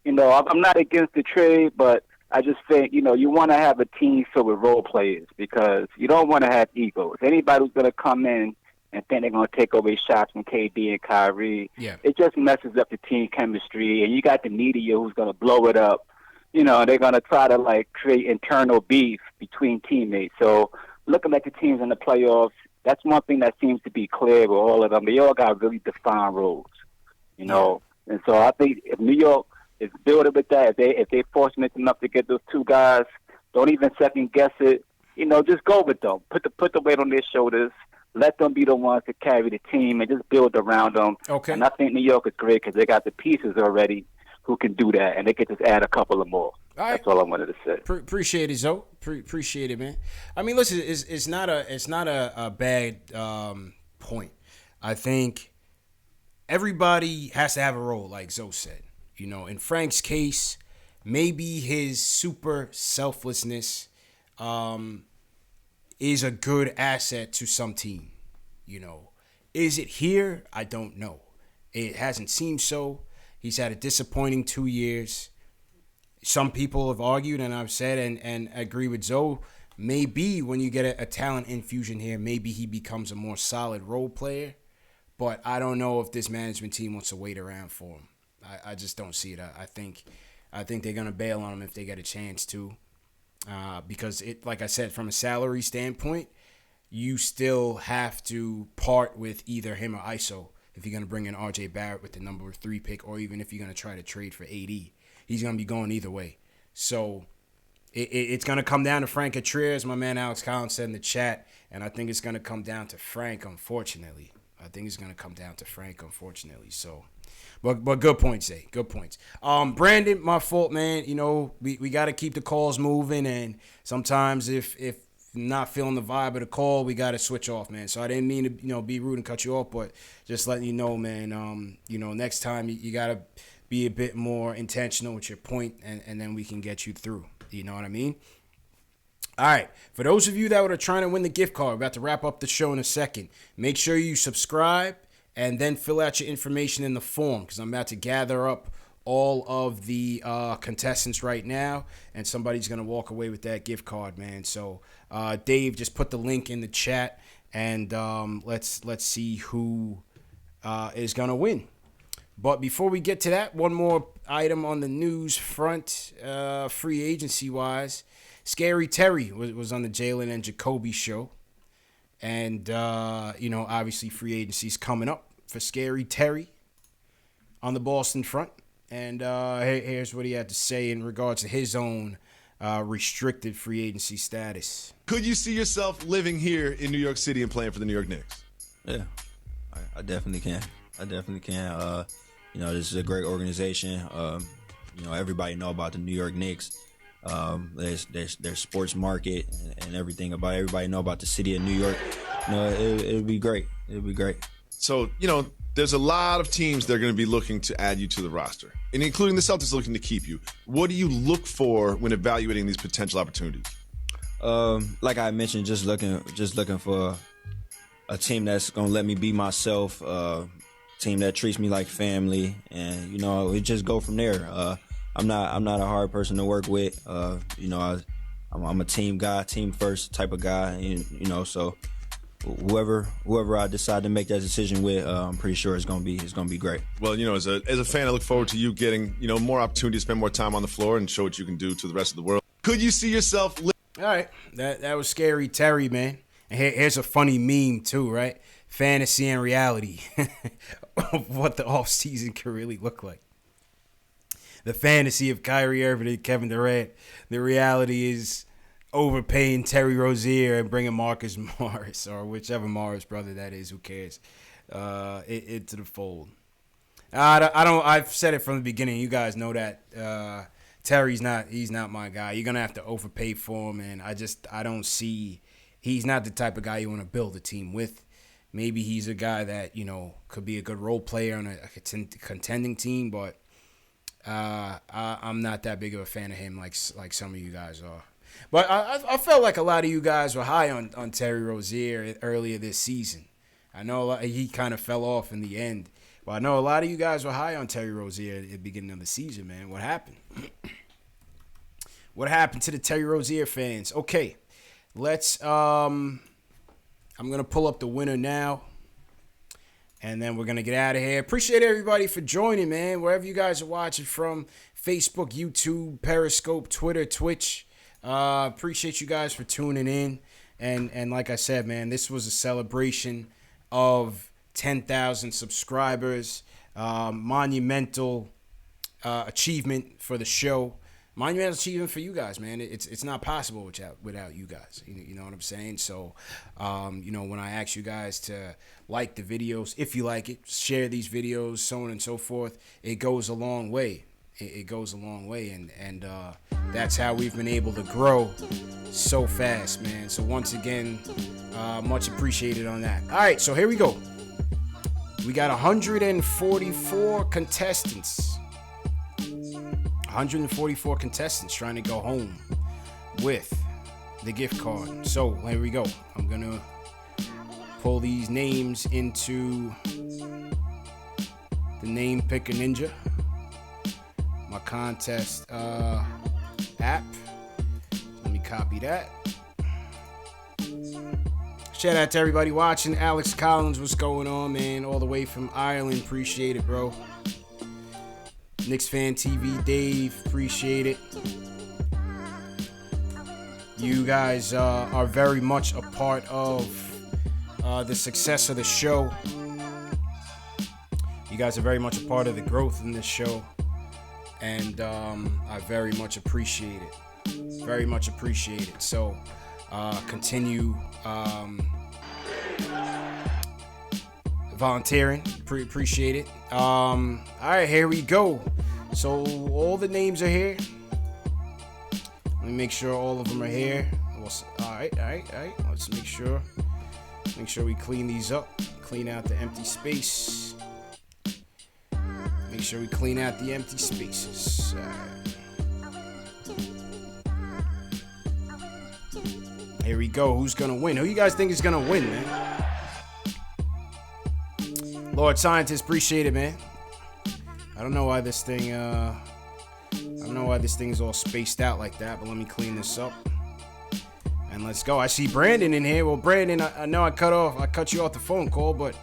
I'm not against the trade, but I just think, you want to have a team filled with role players because you don't want to have egos. Anybody who's going to come in and think they're going to take away shots from KD and Kyrie, it just messes up the team chemistry. And you got the media who's going to blow it up. They're going to try to, create internal beef between teammates. So looking at the teams in the playoffs, that's one thing that seems to be clear with all of them. They all got really defined roles, And so I think if New York is building with that, if they fortunate enough to get those two guys, don't even second guess it. Just go with them. Put the weight on their shoulders. Let them be the ones to carry the team and just build around them. Okay. And I think New York is great because they got the pieces already who can do that, and they could just add a couple of more. All right. That's all I wanted to say. Appreciate it, Zoe. Appreciate it, man. I mean, listen, it's not a bad point. I think everybody has to have a role, like Zoe said. In Frank's case, maybe his super selflessness is a good asset to some team. Is it here? I don't know. It hasn't seemed so. He's had a disappointing 2 years. Some people have argued, and I've said and agree with Zoe, maybe when you get a talent infusion here, maybe he becomes a more solid role player. But I don't know if this management team wants to wait around for him. I just don't see it. I think they're gonna bail on him if they get a chance to, because like I said, from a salary standpoint, you still have to part with either him or ISO if you're gonna bring in RJ Barrett with the number 3 pick, or even if you're gonna try to trade for AD. He's gonna be going either way. So it's gonna come down to Frank Atria, as my man Alex Collins said in the chat, and I think it's gonna come down to Frank, unfortunately. So. But good points, Zay. Good points. Brandon, my fault, man. We got to keep the calls moving, and sometimes if not feeling the vibe of the call, we got to switch off, man. So I didn't mean to be rude and cut you off, but just letting you know, man. Next time you got to be a bit more intentional with your point, and then we can get you through. You know what I mean? All right. For those of you that are trying to win the gift card, we're about to wrap up the show in a second. Make sure you subscribe. And then fill out your information in the form, because I'm about to gather up all of the contestants right now, and somebody's going to walk away with that gift card, man. So, Dave, just put the link in the chat, and let's see who is going to win. But before we get to that, one more item on the news front, free agency-wise. Scary Terry was on the Jalen and Jacoby show. And, obviously free agency's coming up for Scary Terry on the Boston front. And here's what he had to say in regards to his own restricted free agency status. Could you see yourself living here in New York City and playing for the New York Knicks? Yeah, I definitely can. This is a great organization. Everybody know about the New York Knicks. Their sports market and everything about everybody know about the city of New York. It would be great. It would be great. So, there's a lot of teams that are going to be looking to add you to the roster, and including the Celtics looking to keep you. What do you look for when evaluating these potential opportunities? Like I mentioned, just looking for a team that's going to let me be myself, team that treats me like family, and we just go from there. I'm not a hard person to work with. I'm a team guy, team first type of guy. So whoever I decide to make that decision with, I'm pretty sure it's gonna be great. Well, as a fan, I look forward to you getting more opportunity to spend more time on the floor and show what you can do to the rest of the world. Could you see yourself? All right, that was Scary Terry, man. And here's a funny meme too, right? Fantasy and reality of what the offseason could really look like. The fantasy of Kyrie Irving and Kevin Durant. The reality is overpaying Terry Rozier and bringing Marcus Morris, or whichever Morris brother that is. Who cares? Into the fold. I've said it from the beginning. You guys know that Terry's not. He's not my guy. You're gonna have to overpay for him, and I don't see. He's not the type of guy you want to build a team with. Maybe he's a guy that could be a good role player on a contending team, but I'm not that big of a fan of him like some of you guys are. But I felt like a lot of you guys were high on Terry Rozier earlier this season. I know he kind of fell off in the end. Well, I know a lot of you guys were high on Terry Rozier at the beginning of the season, man. What happened? What happened to the Terry Rozier fans? Okay, let's. I'm gonna pull up the winner now, and then we're gonna get out of here. Appreciate everybody for joining, man. Wherever you guys are watching from, Facebook, YouTube, Periscope, Twitter, Twitch. Appreciate you guys for tuning in. And like I said, man, this was a celebration of 10,000 subscribers. Monumental achievement for the show. Monumental achievement for you guys, man. It's not possible without you guys. You know what I'm saying? So, when I ask you guys to like the videos, if you like it, share these videos, so on and so forth, it goes a long way. It goes a long way, and that's how we've been able to grow so fast, man. So once again, much appreciated on that. All right, so here we go. We got 144 contestants. 144 contestants trying to go home with the gift card. So here we go. I'm gonna pull these names into the Name Picker Ninja, my contest app. Let me copy that. Shout out to everybody watching. Alex Collins, what's going on, man? All the way from Ireland. Appreciate it, bro. KnicksFanTV, Dave, appreciate it. You guys are very much a part of the success of the show. You guys are very much a part of the growth in this show. And I very much appreciate it. Very much appreciate it. So continue volunteering. Appreciate it. All right, here we go. So all the names are here. Let me make sure all of them are here. All right. Let's make sure we clean these up. Clean out the empty space. Make sure we clean out the empty spaces. All right. Here we go. Who's gonna win? Who you guys think is gonna win, man? Lord Scientist, appreciate it, man. I don't know why this thing is all spaced out like that, but let me clean this up. And let's go. I see Brandon in here. Well, Brandon, I know I cut you off the phone call, but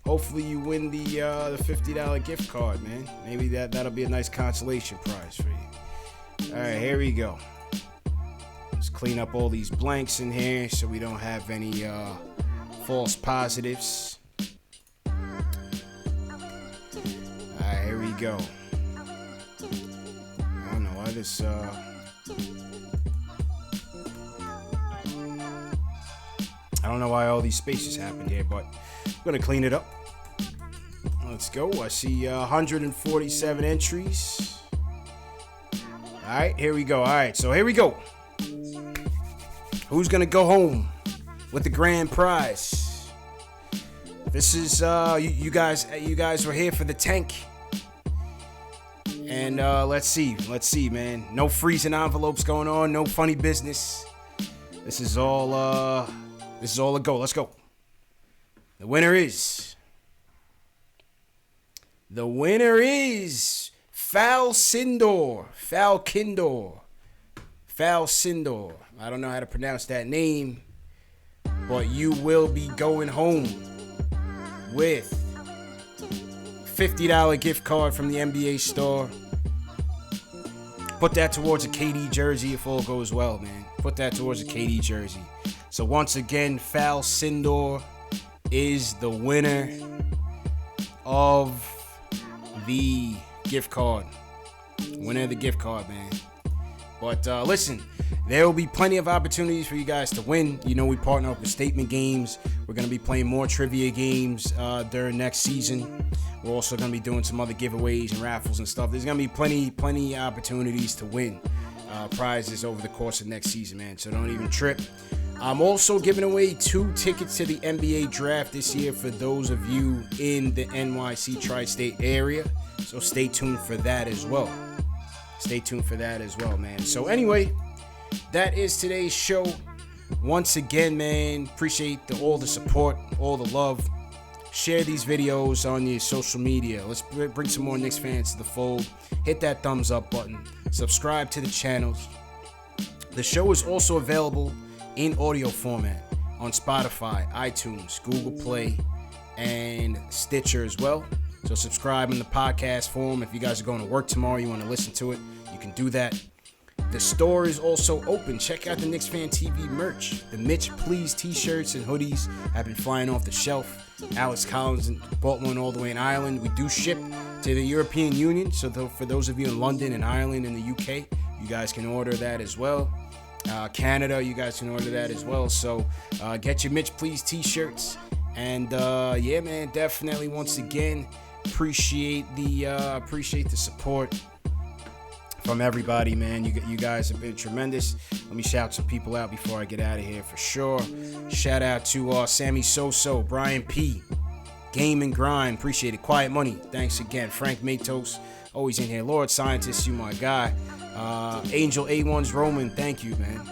hopefully you win the $50 gift card, man. Maybe that'll be a nice consolation prize for you. All right, here we go. Let's clean up all these blanks in here so we don't have any false positives. Alright, here we go. I don't know why this I don't know why all these spaces happened here, but I'm gonna clean it up. Let's go. I see 147 entries. Alright, here we go. Alright, so here we go. Who's gonna go home with the grand prize? This is you guys were here for the tank. And let's see, man. No freezing envelopes going on, no funny business. This is all a go. Let's go. The winner is Falcindor. I don't know how to pronounce that name, but you will be going home with $50 gift card from the NBA store. Put that towards a KD jersey if all goes well, man. Put that towards a KD jersey. So once again, Falcindor is the winner of the gift card. Winner of the gift card, man. But listen, there will be plenty of opportunities for you guys to win. You know, we partner up with Statement Games. We're going to be playing more trivia games during next season. We're also going to be doing some other giveaways and raffles and stuff. There's going to be plenty opportunities to win prizes over the course of next season, man. So don't even trip. I'm also giving away 2 tickets to the NBA draft this year for those of you in the NYC tri-state area. So stay tuned for that as well. Man. So anyway, that is today's show. Once again, man, appreciate all the support, all the love. Share these videos on your social media. Let's bring some more Knicks fans to the fold. Hit that thumbs up button. Subscribe to the channels. The show is also available in audio format on Spotify, iTunes, Google Play, and Stitcher as well. So subscribe in the podcast form. If you guys are going to work tomorrow, you want to listen to it, you can do that. The store is also open. Check out the KnicksFanTV merch. The Mitch Please t-shirts and hoodies have been flying off the shelf. Alex Collins bought one all the way in Ireland. We do ship to the European Union, so for those of you in London and Ireland and the UK, you guys can order that as well. Canada, you guys can order that as well. So get your Mitch Please t-shirts. And yeah, man, definitely once again appreciate the support from everybody, man. You guys have been tremendous. Let me shout some people out before I get out of here for sure. Shout out to Sammy Soso, Brian P, Game and Grind, appreciate it. Quiet Money, thanks again. Frank Matos, always in here. Lord Scientist, you my guy. Angel A1's Roman, thank you, man.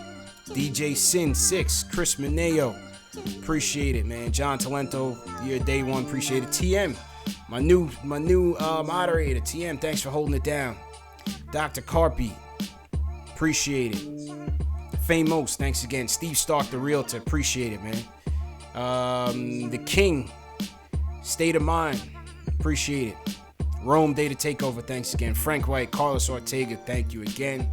DJ Sin 6, Chris Mineo, appreciate it, man. John Talento, you're day one, appreciate it. TM, my new moderator. TM, thanks for holding it down. Dr. Carpy, appreciate it. Famous, thanks again. Steve Stark, the realtor, appreciate it, man. The King, State of Mind, appreciate it. Rome Data Takeover, thanks again. Frank White, Carlos Ortega, thank you again.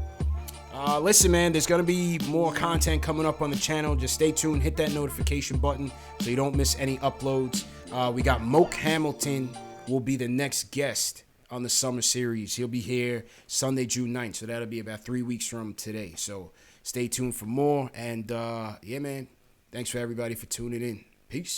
Listen, man, there's going to be more content coming up on the channel. Just stay tuned. Hit that notification button so you don't miss any uploads. We got Moke Hamilton will be the next guest on the summer series. He'll be here Sunday, June 9th. So that'll be about 3 weeks from today. So stay tuned for more. And yeah, man, thanks for everybody for tuning in. Peace.